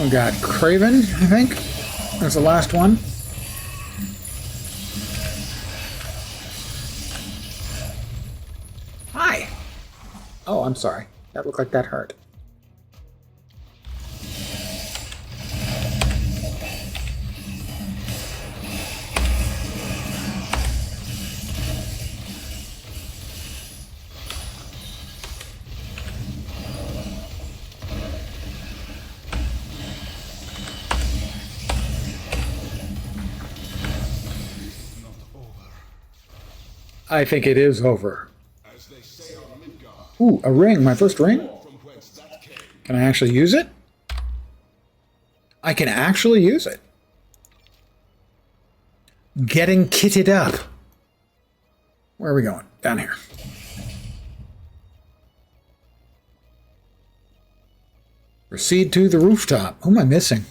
Oh god, Craven, I think. That's the last one. Hi. Oh, I'm sorry. That looked like that hurt. I think it is over. Ooh, a ring. My first ring? Can I actually use it? I can actually use it. Getting kitted up. Where are we going? Down here. Proceed to the rooftop. Who am I missing?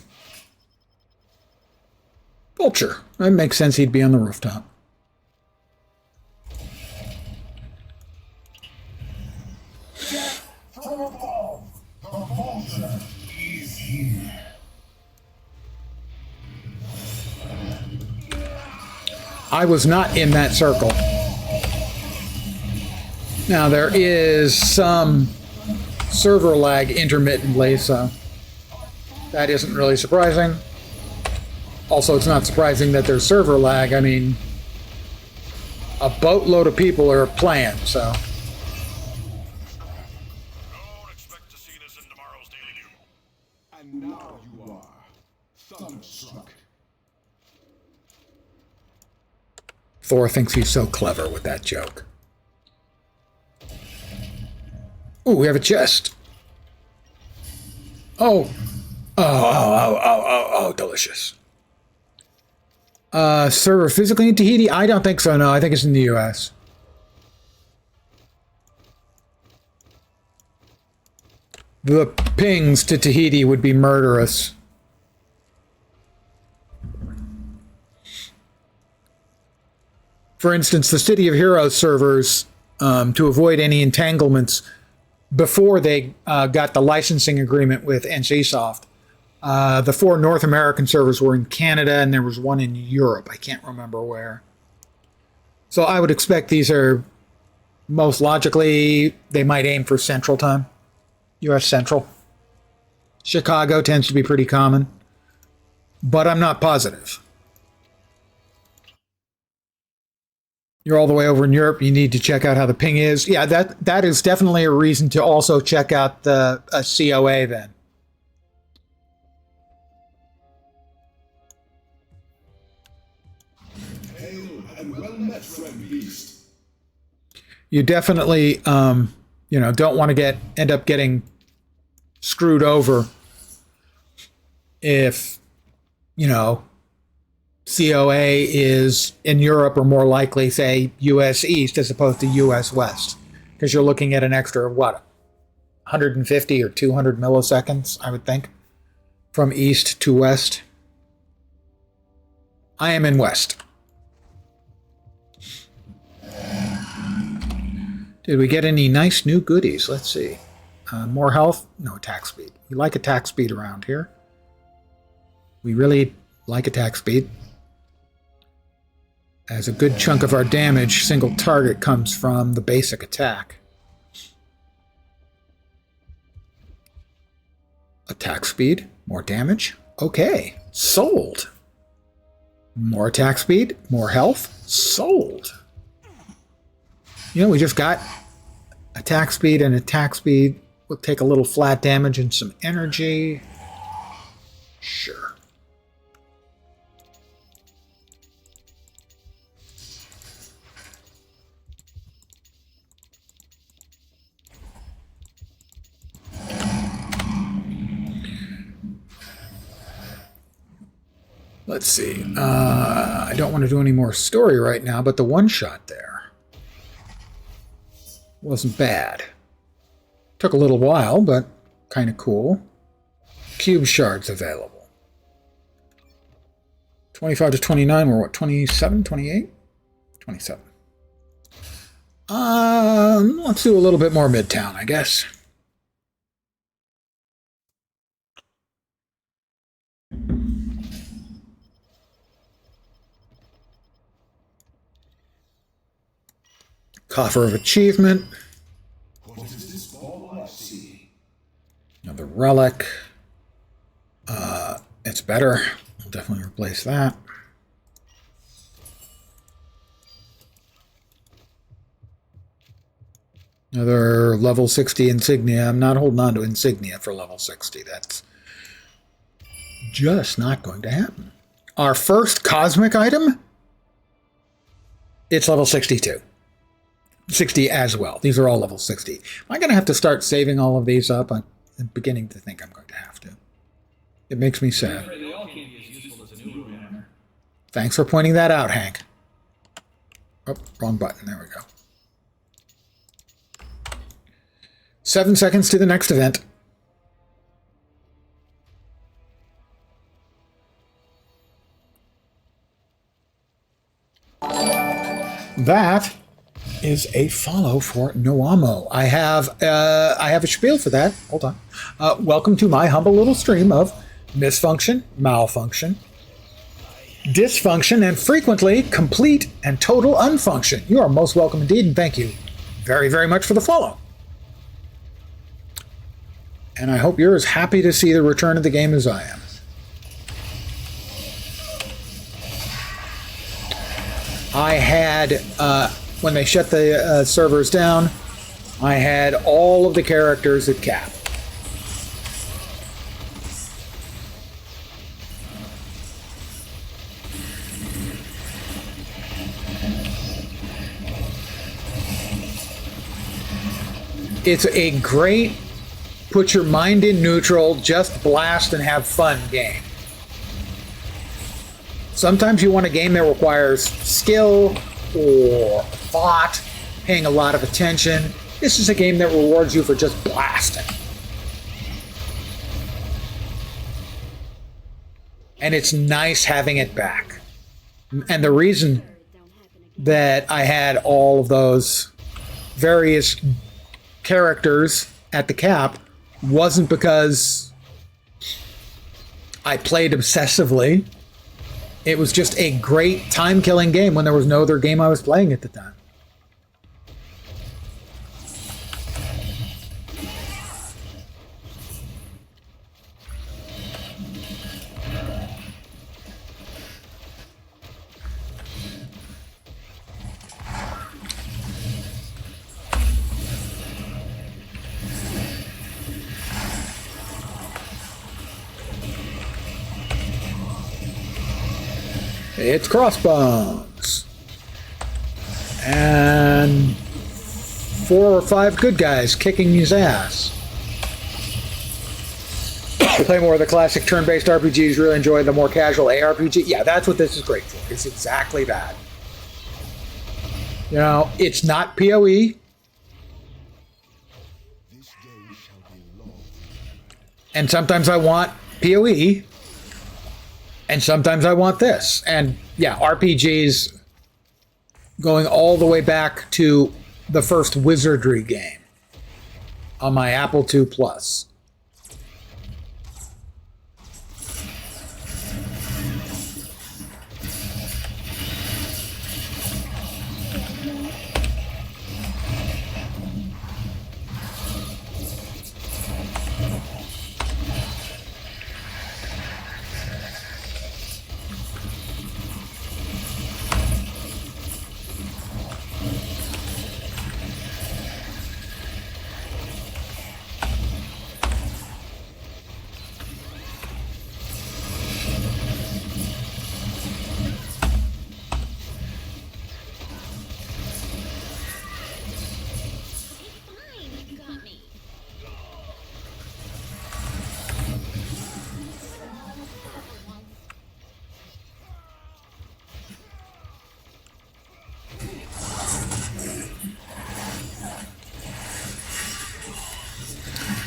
Vulture. That makes sense he'd be on the rooftop. I was not in that circle. Now, there is some server lag intermittently, so that isn't really surprising. Also, it's not surprising that there's server lag. I mean, a boatload of people are playing, so. Don't expect to see this in tomorrow's Daily News. And now you are thunderstruck. Thor thinks he's so clever with that joke. Ooh, we have a chest. Oh. Oh, delicious. Server physically in Tahiti? I don't think so, no. I think it's in the US. The pings to Tahiti would be murderous. For instance, the City of Heroes servers, to avoid any entanglements before they got the licensing agreement with NCSoft, the 4 North American servers were in Canada and there was one in Europe. I can't remember where. So I would expect these are most logically, they might aim for Central Time. US Central. Chicago tends to be pretty common, but I'm not positive. You're all the way over in Europe. You need to check out how the ping is. Yeah, that is definitely a reason to also check out the COA then. Hail and well met, friend beast. You definitely, don't want to end up getting screwed over if, COA is in Europe, or more likely, say, US East as opposed to US West. Because you're looking at an extra, 150 or 200 milliseconds, I would think, from East to West. I am in West. Did we get any nice new goodies? Let's see. More health? No, attack speed. We like attack speed around here. We really like attack speed. As a good chunk of our damage, single target, comes from the basic attack. Attack speed, more damage. Okay, sold. More attack speed, more health, sold. We just got attack speed, and attack speed will take a little flat damage and some energy. Sure. Let's see. I don't want to do any more story right now, but the one-shot there wasn't bad. Took a little while, but kind of cool. Cube shards available. 25 to 29, we're what, 27, 28? 27. Let's do a little bit more Midtown, I guess. Coffer of Achievement. What is this ball I see? Another relic. It's better. We'll definitely replace that. Another level 60 insignia. I'm not holding on to insignia for level 60. That's just not going to happen. Our first cosmic item? It's level 62. 60 as well. These are all level 60. Am I going to have to start saving all of these up? I'm beginning to think I'm going to have to. It makes me sad. Thanks for pointing that out, Hank. Oh, wrong button. There we go. 7 seconds to the next event. That is a follow for Noamo. I have a spiel for that. Hold on. Welcome to my humble little stream of misfunction, malfunction, dysfunction, and frequently complete and total unfunction. You are most welcome indeed, and thank you very, very much for the follow. And I hope you're as happy to see the return of the game as I am. I had, when they shut the servers down, I had all of the characters at cap. It's a great put your mind in neutral, just blast and have fun game. Sometimes you want a game that requires skill or thought, paying a lot of attention. This is a game that rewards you for just blasting. And it's nice having it back. And the reason that I had all of those various characters at the cap wasn't because I played obsessively. It was just a great time-killing game when there was no other game I was playing at the time. It's Crossbones. And 4 or 5 good guys kicking his ass. Play more of the classic turn-based RPGs, really enjoy the more casual ARPG. Yeah, that's what this is great for. It's exactly that. You know, it's not PoE. And sometimes I want PoE. And sometimes I want this. And yeah, RPGs going all the way back to the first Wizardry game on my Apple II Plus.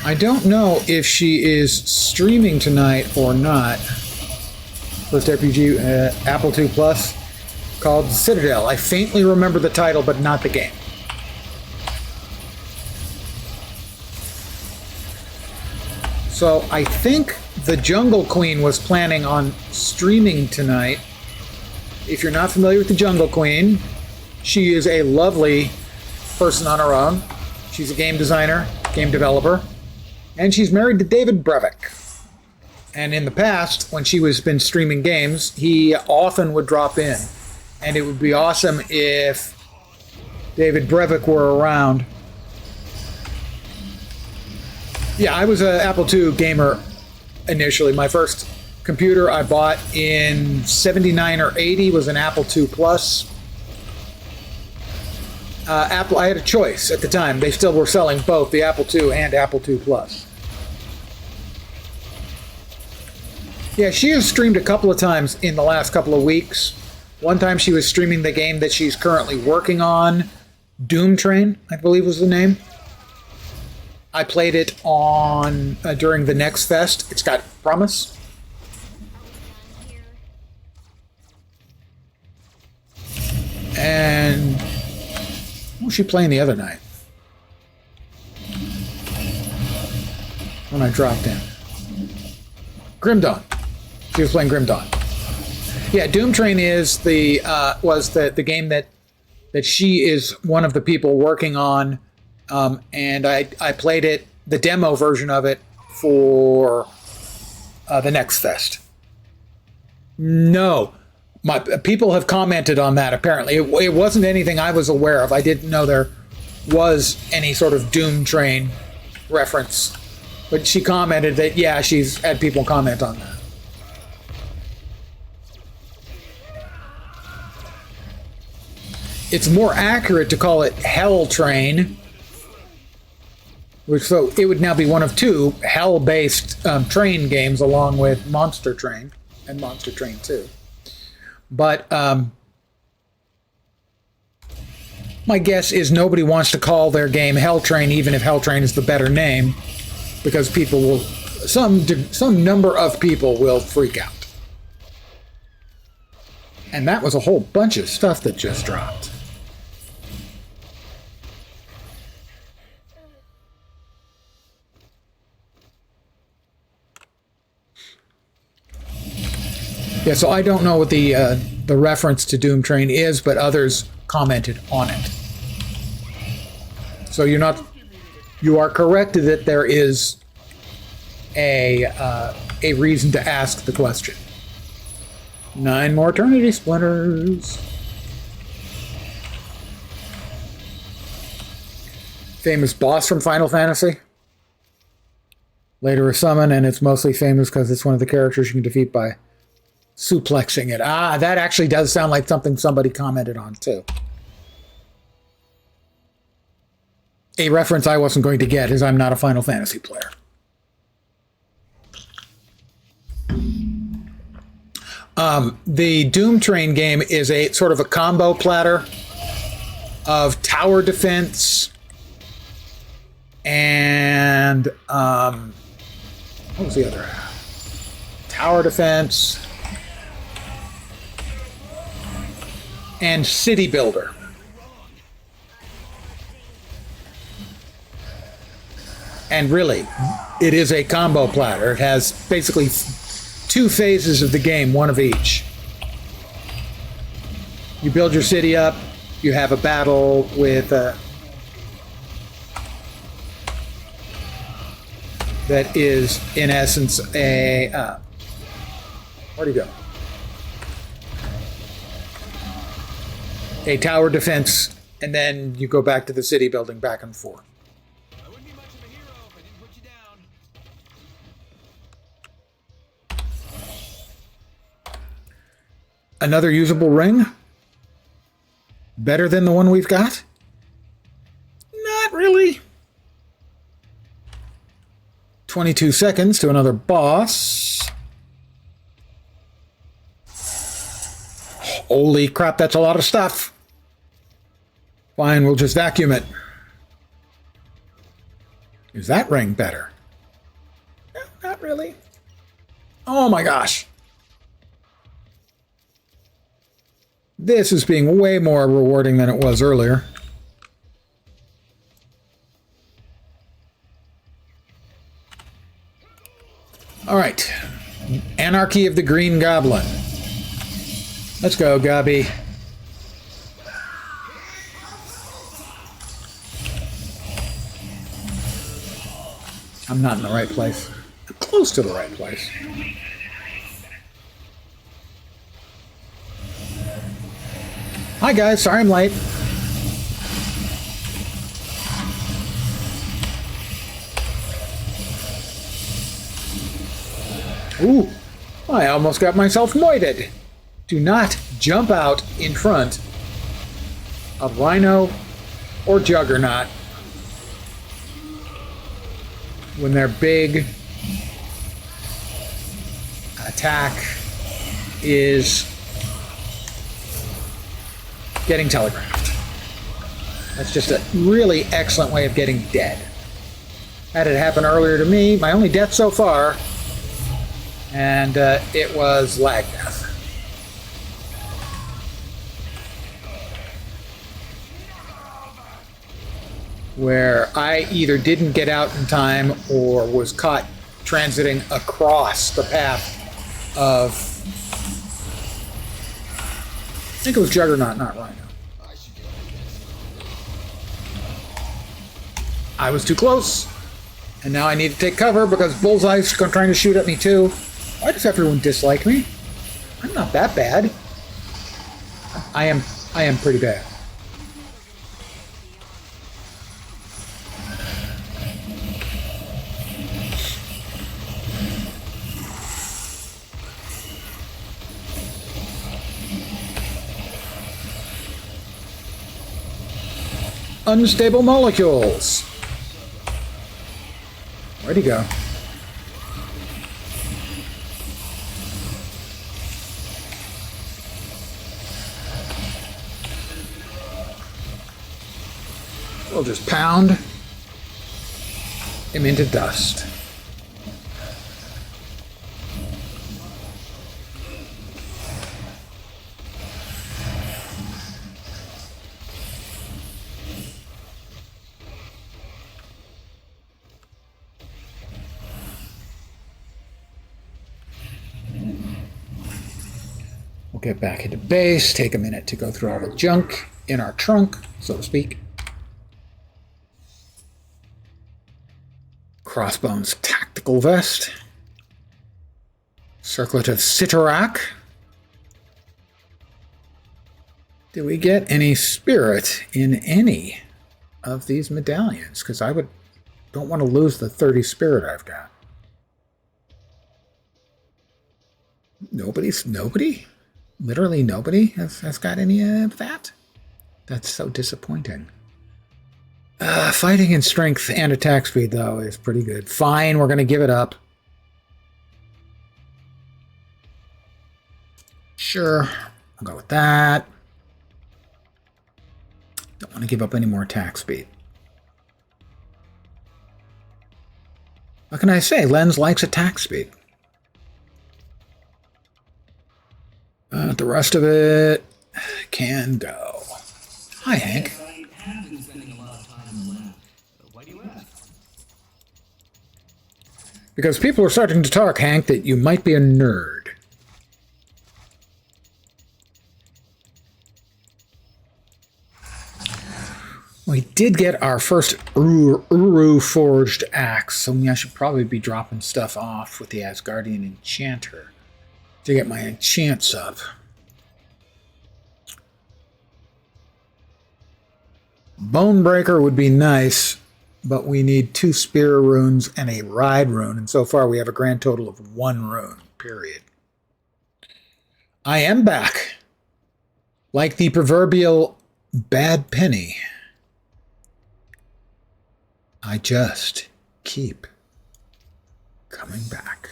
I don't know if she is streaming tonight or not. First RPG, Apple II Plus, called Citadel. I faintly remember the title, but not the game. So I think the Jungle Queen was planning on streaming tonight. If you're not familiar with the Jungle Queen, she is a lovely person on her own. She's a game designer, game developer. And she's married to David Brevik. And in the past, when she was been streaming games, he often would drop in. And it would be awesome if David Brevik were around. Yeah, I was an Apple II gamer initially. My first computer I bought in 79 or 80 was an Apple II Plus. Apple, I had a choice at the time. They still were selling both the Apple II and Apple II Plus. Yeah, she has streamed a couple of times in the last couple of weeks. One time she was streaming the game that she's currently working on, Doom Train, I believe was the name. I played it on during the Next Fest. It's got promise. And what was she playing the other night? When I dropped in. Grim Dawn. She was playing Grim Dawn. Yeah, Doom Train is was the game that she is one of the people working on, and I played it, the demo version of it, for the Next Fest. No. People have commented on that, apparently. It wasn't anything I was aware of. I didn't know there was any sort of Doom Train reference. But she commented that, yeah, she's had people comment on that. It's more accurate to call it Hell Train. So it would now be one of 2 Hell-based train games, along with Monster Train and Monster Train 2. But my guess is nobody wants to call their game Hell Train, even if Hell Train is the better name, because people will, some number of people will freak out. And that was a whole bunch of stuff that just dropped. Yeah, so I don't know what the reference to Doom Train is, but others commented on it. So you are correct that there is a reason to ask the question. 9 more Eternity Splinters. Famous boss from Final Fantasy. Later a summon, and it's mostly famous because it's one of the characters you can defeat by Suplexing it. Ah, that actually does sound like something somebody commented on, too. A reference I wasn't going to get is I'm not a Final Fantasy player. The Doom Train game is a sort of a combo platter of tower defense and what was the other half? Tower defense and city builder. And really, it is a combo platter. It has basically two phases of the game, one of each. You build your city up, you have a battle with that is, in essence, a... where'd he go? A tower defense, and then you go back to the city building back and forth. Another usable ring? Better than the one we've got? Not really. 22 seconds to another boss. Holy crap, that's a lot of stuff. Fine, we'll just vacuum it. Is that ring better? No, not really. Oh my gosh. This is being way more rewarding than it was earlier. All right. Anarchy of the Green Goblin. Let's go, Gobby. I'm not in the right place. I'm close to the right place. Hi guys, sorry I'm late. Ooh, I almost got myself moited. Do not jump out in front of Rhino or Juggernaut when their big attack is getting telegraphed. That's just a really excellent way of getting dead. Had it happen earlier to me, my only death so far, and it was lag death. Where I either didn't get out in time or was caught transiting across the path of... I think it was Juggernaut, not Rhino. I was too close, and now I need to take cover because Bullseye's trying to shoot at me too. Why does everyone dislike me? I'm not that bad. I am pretty bad. Unstable molecules. Where'd he go? We'll just pound him into dust. Get back into base, take a minute to go through all the junk in our trunk, so to speak. Crossbones tactical vest. Circlet of Sitarak. Do we get any spirit in any of these medallions? Because don't want to lose the 30 spirit I've got. Nobody? Literally nobody has got any of that? That's so disappointing. Fighting and strength and attack speed, though, is pretty good. Fine, we're going to give it up. Sure, I'll go with that. Don't want to give up any more attack speed. What can I say? Lens likes attack speed. The rest of it can go. Hi, Hank. I have been spending a lot of time in the lab. Why do you ask? Because people are starting to talk, Hank, that you might be a nerd. We did get our first Uru forged axe, so I should probably be dropping stuff off with the Asgardian Enchanter to get my enchants up. Bonebreaker would be nice, but we need 2 spear runes and a ride rune, and so far we have a grand total of 1 rune, period. I am back. Like the proverbial bad penny. I just keep coming back.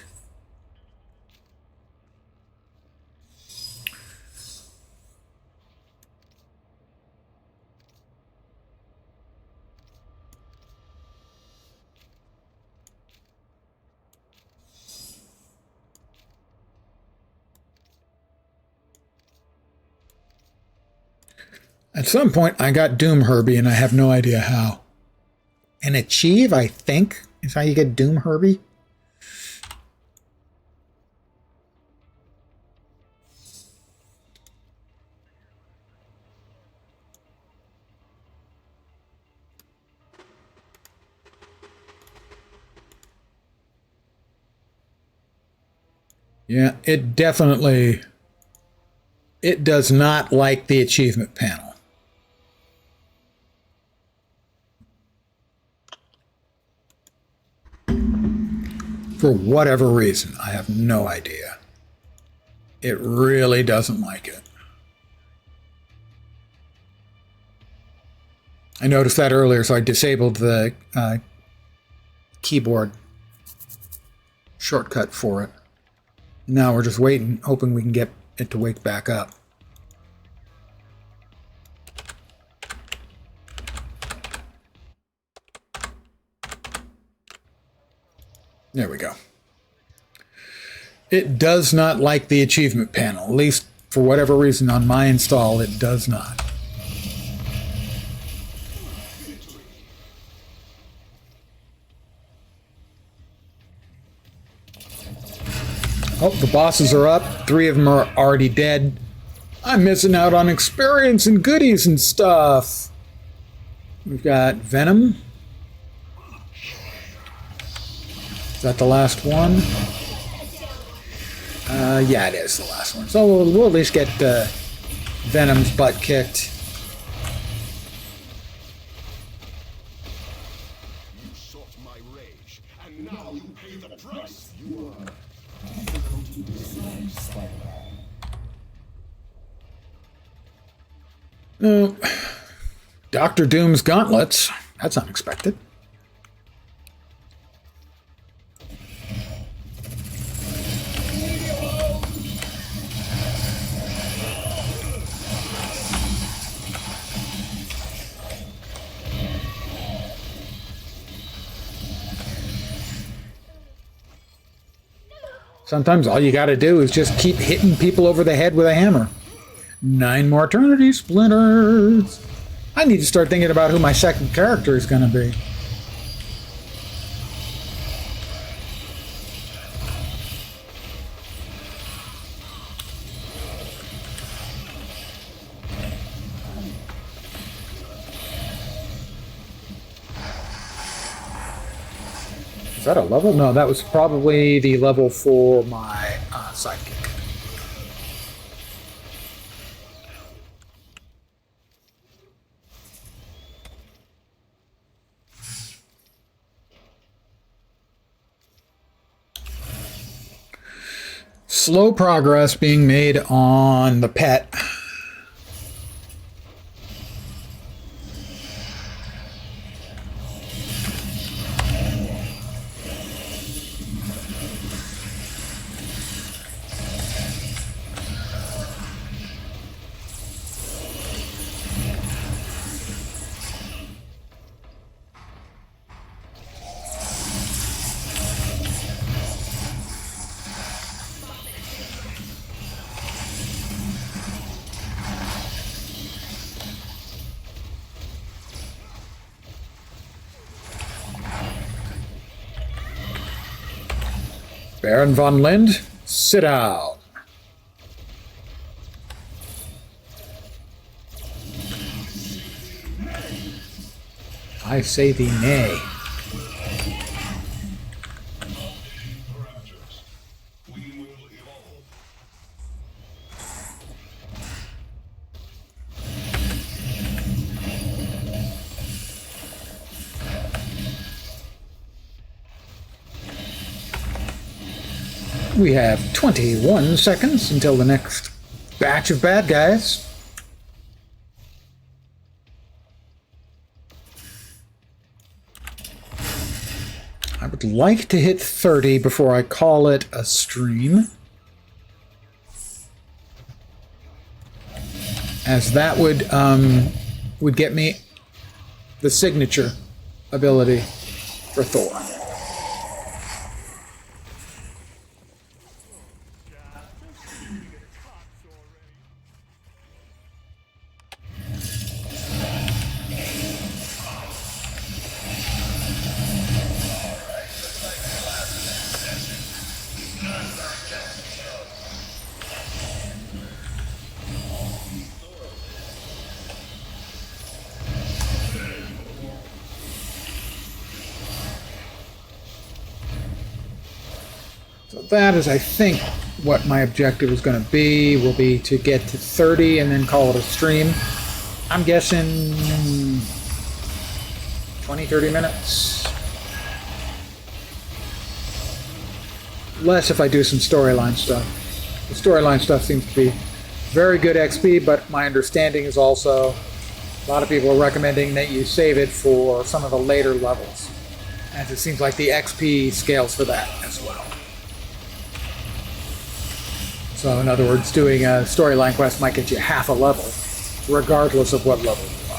At some point, I got Doom Herbie, and I have no idea how. And achieve, I think, is how you get Doom Herbie. Yeah, it definitely... It does not like the achievement panel. For whatever reason, I have no idea. It really doesn't like it. I noticed that earlier, so I disabled the keyboard shortcut for it. Now we're just waiting, hoping we can get it to wake back up. There we go. It does not like the achievement panel. At least, for whatever reason, on my install, it does not. Oh, the bosses are up. 3 of them are already dead. I'm missing out on experience and goodies and stuff. We've got Venom. Is that the last one? Yeah, it is the last one. So we'll at least get Venom's butt kicked. You sought my rage, and now you pay the price. You are Dr. Doom's gauntlets. That's unexpected. Sometimes all you gotta do is just keep hitting people over the head with a hammer. 9 more Eternity Splinters. I need to start thinking about who my second character is gonna be. Is that a level? No, that was probably the level for my sidekick. Slow progress being made on the pet. Baron von Lind, sit down. I say thee nay. We have 21 seconds until the next batch of bad guys. I would like to hit 30 before I call it a stream, as that would get me the signature ability for Thor. So that is, I think, what my objective is going to be. Will be to get to 30 and then call it a stream. I'm guessing 20, 30 minutes. Less if I do some storyline stuff. The storyline stuff seems to be very good XP, but my understanding is also a lot of people are recommending that you save it for some of the later levels, as it seems like the XP scales for that as well. So in other words, doing a storyline quest might get you half a level, regardless of what level you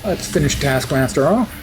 are. Let's finish Taskmaster off.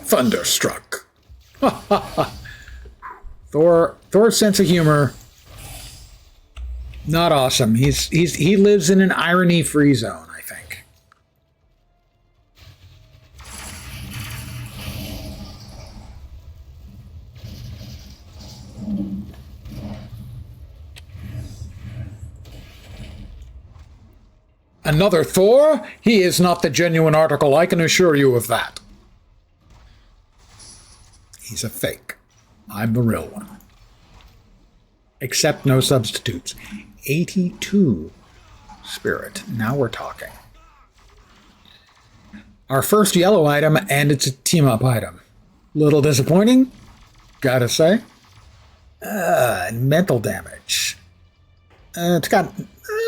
Thunderstruck. Thor's sense of humor, not awesome. He lives in an irony-free zone, I think. Another Thor? He is not the genuine article, I can assure you of that. He's a fake. I'm the real one. Accept no substitutes. 82 spirit. Now we're talking. Our first yellow item, and it's a team-up item. Little disappointing, gotta say. Mental damage. It's got...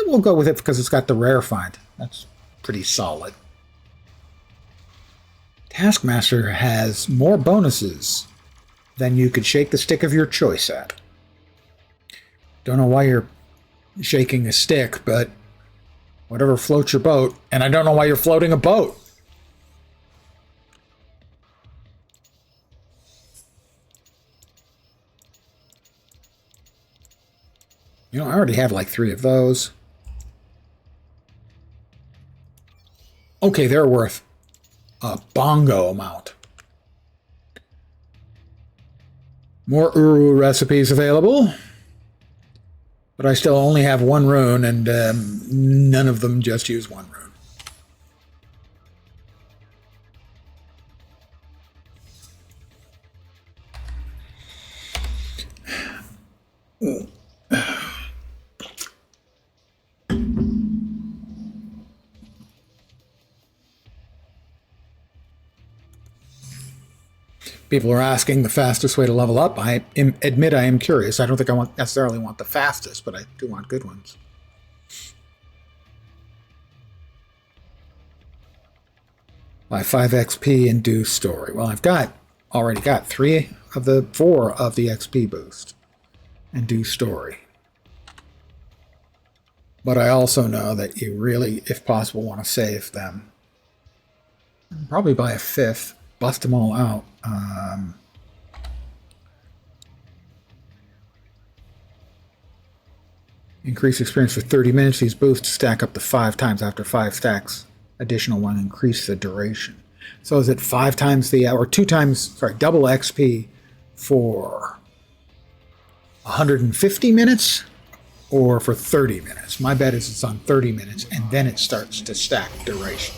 we'll go with it because it's got the rare find. That's pretty solid. Taskmaster has more bonuses than you could shake the stick of your choice at. Don't know why you're shaking a stick, but whatever floats your boat. And I don't know why you're floating a boat. You know, I already have like 3 of those. Okay, they're worth a bongo amount. More Uru recipes available. But I still only have 1 rune, and none of them just use 1 rune. People are asking the fastest way to level up. I admit I am curious. I don't think I necessarily want the fastest, but I do want good ones. Buy 5 XP and do story. Well, I've already got 3 of the 4 of the XP boost and do story. But I also know that you really, if possible, want to save them. Probably buy a 5th. Bust them all out. Increase experience for 30 minutes. These boosts stack up to 5 times. After 5 stacks, additional one increase the duration. So is it 5 times the, or 2 times, sorry, double XP for 150 minutes or for 30 minutes? My bet is it's on 30 minutes and then it starts to stack duration.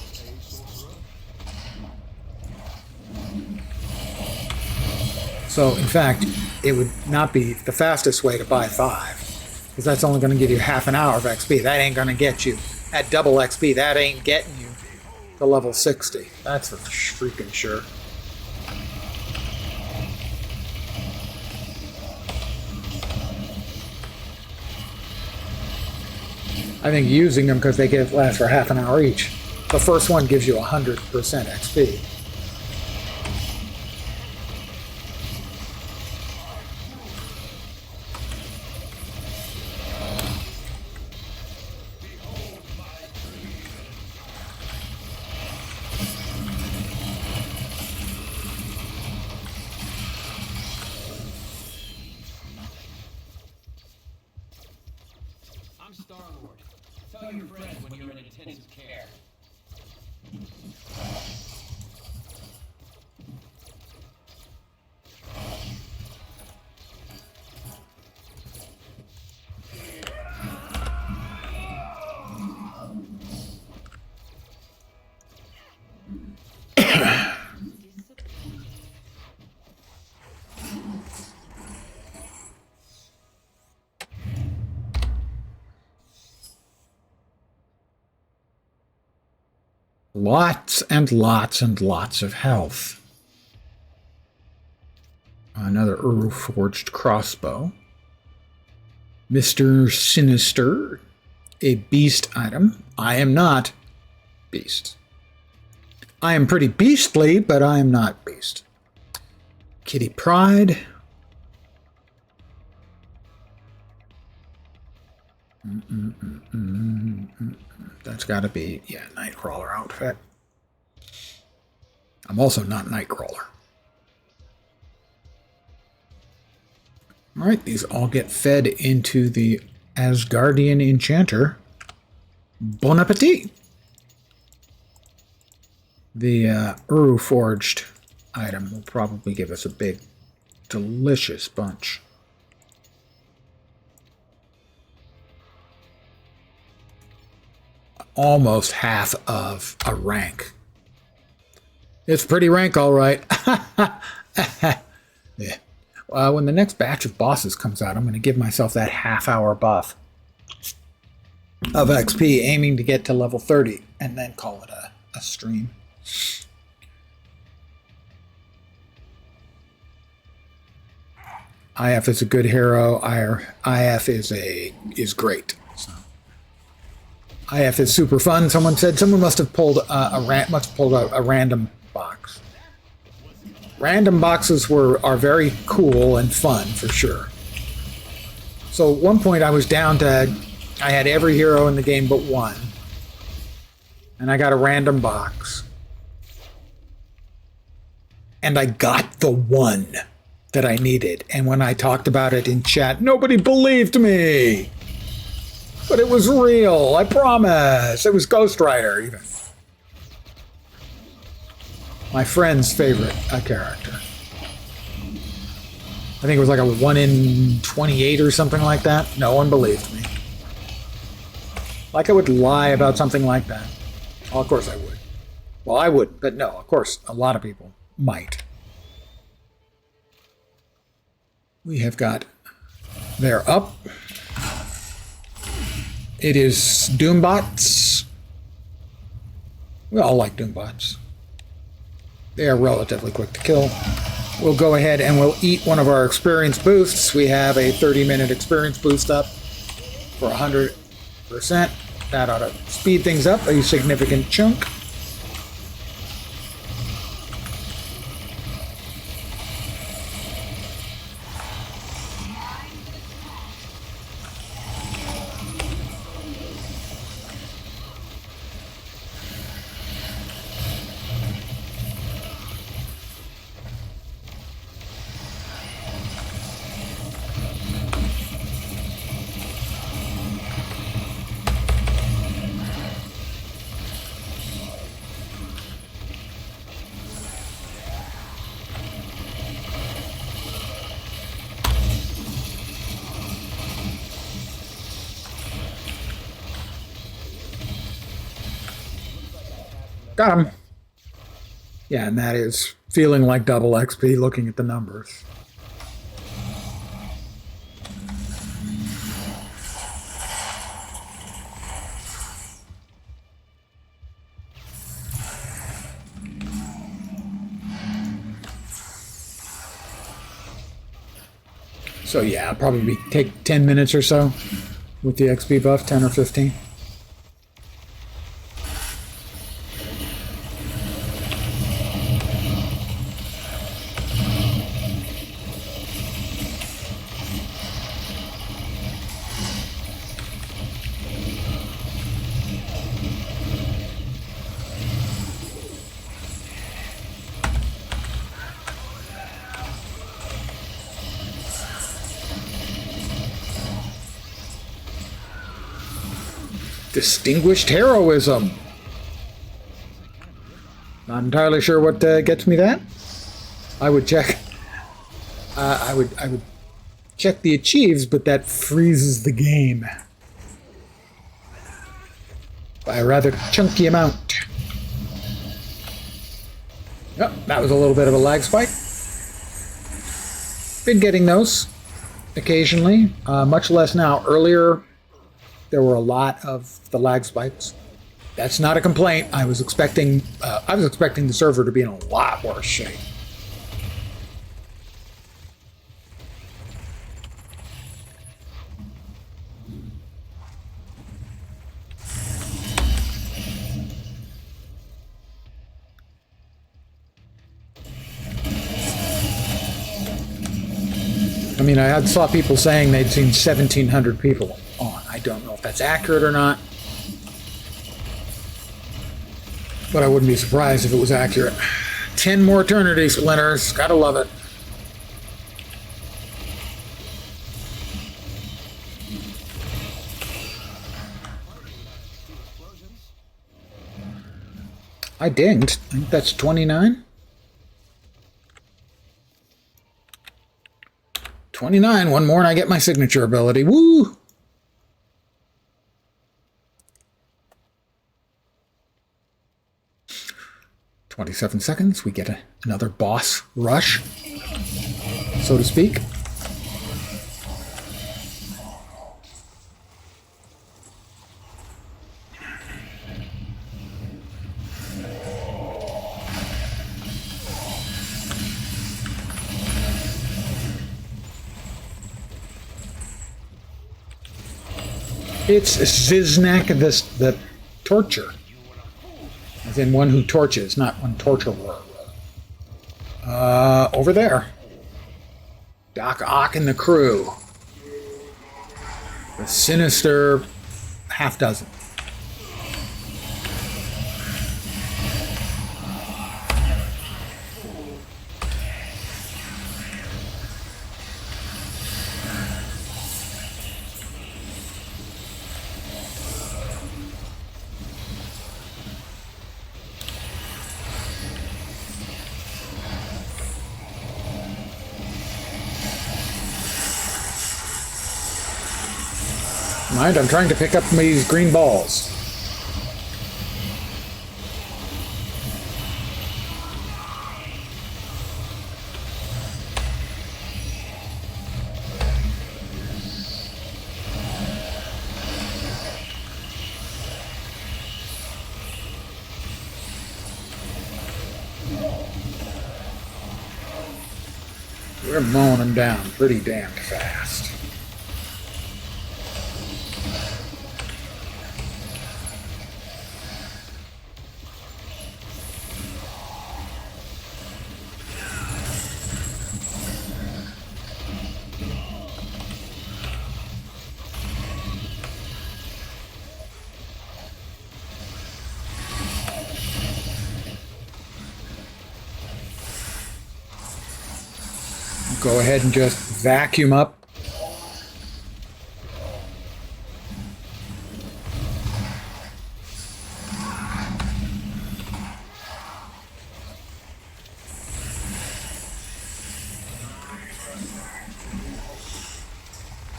So, in fact, it would not be the fastest way to buy 5, because that's only going to give you half an hour of XP. That ain't going to get you, at double XP, that ain't getting you to level 60. That's for freaking sure. I think using them, because they last for half an hour each. The first one gives you 100% XP. Lots and lots and lots of health. Another Uru forged crossbow. Mr. Sinister, a beast item. I am not beast. I am pretty beastly, but I am not beast. Kitty Pride. That's got to be, yeah, Nightcrawler outfit. I'm also not Nightcrawler. All right, these all get fed into the Asgardian Enchanter. Bon appetit! The Uru forged item will probably give us a big, delicious bunch. Almost half of a rank. It's pretty rank, all right. Yeah. When the next batch of bosses comes out, I'm going to give myself that half-hour buff of XP, aiming to get to level 30, and then call it a stream. IF is a good hero. IF is great. IF is super fun. Someone said someone must have pulled a random box. Random boxes are very cool and fun for sure. So at one point I was down to, I had every hero in the game but one. And I got a random box. And I got the one that I needed. And when I talked about it in chat, nobody believed me. But it was real, I promise. It was Ghost Rider, even. My friend's favorite character. I think it was like a 1 in 28 or something like that. No one believed me. Like I would lie about something like that. Well, of course I would. Well, I wouldn't, but no, of course, a lot of people might. We have got... They're up. It is Doombots. We all like Doombots. They are relatively quick to kill. We'll go ahead and we'll eat one of our experience boosts. We have a 30-minute experience boost up for 100%. That ought to speed things up a significant chunk. Got him. Yeah, and that is feeling like double XP looking at the numbers. So yeah, it'll probably take 10 minutes or so with the XP buff, 10 or 15. Distinguished heroism. Not entirely sure what gets me that. I would check. I would check the achieves, but that freezes the game by a rather chunky amount. Yep, that was a little bit of a lag spike. Been getting those occasionally, much less now. Earlier, there were a lot of the lag spikes. That's not a complaint. I was expecting the server to be in a lot worse shape. I mean, I saw people saying they'd seen 1,700 people on. I don't know if that's accurate or not. But I wouldn't be surprised if it was accurate. 10 more eternity splinters. Gotta love it. I dinged. I think that's 29. 29, one more and I get my signature ability. Woo! "27 seconds, we get another boss rush, so to speak. It's Ziznak, the torture. As in one who torches, not one torturer. Over there. Doc Ock and the crew. The sinister half dozen. Mind, I'm trying to pick up these green balls. We're mowing them down pretty damned fast. Go ahead and just vacuum up.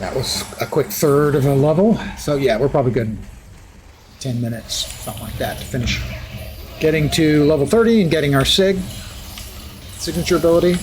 That was a quick third of a level. So yeah, we're probably good in 10 minutes, something like that, to finish getting to level 30 and getting our signature ability.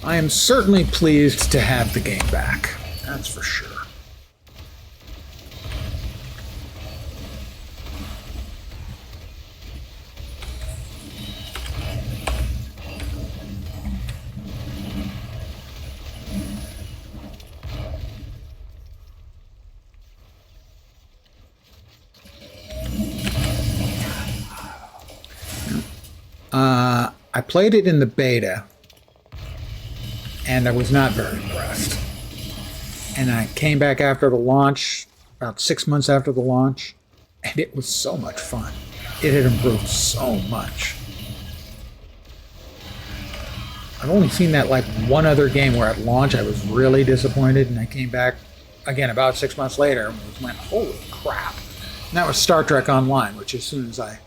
I am certainly pleased to have the game back. That's for sure. I played it in the beta, and I was not very impressed. And I came back after the launch, about 6 months after the launch, and it was so much fun. It had improved so much. I've only seen that like one other game where at launch I was really disappointed, and I came back again about 6 months later and went, holy crap. And that was Star Trek Online, which as soon as I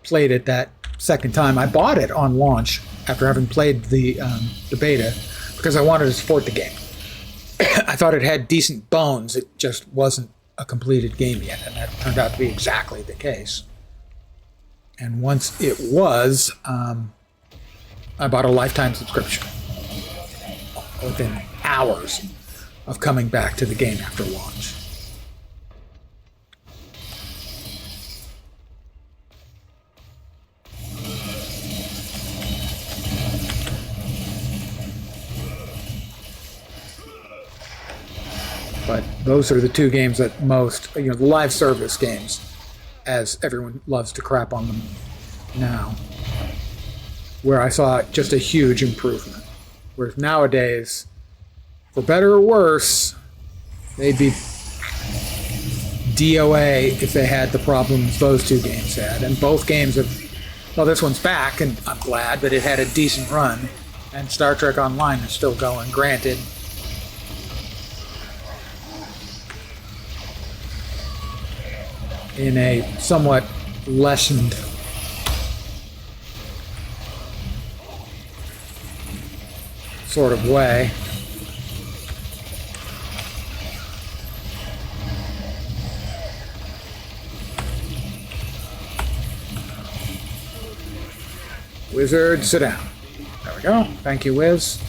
played it that second time, I bought it on launch after having played the beta because I wanted to support the game. I thought it had decent bones. It just wasn't a completed game yet, and that turned out to be exactly the case. And once it was, I bought a lifetime subscription within hours of coming back to the game after launch. But those are the two games that most, the live service games, as everyone loves to crap on them now, where I saw just a huge improvement. Whereas nowadays, for better or worse, they'd be DOA if they had the problems those two games had. And both games have, well, this one's back, and I'm glad, but it had a decent run. And Star Trek Online is still going, granted. In a somewhat lessened sort of way. Wizard, sit down. There we go. Thank you, Wiz.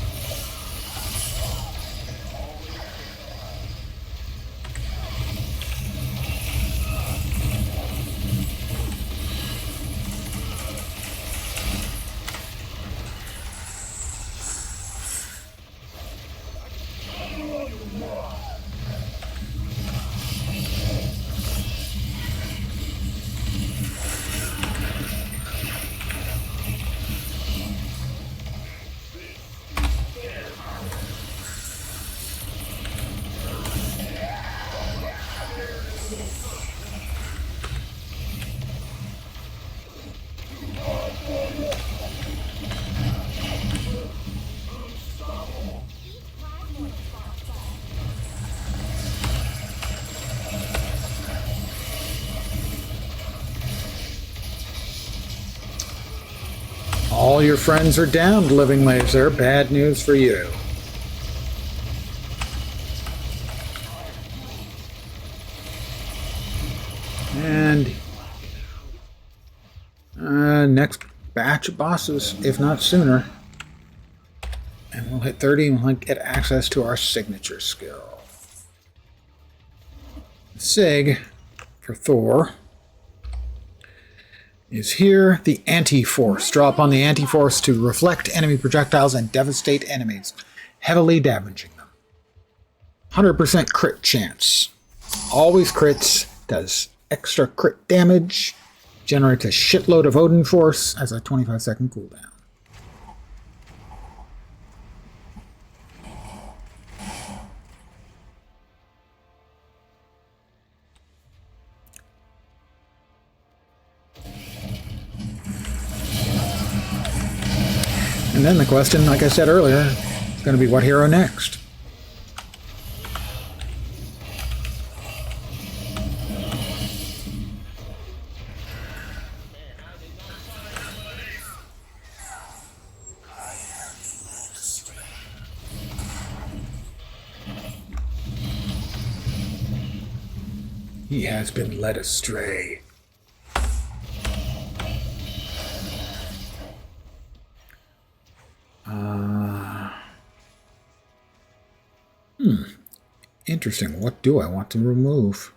All your friends are downed, living laser. Bad news for you. And next batch of bosses, if not sooner. And we'll hit 30 and we'll get access to our signature skill. Sig, for Thor, is here. The Anti-Force. Draw upon the Anti-Force to reflect enemy projectiles and devastate enemies, heavily damaging them. 100% crit chance. Always crits. Does extra crit damage. Generates a shitload of Odin Force as a 25-second cooldown. And then the question, like I said earlier, is going to be what hero next? He has been led astray. Interesting. What do I want to remove?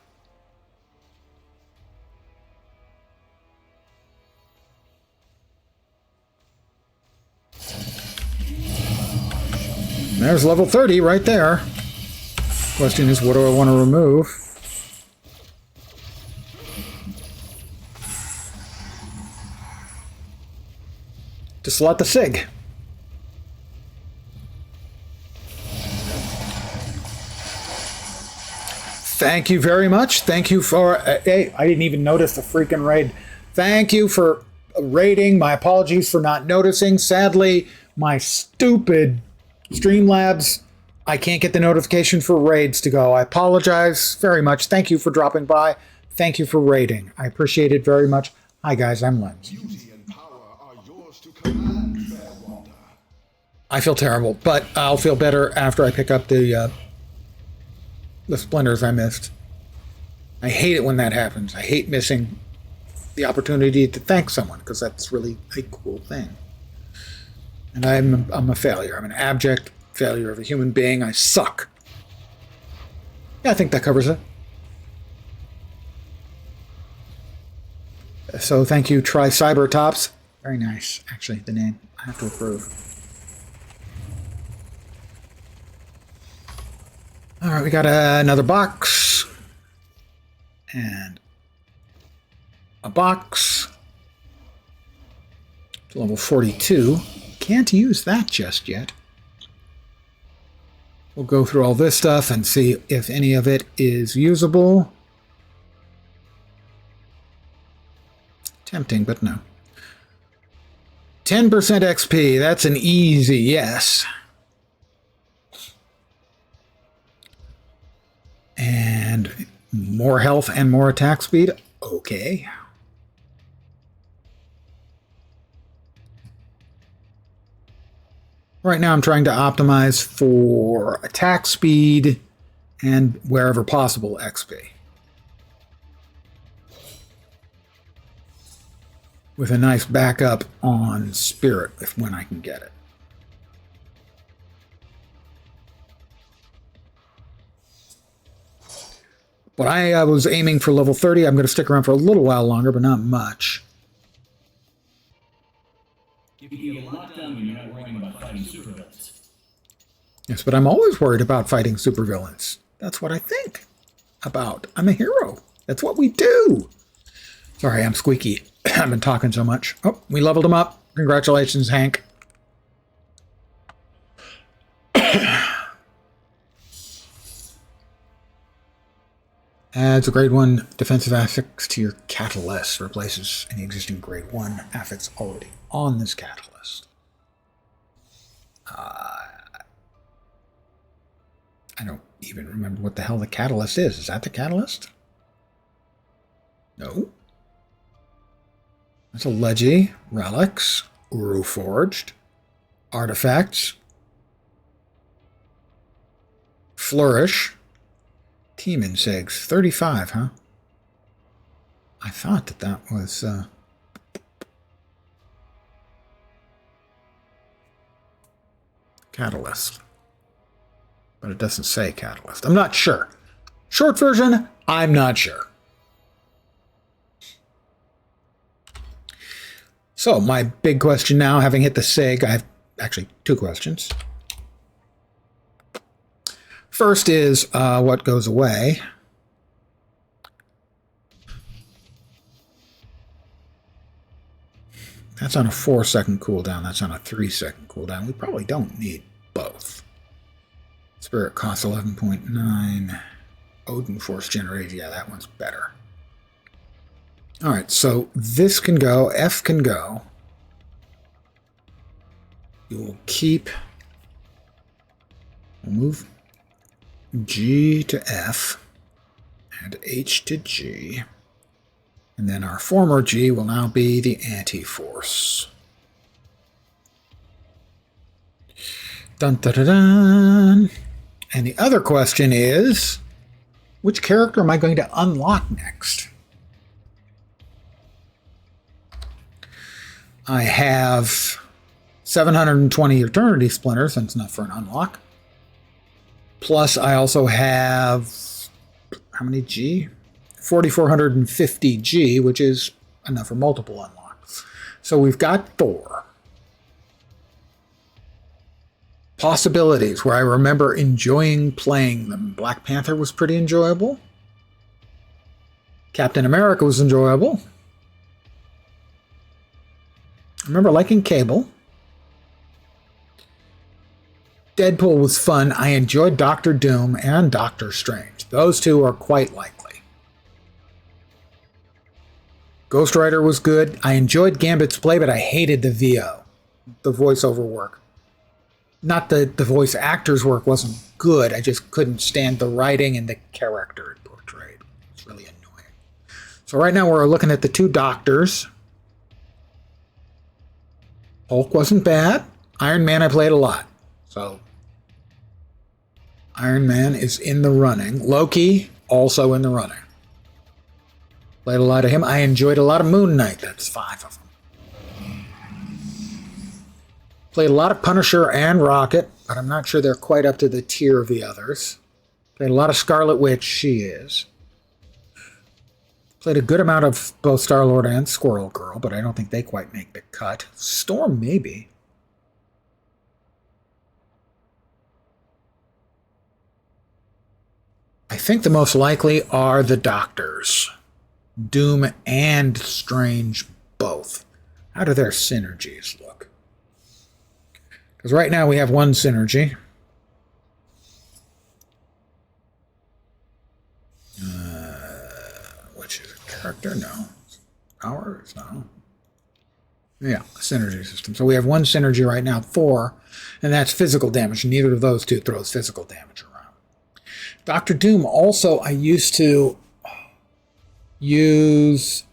There's level 30 right there. Question is, what do I want to remove? To slot the SIG. Thank you very much. Thank you for... hey, I didn't even notice the freaking raid. Thank you for raiding. My apologies for not noticing. Sadly, my stupid Streamlabs, I can't get the notification for raids to go. I apologize very much. Thank you for dropping by. Thank you for raiding. I appreciate it very much. Hi, guys. I'm Lens. Beauty and power are yours to command, fair Wanda. I feel terrible, but I'll feel better after I pick up the splinters I missed. I hate it when that happens. I hate missing the opportunity to thank someone, because that's really a cool thing. And I'm a failure. I'm an abject failure of a human being. I suck. Yeah, I think that covers it. So thank you, Try Cybertops. Very nice, actually, the name. I have to approve. All right, we got another box. And a box. It's level 42. Can't use that just yet. We'll go through all this stuff and see if any of it is usable. Tempting, but no. 10% XP, that's an easy yes. And more health and more attack speed, okay. Right now I'm trying to optimize for attack speed and wherever possible XP. With a nice backup on spirit when I can get it. But I was aiming for level 30. I'm going to stick around for a little while longer, but not much. You can get a lot done when you're not worrying about fighting supervillains. Yes, but I'm always worried about fighting supervillains. That's what I think about. I'm a hero. That's what we do. Sorry, I'm squeaky. I've been talking so much. Oh, we leveled him up. Congratulations, Hank. Adds a grade 1 defensive affix to your catalyst. Replaces any existing grade 1 affix already on this catalyst. I don't even remember what the hell the catalyst is. Is that the catalyst? No. That's a Leggy. Relics. Uru Forged. Artifacts. Flourish. Team Insegs. 35, huh? I thought that was... Catalyst. But it doesn't say Catalyst. I'm not sure. Short version, I'm not sure. So, my big question now, having hit the SIG, I have actually two questions. First is, what goes away? That's on a 4-second cooldown. That's on a 3-second cooldown. We probably don't need both. Spirit costs 11.9. Odin Force generated. Yeah, that one's better. Alright, so this can go. F can go. You will keep... We'll move G to F. And H to G. And then our former G will now be the anti-force. Dun dun dun dun. And the other question is, which character am I going to unlock next? I have 720 Eternity Splinters, that's enough for an unlock. Plus I also have, how many G? 4,450 G, which is enough for multiple unlocks. So we've got Thor. Possibilities where I remember enjoying playing them. Black Panther was pretty enjoyable. Captain America was enjoyable. I remember liking Cable. Deadpool was fun. I enjoyed Doctor Doom and Doctor Strange. Those two are quite likely. Ghost Rider was good. I enjoyed Gambit's play, but I hated the VO, the voiceover work. Not that the voice actor's work wasn't good, I just couldn't stand the writing and the character it portrayed. It's really annoying. So right now we're looking at the two Doctors. Hulk wasn't bad. Iron Man I played a lot. So Iron Man is in the running. Loki also in the running. Played a lot of him. I enjoyed a lot of Moon Knight. That's 5 of them. Played a lot of Punisher and Rocket, but I'm not sure they're quite up to the tier of the others. Played a lot of Scarlet Witch. She is. Played a good amount of both Star-Lord and Squirrel Girl, but I don't think they quite make the cut. Storm, maybe. I think the most likely are the Doctors. Doom and Strange both. How do their synergies look? Because right now we have one synergy. Which is a character? No. Powers? No. Yeah, synergy system. So we have one synergy right now, Thor, and that's physical damage. Neither of those two throws physical damage around. Doctor Doom also, I used to use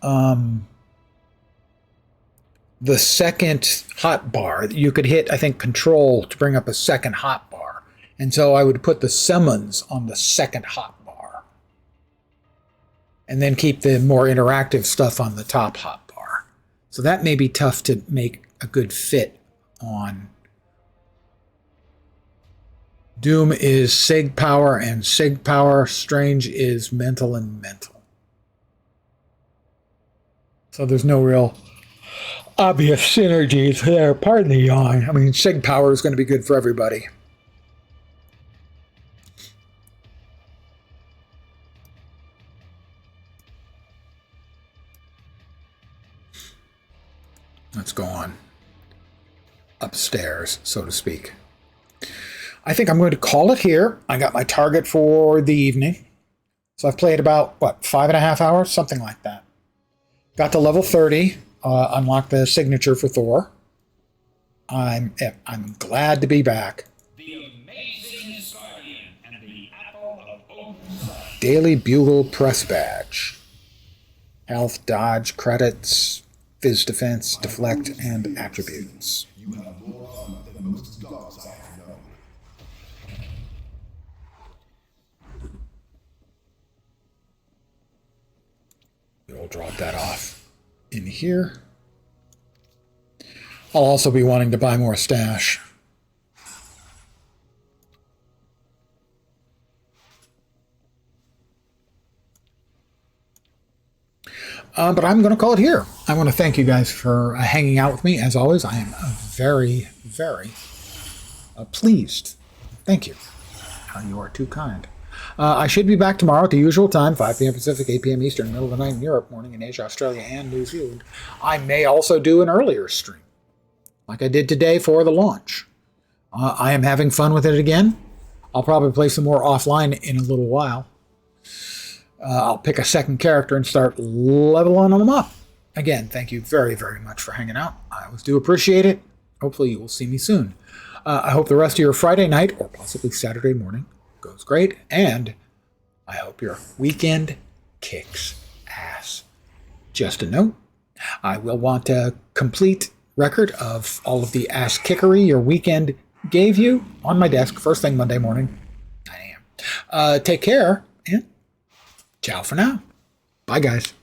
the second hotbar. You could hit, I think, Control to bring up a second hotbar. And so I would put the summons on the second hotbar. And then keep the more interactive stuff on the top hotbar. So that may be tough to make a good fit on. Doom is Sig power and Sig power. Strange is mental and mental. So there's no real obvious synergies there. Pardon the yawn. I mean, Sig power is going to be good for everybody. Let's go on upstairs, so to speak. I think I'm going to call it here. I got my target for the evening. So I've played about, what, 5.5 hours? Something like that. Got to level 30, unlocked the signature for Thor. I'm glad to be back. The amazing Guardian and the apple of Odin's eye. Daily Bugle press badge. Health, dodge, credits, Phys defense, deflect, and attributes. You have more armor than most gods I have known. We'll drop that off in here. I'll also be wanting to buy more stash. But I'm going to call it here. I want to thank you guys for hanging out with me. As always, I am very, very pleased. Thank you. You are too kind. I should be back tomorrow at the usual time, 5 p.m. Pacific, 8 p.m. Eastern, middle of the night in Europe, morning in Asia, Australia, and New Zealand. I may also do an earlier stream, like I did today for the launch. I am having fun with it again. I'll probably play some more offline in a little while. I'll pick a second character and start leveling them up. Again, thank you very, very much for hanging out. I always do appreciate it. Hopefully you will see me soon. I hope the rest of your Friday night, or possibly Saturday morning, goes great. And I hope your weekend kicks ass. Just a note, I will want a complete record of all of the ass kickery your weekend gave you on my desk first thing Monday morning, 9 a.m. Take care, and ciao for now. Bye, guys.